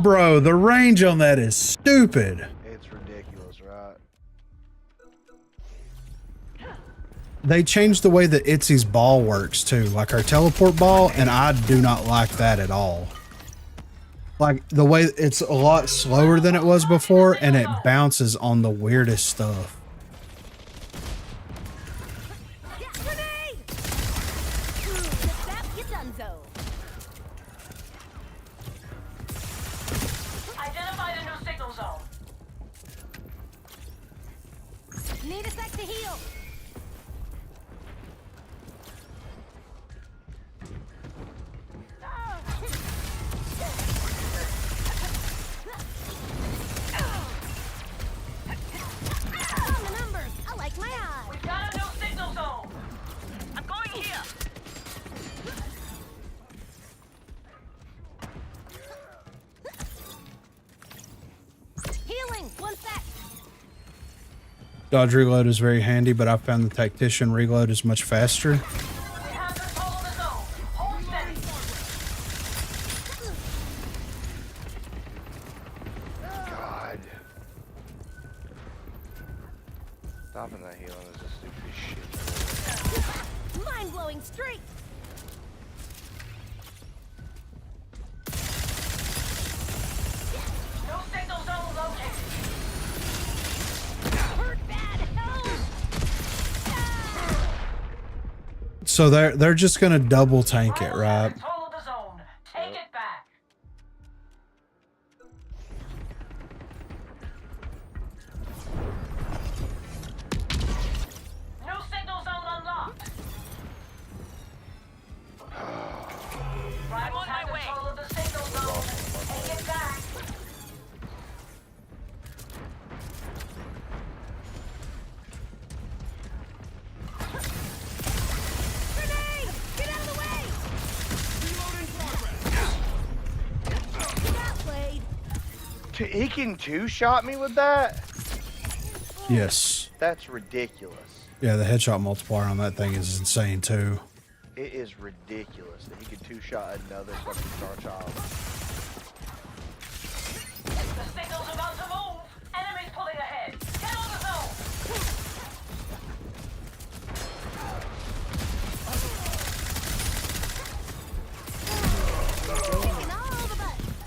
Bro, the range on that is stupid. It's ridiculous, right? They changed the way that Itzy's ball works too, like our teleport ball, and I do not like that at all. Like the way it's a lot slower than it was before, and it bounces on the weirdest stuff. Grenade! Get donezo. Identified a new signal zone. Need a sec to heal. On the numbers. I like my odds. We've got a new signal zone. I'm going here. Healing. One sec. Dodge reload is very handy, but I found the tactician reload is much faster. We have control of the zone. Hold steady. God. Stopping that healing is the stupidest shit. Mind-blowing streak. New signal zone located. Hurt bad. Help. So they're just gonna double tank it, right? Control of the zone. Take He can two-shot me with that? Yes. That's ridiculous. Yeah, the headshot multiplier on that thing is insane too. It is ridiculous that he could two-shot another fucking Star Child. The signal's about to move. Enemies pulling ahead. Get on the zone.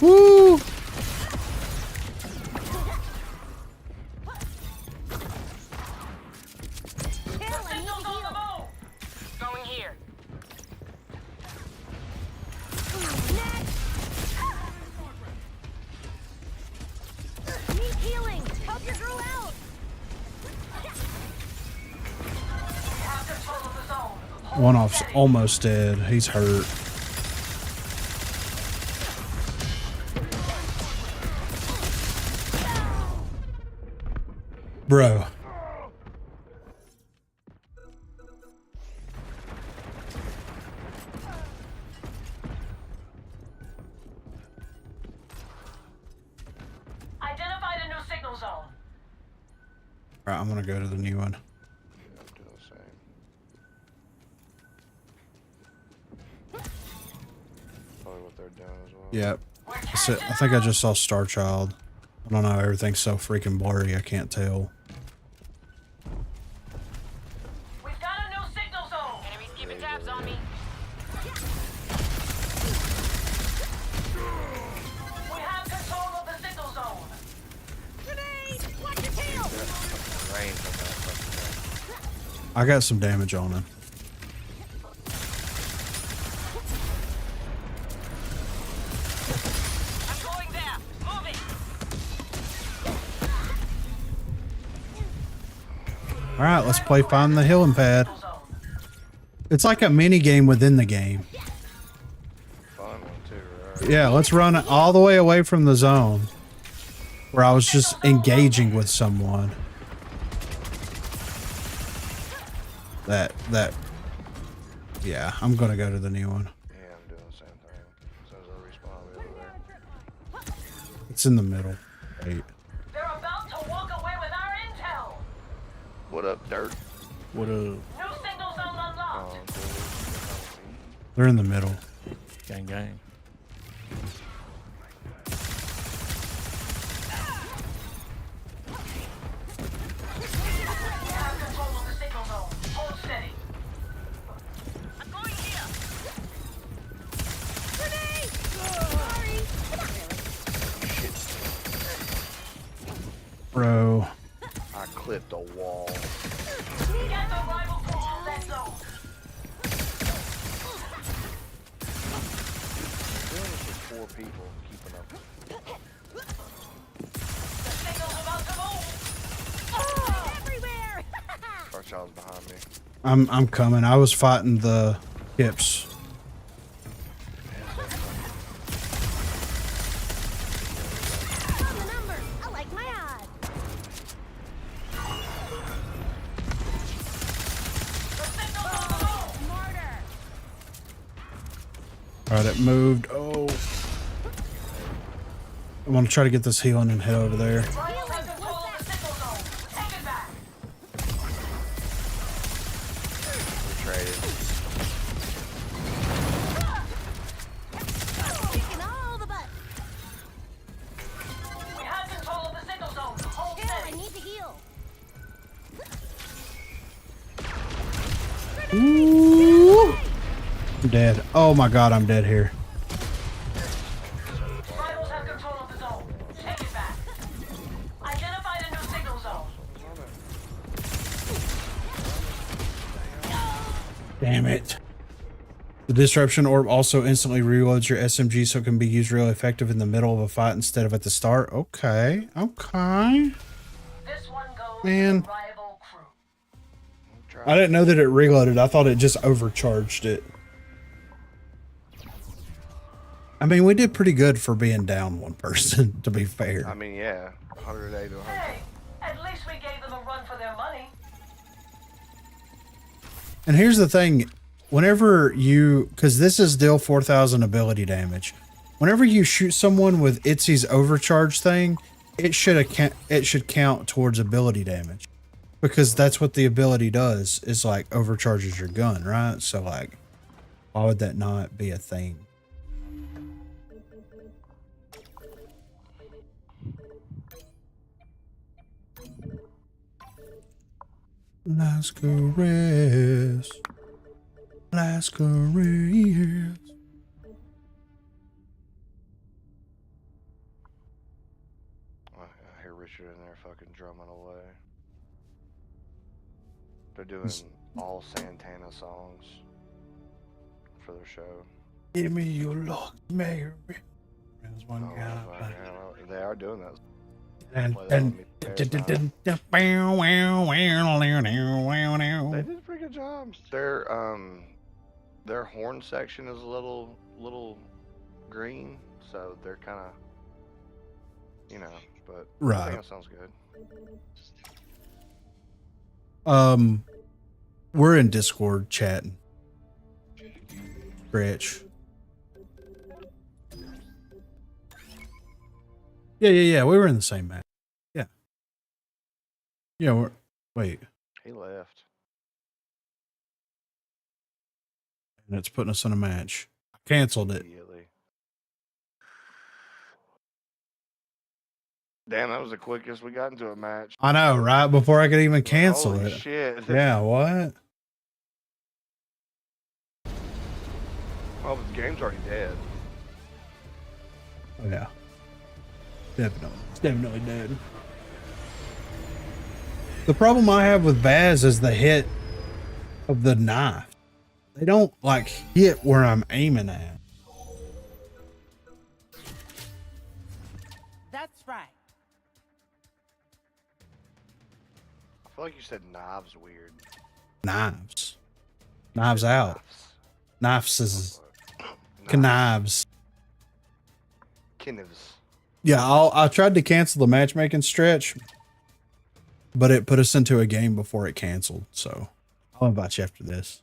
Woo! Signal's on the move. Going here. Need healing. Help your girl out. We have control of the zone. Hold One off's steady. almost dead. He's hurt. Bro. Identified a new signal zone. Alright, I'm gonna go to the new one. I'm doing the same. Probably what they're doing as well. Yep. I think I just saw Star Child. I don't know, everything's so freaking blurry, I can't tell. We've got a new signal zone. Enemies keeping tabs on me. We have control of the signal zone. Grenade! Watch your tail! Range on that fucking thing. I got some damage on him. I'm going there. Moving. Alright, let's play Find the Healing Pad. It's like a mini game within the game. Fun one too, right? Yeah, let's run it all the way away from the zone where I was just engaging with someone. Yeah, I'm gonna go to the new one. Yeah, I'm doing the same thing. As soon as I respawn, I'll be over there. It's in the middle. Wait. They're about to walk away with our intel. What up, dirt? What up? New signal zone unlocked. Oh, dude. They're in the middle. Gang, gang. We have control of the signal zone. Hold steady. I'm going here. Grenade! Sorry. Bro. I clipped a wall. Get the rival to hold that zone. Doing this with 4 people keeping up. The signal's about to move. Oh, everywhere! Star Child's behind me. I'm coming. I was fighting the hips. Found the number. I like my odds. The signal's on the move. Smarter. Alright, it moved. Oh. I'm gonna try to get this healing and head over there. Rivals have control of the signal zone. Take it back. We traded. Kicking all the butt. We have control of the signal zone. Hold Here, I steady. need to heal. Ooh. I'm dead. Oh my god, I'm dead here. Rivals have control of the zone. Take it back. Identified a new signal zone. Damn it. The disruption orb also instantly reloads your SMG so it can be used really effective in the middle of a fight instead of at the start. Okay. Okay. This one goes Man. to the rival crew. I didn't know that it reloaded. I thought it just overcharged it. I mean, we did pretty good for being down one person, to be fair. I mean, yeah. 108 to 100. Hey, at least we gave them a run for their money. And here's the thing. Whenever you... Because this is deal 4,000 ability damage. whenever you shoot someone with Itzy's overcharge thing, it should count towards ability damage, because that's what the ability does, is like overcharges your gun, right? So like, why would that not be a thing? Last caress. Last caress. I hear Richard in there fucking drumming away. They're doing all Santana songs for their show. Give me your luck, Mary. There's one Oh, guy. fucking, they are doing that. And Play that on me, they Bears did Night. a Pretty good job. Their horn section is a little green, so they're kind of, you know, but I Right. think that sounds good. We're in Discord chatting. Rich. Yeah. We were in the same match. Yeah. Yeah. Wait. He left. And it's putting us in a match. I canceled it. Immediately. Damn, that was the quickest we got into a match. I know, right? Before I could even cancel Holy it. shit. Yeah, what? Oh, but the game's already dead. Oh, yeah. Definitely. It's definitely dead. The problem I have with Baz is the hit of the knife. They don't, like, hit where I'm aiming at. That's right. I feel like you said knives weird. Knives. Knives out. Knives is knives. Knives. Yeah, I tried to cancel the matchmaking stretch, but it put us into a game before it canceled. So I'll invite you after this.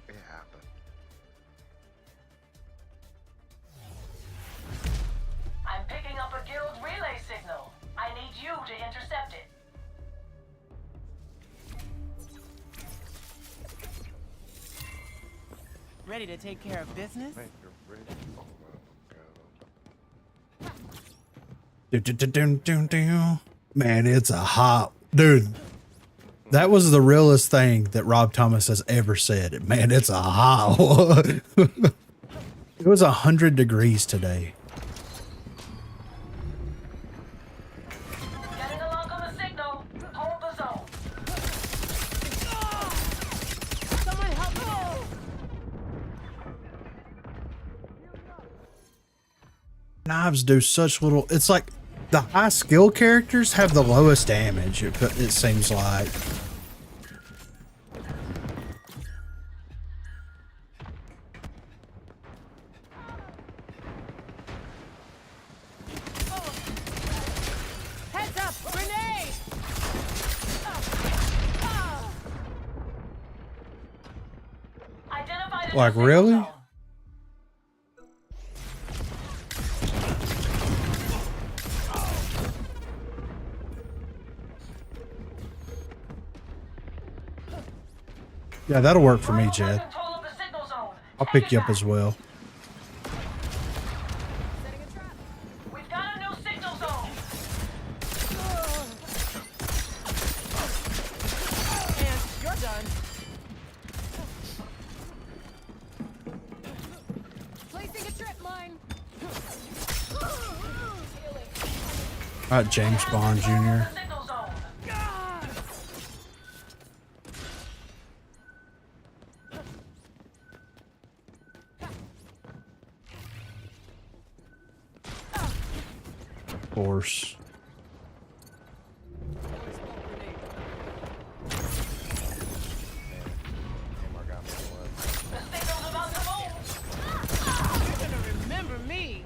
It happened. I'm picking up a guild relay signal. I need you to intercept it. Ready to take care of business? Hey, you're ready? Oh, Man, it's a hot dude. That was the realest thing that Rob Thomas has ever said. Man, it's a hot one. It was 100 degrees today. Getting a lock on the signal. Hold the zone. Someone help me! Knives do such little. It's like the high skill characters have the lowest damage. It seems like. Heads up! Grenade! Identified Like, in the signal really? zone. Yeah, that'll work for me, We're Jed. in control of the signal zone. I'll Take pick you it up as back. well. Setting a trap. We've got a new signal zone. And you're done. Placing a trip mine. All right, James Bond Jr. The signal zone. Of course. Tamar got me one. The signal's about to move. You're gonna remember me.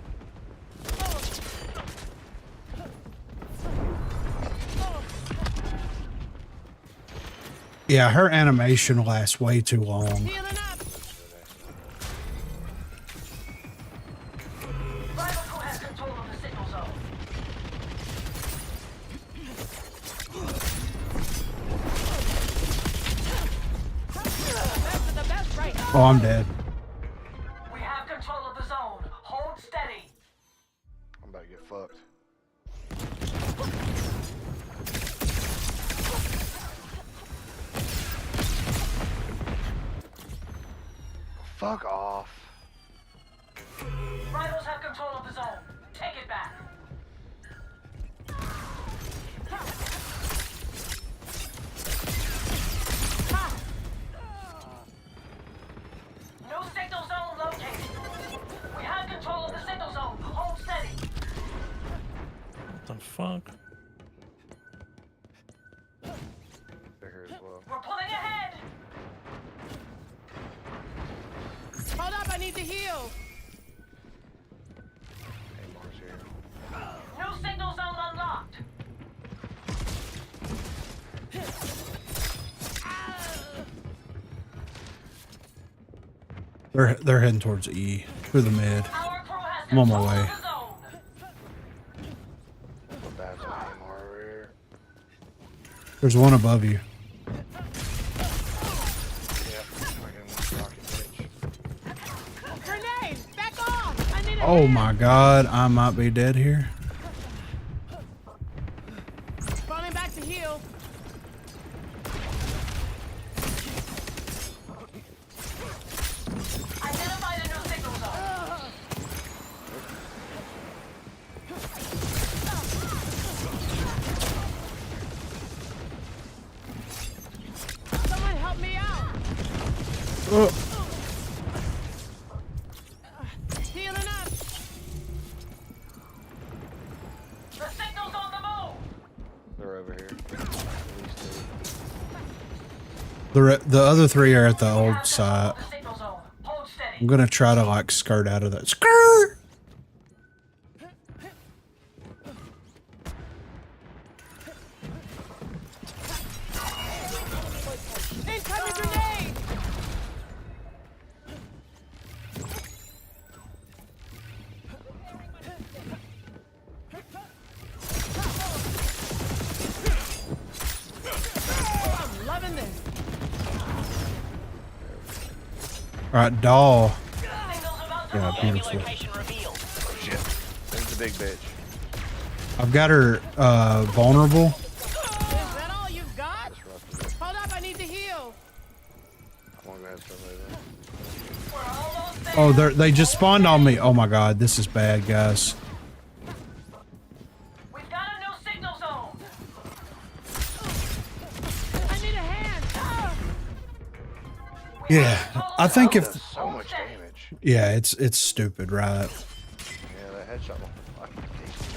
Yeah, her animation lasts way too long. Healing up. Oh, I'm dead. We have control of the zone. Hold steady. I'm about to get fucked. Fuck off. Rivals have control of the zone. Take it back. No signal zone located. We have control of the signal zone. Hold steady. What the fuck? They're here as well. We're pulling ahead. Hold up, I need to heal. Hey, Mars here. New signal zone unlocked. They're heading towards E through the mid. Our crew has I'm on my control way. of the zone. What bad's an AMR over here? There's one above you. Yep. Fucking rocket bitch. Grenade! Back off! I need a Oh hand. my god, I might be dead here. Falling back to heal. Identify the new signal zone. Someone help me out. Oh, Healing up. The signal's on the move. They're over here. At least two. the other three are at the We have old control site. of the signal zone. Hold steady. I'm gonna try to like skirt out of that. Skirt! Incoming grenade. I'm loving this. Alright, doll. Signal's about to Yeah, move. beautiful. Oh shit. There's the big bitch. I've got her vulnerable. Is that all you've got? That's rough. Hold up, I need to heal. I'm gonna go ahead and start later. We're almost there. Oh, they just spawned on me. Oh my god, this is bad, guys. We've got a new signal zone. I need a hand. Ah! Yeah, I think if Does so much damage. yeah, it's stupid, right? Yeah, that headshot will fucking taste.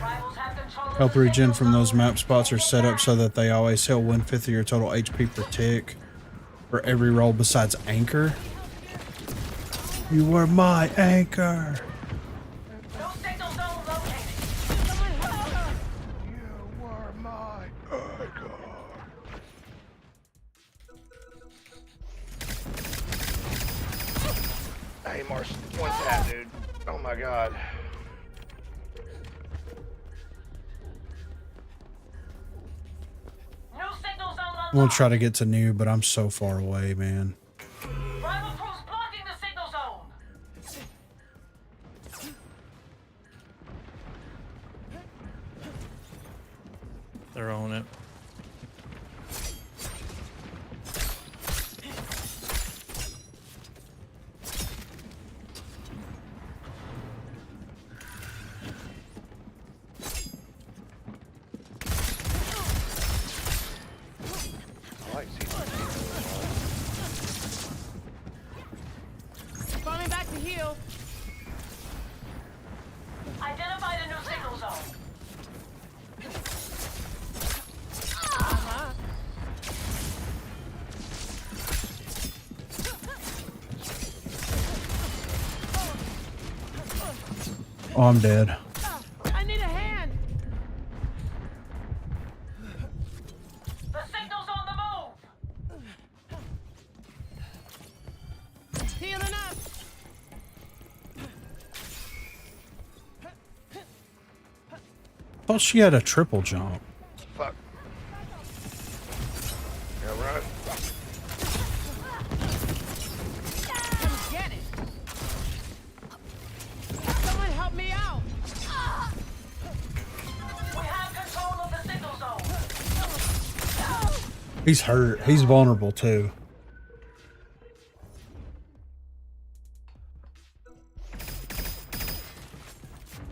Rivals have control of Health the regen signal from those zone. map spots are set up so that they always heal 1/5 of your total HP per tick for every roll besides anchor. You were my anchor. New signal zone located. Someone help. You were my anchor. Hey, Mars, one tap, dude. Oh my god. New signal zone I'm unlocked. gonna try to get to new, but I'm so far away, man. Rival crews blocking the signal zone. They're on it. I like seeing Falling back to heal. Identify the new signal zone. Oh, I'm dead. I need a hand. The signal's on the move. Healing up. thought she had a triple jump. Fuck. Yeah, right. Get it. Someone help me out. We have control of the signal zone. He's hurt. He's vulnerable too.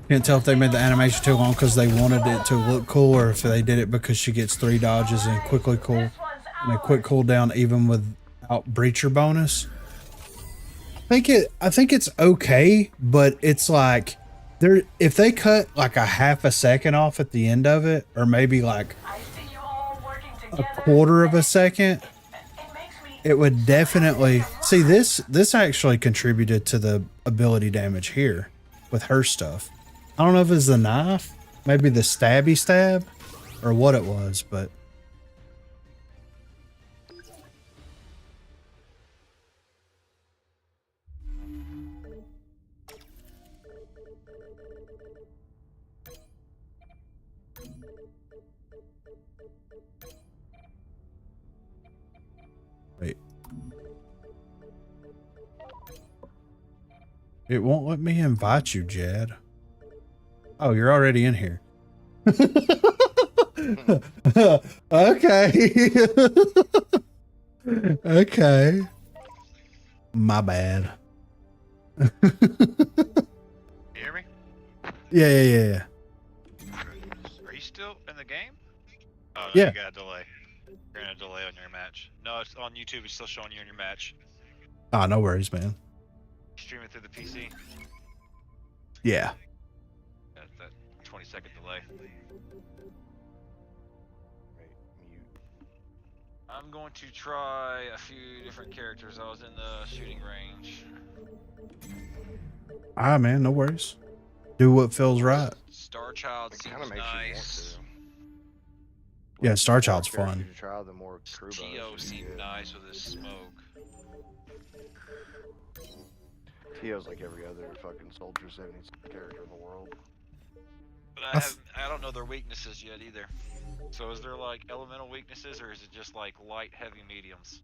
Can't tell if they made the animation too long because they wanted it to look cool, or if they did it because she gets 3 dodges and quickly cool and a quick cooldown even without breacher bonus. I think it's okay, but it's like if they cut like a half a second off at the end of it, or maybe like I see you all working a together. quarter of a second, It makes me it would definitely see this actually contributed to the ability damage here with her stuff. I don't know if it's the knife, maybe the stabby stab, or what it was, but wait. It won't let me invite you, Jed. Oh, you're already in here. Okay. Okay. My bad. You hear me? Yeah. Are you still in the game? Oh, no, Yeah. you got a delay. You're in a delay on your match. No, it's on YouTube. It's still showing you in your match. Oh, no worries, man. Stream it through the PC. Yeah. That's that 20-second delay. I'm going to try a few different characters. I was in the shooting range. Ah, man, no worries. Do what feels right. Star Child It seems kind of makes nice. you want Yeah, Star to. Child's The more fun. characters you try, the more crew Geo bonuses you seemed get. nice with his smoke. Tio's like every other fucking Soldier 70s character in the world. But I don't know their weaknesses yet either. So is there like elemental weaknesses, or is it just like light, heavy, mediums?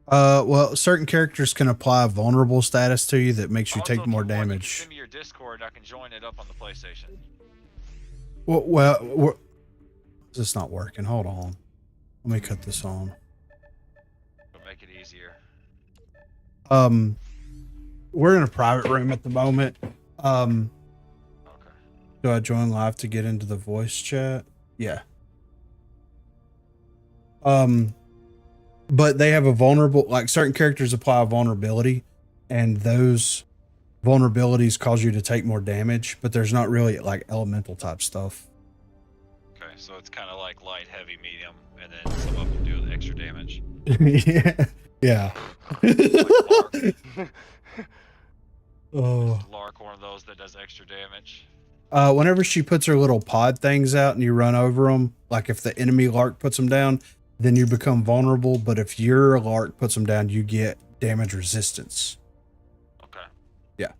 Well, certain characters can apply a vulnerable status to you that makes you Also, take if more you want, you can damage. send me your Discord. I can join it up on the PlayStation. Well, this is not working. Hold on. Let me cut this on. It'll make it easier. We're in a private room at the moment. Okay. Do I join live to get into the voice chat? Yeah. But they have a vulnerable, like certain characters apply a vulnerability, and those vulnerabilities cause you to take more damage, but there's not really like elemental type stuff. Okay, so it's kind of like light, heavy, medium, and then some of them do extra damage. Yeah. Oh. Lark, one of those that does extra damage. Whenever she puts her little pod things out and you run over them, like if the enemy Lark puts them down, then you become vulnerable. But if your Lark puts them down, you get damage resistance. Okay. Yeah.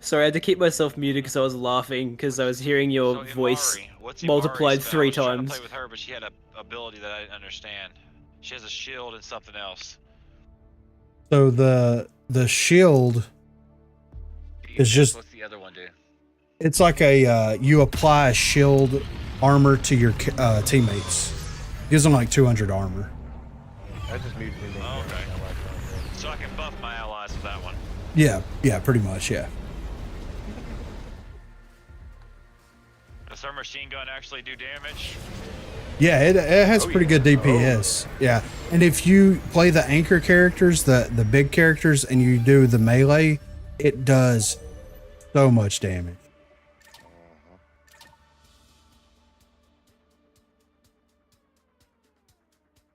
Sorry, I had to keep myself muted because I was laughing because I was hearing your So voice Imari, what's multiplied Imari's spell? 3 I was trying to times. play with her, but she had a ability that I didn't understand. She has a shield and something else. So the shield is just, What's the other one do? it's like a, you apply a shield armor to your teammates. Gives them like 200 armor. I just muted him. Oh, okay. So I can buff my allies with that one. Yeah, pretty much, yeah. Does her machine gun actually do damage? Yeah, it has pretty good DPS. Yeah, and if you play the anchor characters, the big characters, and you do the melee, it does so much damage.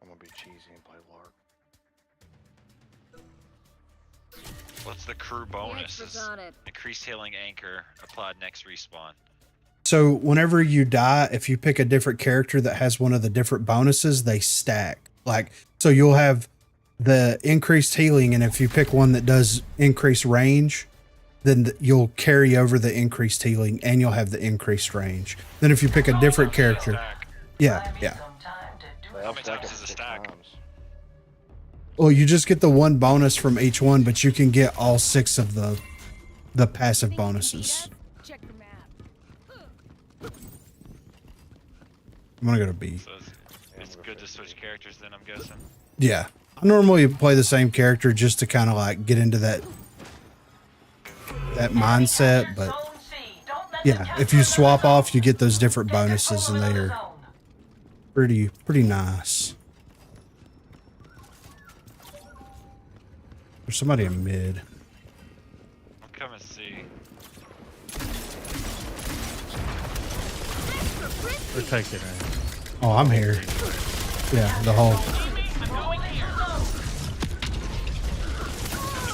I'm gonna be cheesy and play Lark. What's the crew bonus? Extras on it. Increased healing anchor applied next respawn. So whenever you die, if you pick a different character that has one of the different bonuses, they stack. Like, so you'll have the increased healing, and if you pick one that does increased range, then you'll carry over the increased healing and you'll have the increased range. Then if you pick a different character, yeah. How many times is a stack? Well, you just get the one bonus from each one, but you can get all 6 of the passive bonuses. Check your map. I'm gonna go to B. So it's good to switch characters then, I'm guessing. Yeah, I normally play the same character just to kind of like get into that mindset, but yeah, if you swap off, you get those different bonuses, and they are pretty nice. There's somebody in mid. I'm coming to see. We're taking it. Oh, I'm here. Yeah, the whole.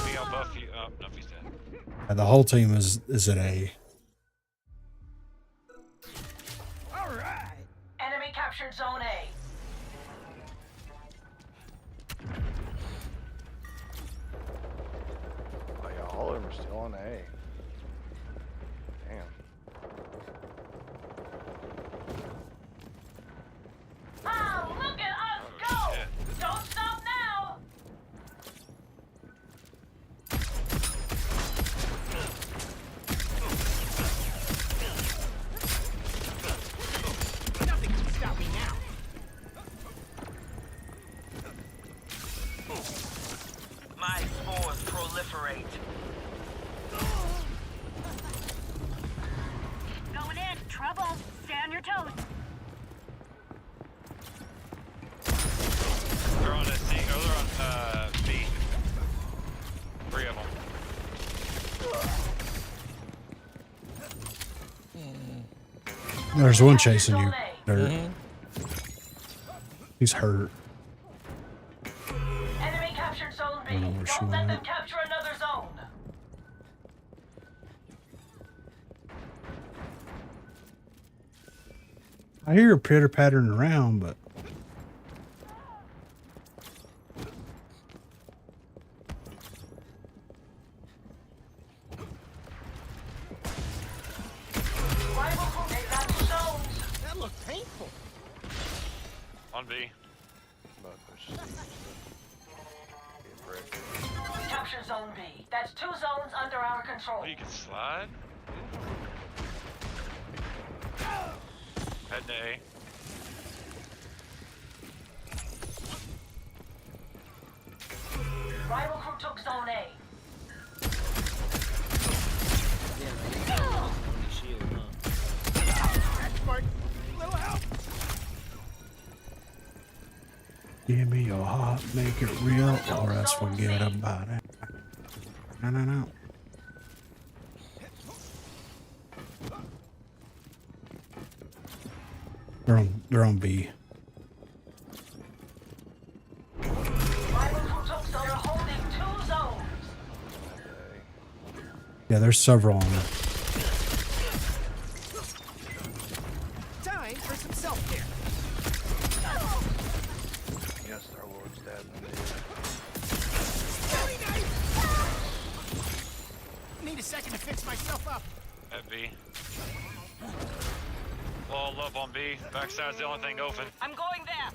Maybe I'll buff you up. No, he's dead. The whole team is at A. All right. Enemy captured Zone A. Oh yeah, all of them are still on A. Damn. Ah, look at us go! Don't stop now! Nothing can stop me now. My spores proliferate. Going in. Trouble. Stay on your toes. They're on a C. Oh, they're on B. 3 of them. There's one chasing you, Dirt. He's hurt. Enemy captured Zone B. I don't know where she Don't let them went. capture another zone. I hear her pitter pattering around, but Rival group, they got 2 zones. That looked painful. On B. But push C. Be a prick. We captured Zone B. That's 2 zones under our control. Oh, you can slide? Head to A. Rival crew took Zone A. Shield, huh? That's smart. Little help. give me your heart, make it real, or else forget about it. No. They're on B. Rival crew took Zone. They're holding 2 zones. Yeah, there's several on there. Time for some self-care. Yes, our Lord's dead. Very nice. Need a second to fix myself up. At B. Wall up on B. Backside's the only thing open. I'm going there.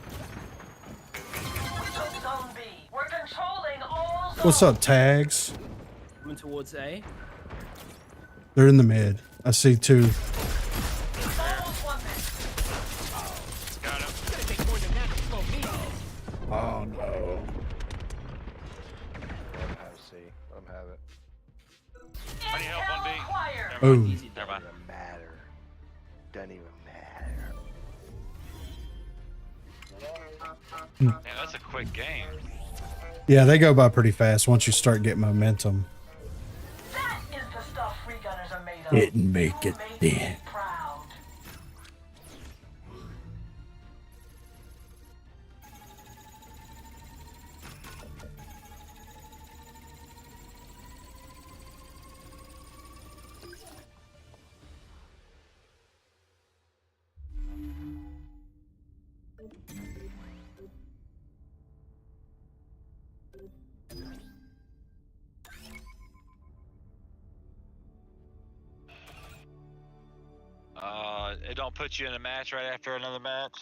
We took Zone B. We're controlling all zones. What's up, tags? Coming towards A. They're in the mid. I see 2. Almost won this. Got him. Gonna take more than that to slow me. Oh no. Let him have C. Let him have it. I need help on B. Acquired. Never mind. Oh. Never mind. Doesn't matter. Doesn't even matter. Man, that's a quick game. Yeah, they go by pretty fast once you start getting momentum. That is the stuff free gunners are made of. Didn't make You it made me then. proud. don't put you in a match right after another match.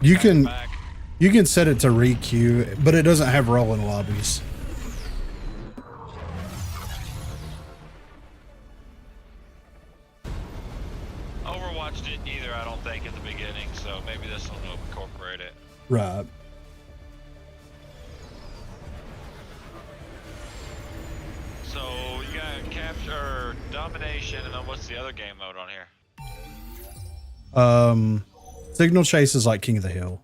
You Back to can back. you can set it to re-queue, but it doesn't have rolling lobbies. Overwatch didn't either, I don't think, at the beginning, so maybe this will incorporate it. Right. So you got capture, domination, and then what's the other game mode on here? Signal Chase is like King of the Hill.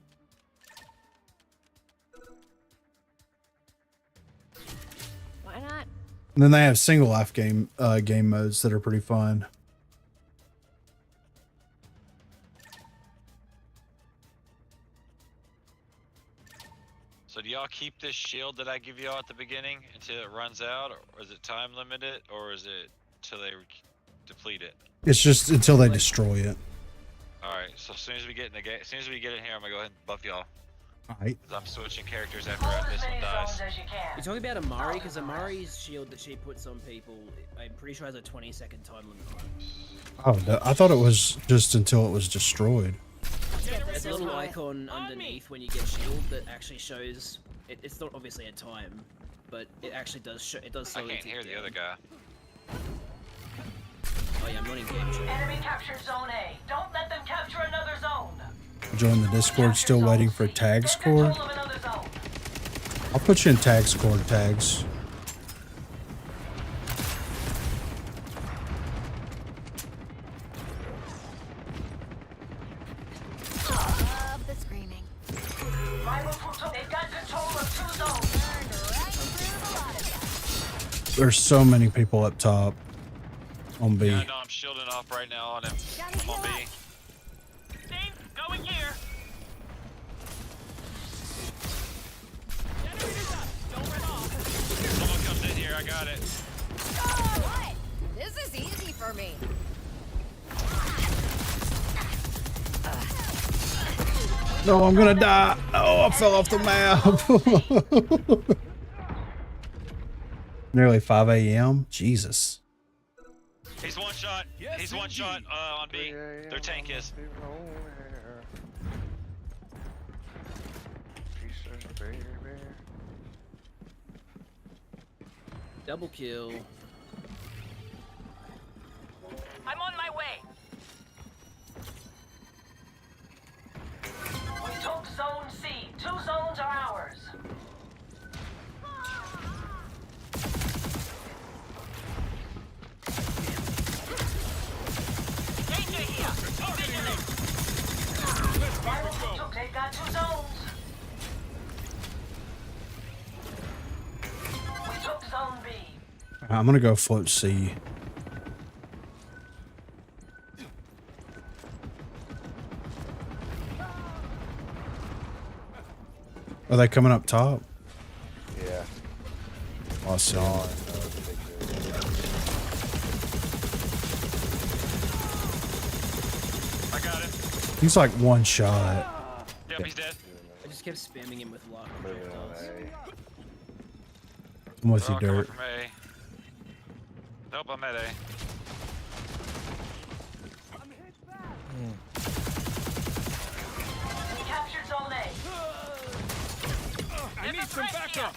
Why not? And then they have single life game modes that are pretty fun. So do y'all keep this shield that I give y'all at the beginning until it runs out, or is it time limited, or is it till they deplete it? It's just until they destroy it. All right. So as soon as we get in the game, as soon as we get in here, I'm gonna go ahead and buff y'all. All right. 'Cause I'm switching characters after this one dies. You're talking about Amari, because Amari's shield that she puts on people, I'm pretty sure has a 20-second time limit. Oh, no, I thought it was just until it was destroyed. There's a little icon underneath when you get shield that actually shows. It's not obviously a time, but it actually does show. It does. I can't hear the other guy. Oh yeah, I'm not in game chat. Enemy captured zone A. Don't let them capture another zone. Join the Discord, still waiting for tags cord. Control of another zone. I'll put you in tags cord tags. Love the screaming. They've got control of 2 zones. Burned right through the lot of you. There's so many people up top on B. Yeah, I know. I'm shielding off right now on him. I'm on B. Steve, going here. Don't run off. Someone comes in here. I got it. What? This is easy for me. No, I'm gonna die. Oh, I fell off the map. Nearly 5 a.m. Jesus. He's one shot. He's one shot on B. Their tank is. Double kill. I'm on my way. We took zone C. 2 zones are ours. Danger here. Vigilant. They've got 2 zones. We took zone B. I'm gonna go float C. Are they coming up top? Yeah. Awesome. I got it. He's like one shot. Yep, he's dead. I just kept spamming him with lock. I'm with They're you, all coming Dirt. from A. Nope, I'm at A. We captured zone A. I need some backup.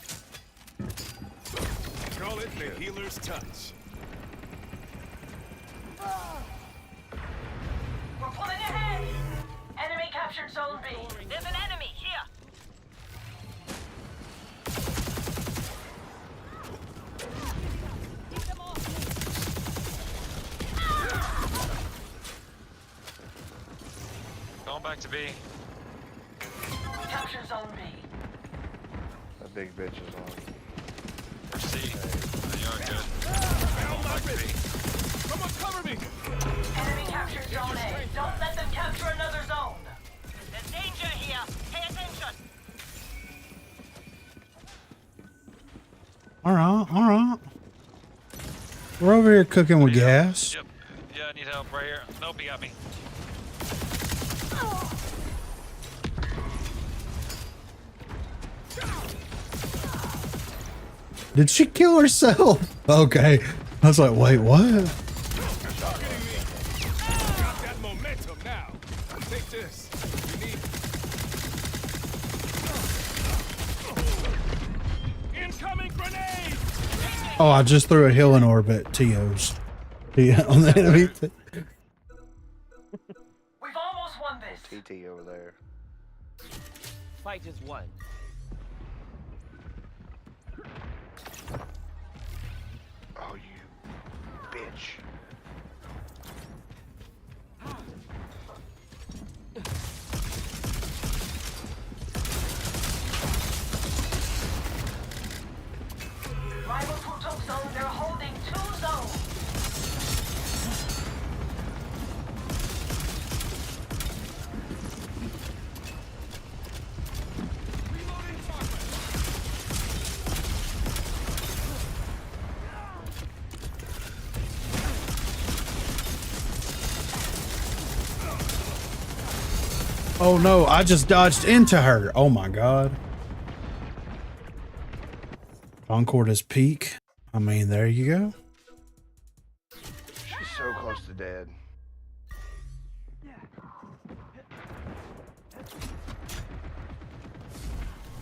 Call it the healer's touch. We're pulling ahead. Enemy captured zone B. There's an enemy here. Going back to B. We captured zone B. That big bitch is on. Or C. You are good. Going back to B. Someone cover me! Enemy captured zone A. Don't let them capture another zone. There's danger here. Pay attention. All right. We're over here cooking with gas. Yep. Yeah, I need help right here. Nope, he got me. Did she kill herself? Okay. I was like, wait, what? Got that momentum now. Oh, I just threw a healing orb at Tio's. Yeah, on the enemy. We've almost won this. TT over there. Fight is won. Oh, you bitch. Rivals who took zone, they're holding 2 zones. Oh no, I just dodged into her. Oh my god. Concord is peak. I mean, there you go. She's so close to dead.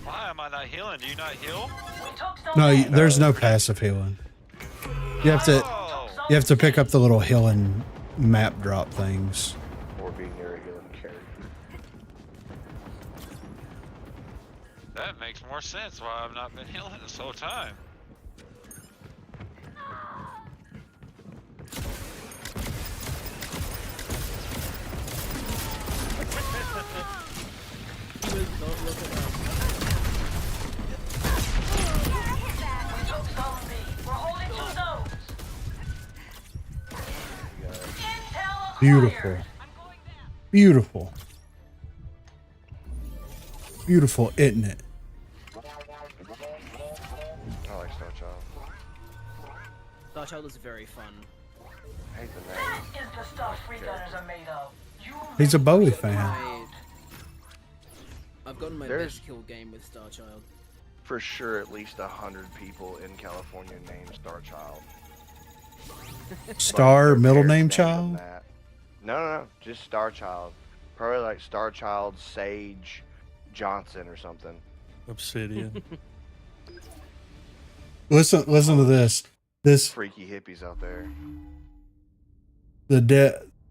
Why am I not healing? Do you not heal? No, there's no passive healing. You have to pick up the little healing map drop things. Or be near a healing character. That makes more sense why I've not been healing this whole time. Beautiful. Beautiful. Beautiful, isn't it? I like Star Child. Star Child is very fun. I hate the name. That is the stuff free gunners are made of. He's a Bowie fan. I've gotten my best kill game with Star Child. For sure, at least 100 people in California named Star Child. Star Like, middle their name parents named child? them that. No, just Star Child. Probably like Star Child Sage Johnson or something. Obsidian. Listen to this. This Freaky hippies out there.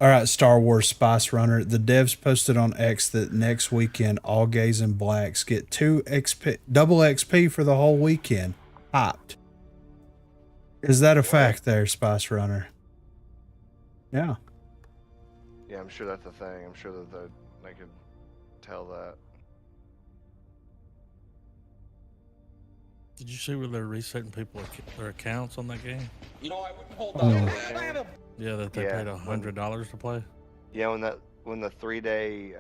all right, Star Wars Spice Runner. The devs posted on X that next weekend all gays and blacks get double XP for the whole weekend. Hyped. Is that a fact there, Spice Runner? Yeah. Yeah, I'm sure that's a thing. I'm sure that they could tell that. Did you see where they're resetting people their accounts on that game? You know, I wouldn't hold Oh. on to that. Yeah, that they paid $100 to play. Yeah, when the 3-day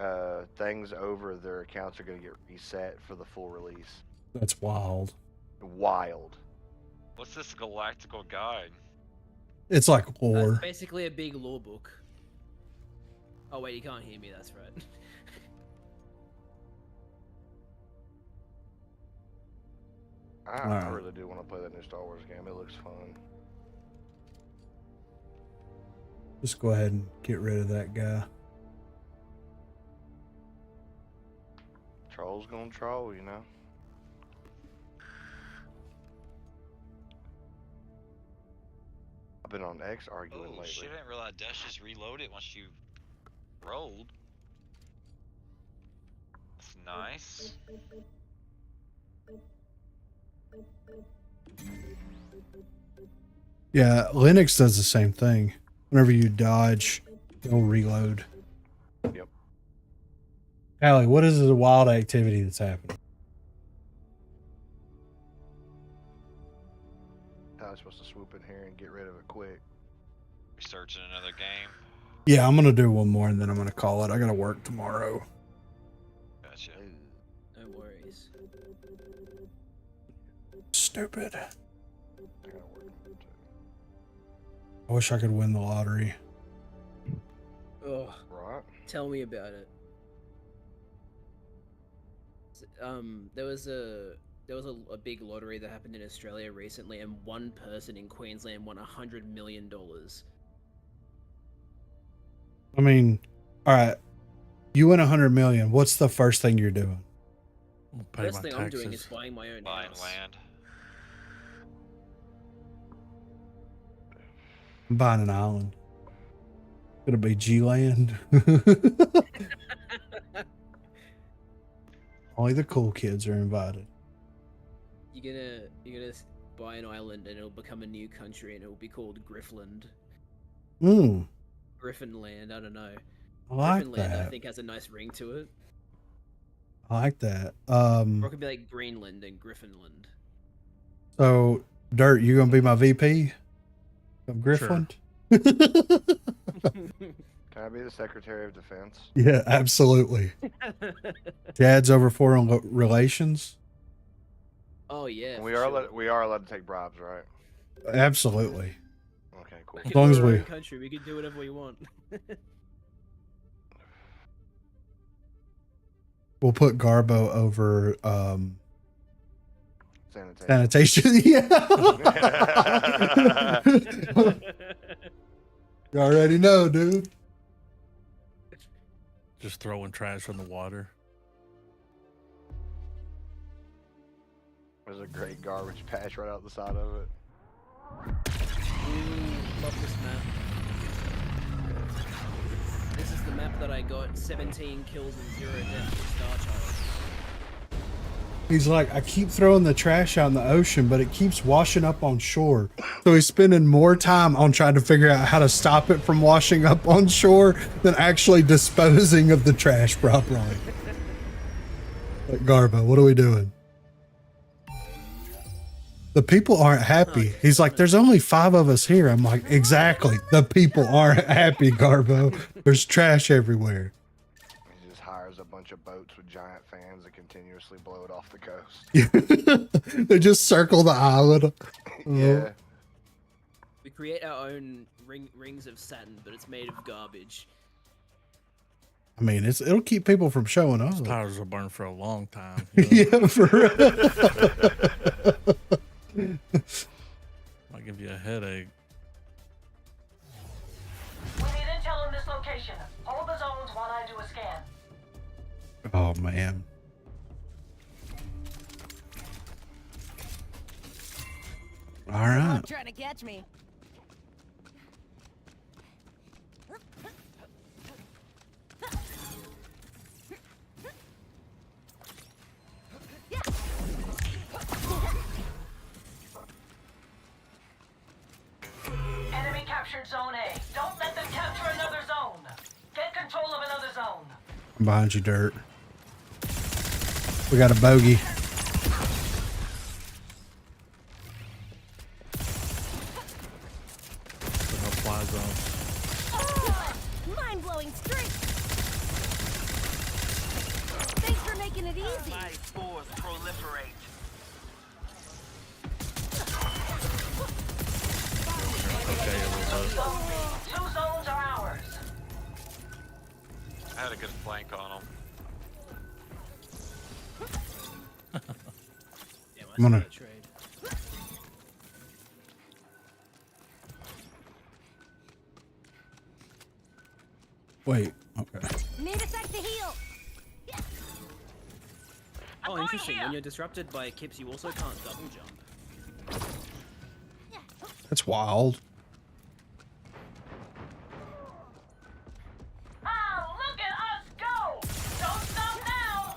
thing's over, their accounts are gonna get reset for the full release. That's wild. Wild. What's this galactical guide? It's like lore. It's basically a big lore book. Oh wait, you can't hear me, that's right. I really do want to play that new Star Wars game. It looks fun. Just go ahead and get rid of that guy. Troll's gonna troll, you know. I've been on X arguing Oh lately. shit, I didn't realize Dash just reload it once you rolled. That's nice. Yeah, Linux does the same thing. Whenever you dodge, it'll reload. Yep. Allie, what is the wild activity that's happening? How am I supposed to swoop in here and get rid of it quick? Researching another game. Yeah, I'm gonna do one more and then I'm gonna call it. I gotta work tomorrow. Gotcha. No worries. Stupid. I wish I could win the lottery. Ugh. Right. Tell me about it. There was a big lottery that happened in Australia recently, and one person in Queensland won $100 million. I mean, all right, you win 100 million. What's the first thing you're doing? I'll pay First my thing taxes. I'm doing is buying my own Buying house. land. I'm buying an island. It'll be G-Land. Only the cool kids are invited. You're gonna buy an island and it'll become a new country and it'll be called Griffland. Griffinland, I don't know. I like Griffinland, that. I think, has a nice ring to it. I like that. Or it could be like Greenland and Griffinland. So, Dirt, you gonna be my VP of Griffland? Can I be the Secretary of Defense? Yeah, absolutely. Dad's over foreign relations. Oh yeah. We are allowed to take bribes, right? Absolutely. Okay, cool. As long as we country, we can do whatever we want. we'll put Garbo over Sanitation. Yeah. You already know, dude. Just throwing trash on the water. There's a great garbage patch right out the side of it. Love this map. This is the map that I got 17 kills and 0 deaths with Star Child. He's like, I keep throwing the trash out in the ocean, but it keeps washing up on shore. So he's spending more time on trying to figure out how to stop it from washing up on shore than actually disposing of the trash properly. Like, Garbo, what are we doing? The people aren't happy. He's like, there's only 5 of us here. I'm like, exactly. The people aren't happy, Garbo. There's trash everywhere. He just hires a bunch of boats with giant fans that continuously blow it off the coast. They just circle the island. Yeah. We create our own rings of Saturn, but it's made of garbage. I mean, it'll keep people from showing up. Tires will burn for a long time. Yeah, for real. Might give you a headache. We need intel on this location. Hold the zones while I do a scan. Oh, man. All right. Trying to catch me. Enemy captured Zone A. Don't let them capture another zone. Get control of another zone. I'm behind you, Dirt. We got a bogey. Fly zone. Mind-blowing streak. Thanks for making it easy. My spores proliferate. Okay, a little bit. 2 zones are ours. I had a good flank on him. I'm gonna. Wait. Okay. Need a sec to heal. Oh, interesting. When you're disrupted by Kips, you also can't double jump. That's wild. Ah, look at us go! Don't stop now!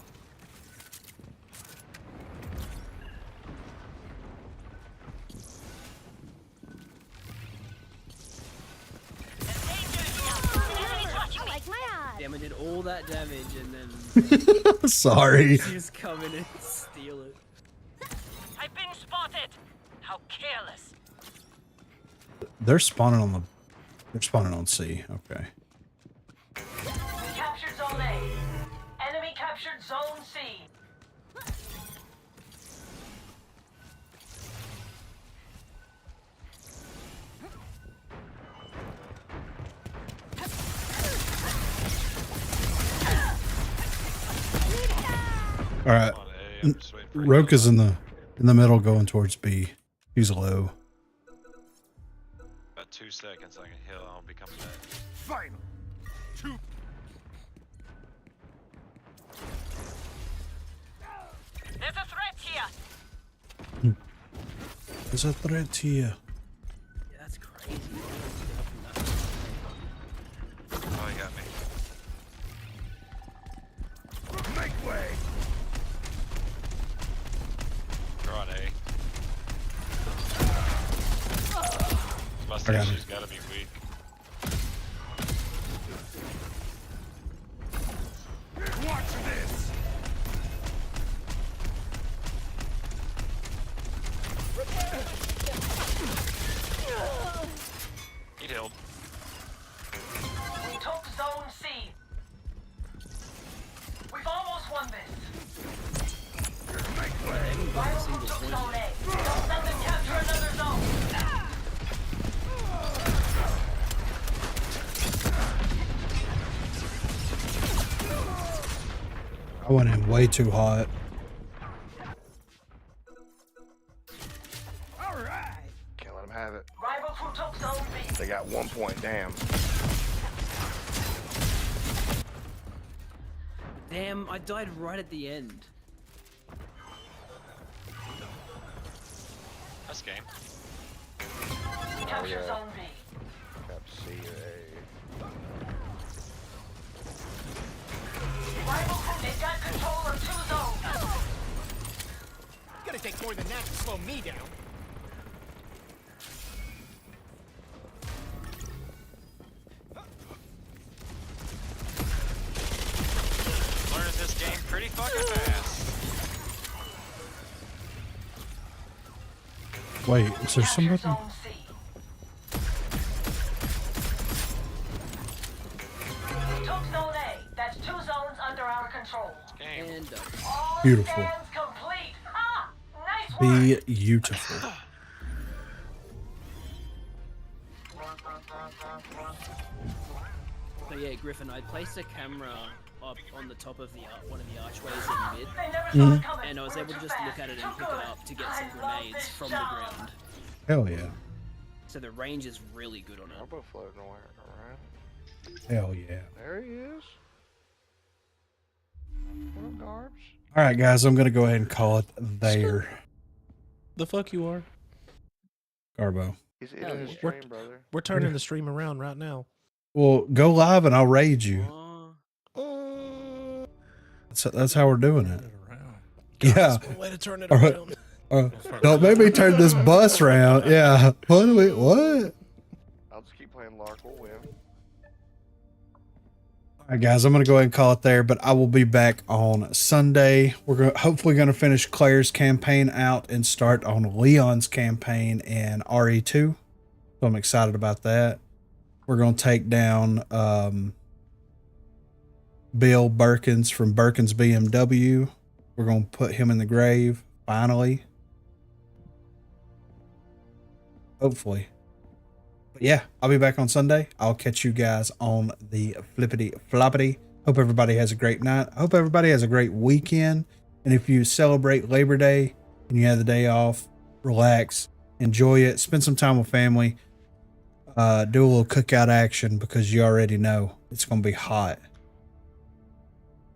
I like my odds. Damn, I did all that damage and then Sorry. just come in and steal it. I've been spotted. How careless. They're spawning on C. Okay. We captured Zone A. Enemy captured Zone C. All right. Roka's in the middle, going towards B. He's low. About 2 seconds I can heal. I'll be coming back. Final. 2. There's a threat here. There's a threat here. Yeah, that's crazy. think she's gotta be weak. Watch this! He healed. We took Zone C. We've almost won this. Rival group took Zone A. Don't let them capture another zone. I went in way too hot. Alright. Can't let them have it. Rival crew took Zone B. They got 1 point, damn. Damn, I died right at the end. That's game. Capture Zone B. Cap C or A. Rival crew, they've got control of 2 zones. Gonna take more than that to slow me down. Learning this game pretty fucking fast. Wait, is there somebody? Zone C. We took Zone A. That's 2 zones under our control. And All Beautiful. stands complete. Ah, nice work. Beautiful. So yeah, Griffin, I placed a camera up on the top of the one of the archways in mid, They never saw it coming. and I was able to just look at it and pick it up to get some grenades from the ground. Hell yeah. So the range is really good on it. Robo floating around. Hell yeah. There he is. Little garbs. All right, guys, I'm going to go ahead and call it there. The fuck you are? Garbo. He's in his We're, stream, brother. we're turning the stream around right now. Well, go live and I'll raid you. That's how we're doing it. Yeah. That's one way to turn it All right. around. Don't make me turn this bus around. Yeah. What? I'll just keep playing Lark. We'll win. All right, guys, I'm going to go ahead and call it there, but I will be back on Sunday. We're hopefully going to finish Claire's campaign out and start on Leon's campaign in RE2. So I'm excited about that. We're going to take down Bill Birkins from Birkins BMW. We're going to put him in the grave, finally. Hopefully. But yeah, I'll be back on Sunday. I'll catch you guys on the flippity floppity. Hope everybody has a great night. I hope everybody has a great weekend. And if you celebrate Labor Day and you have the day off, relax, enjoy it, spend some time with family. Do a little cookout action because you already know it's going to be hot.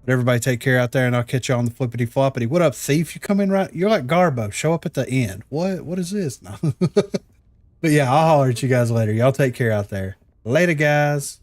But everybody take care out there and I'll catch you on the flippity floppity. What up, thief? You come in right? You're like Garbo. Show up at the end. What is this? No. But yeah, I'll holler at you guys later. Y'all take care out there. Later, guys.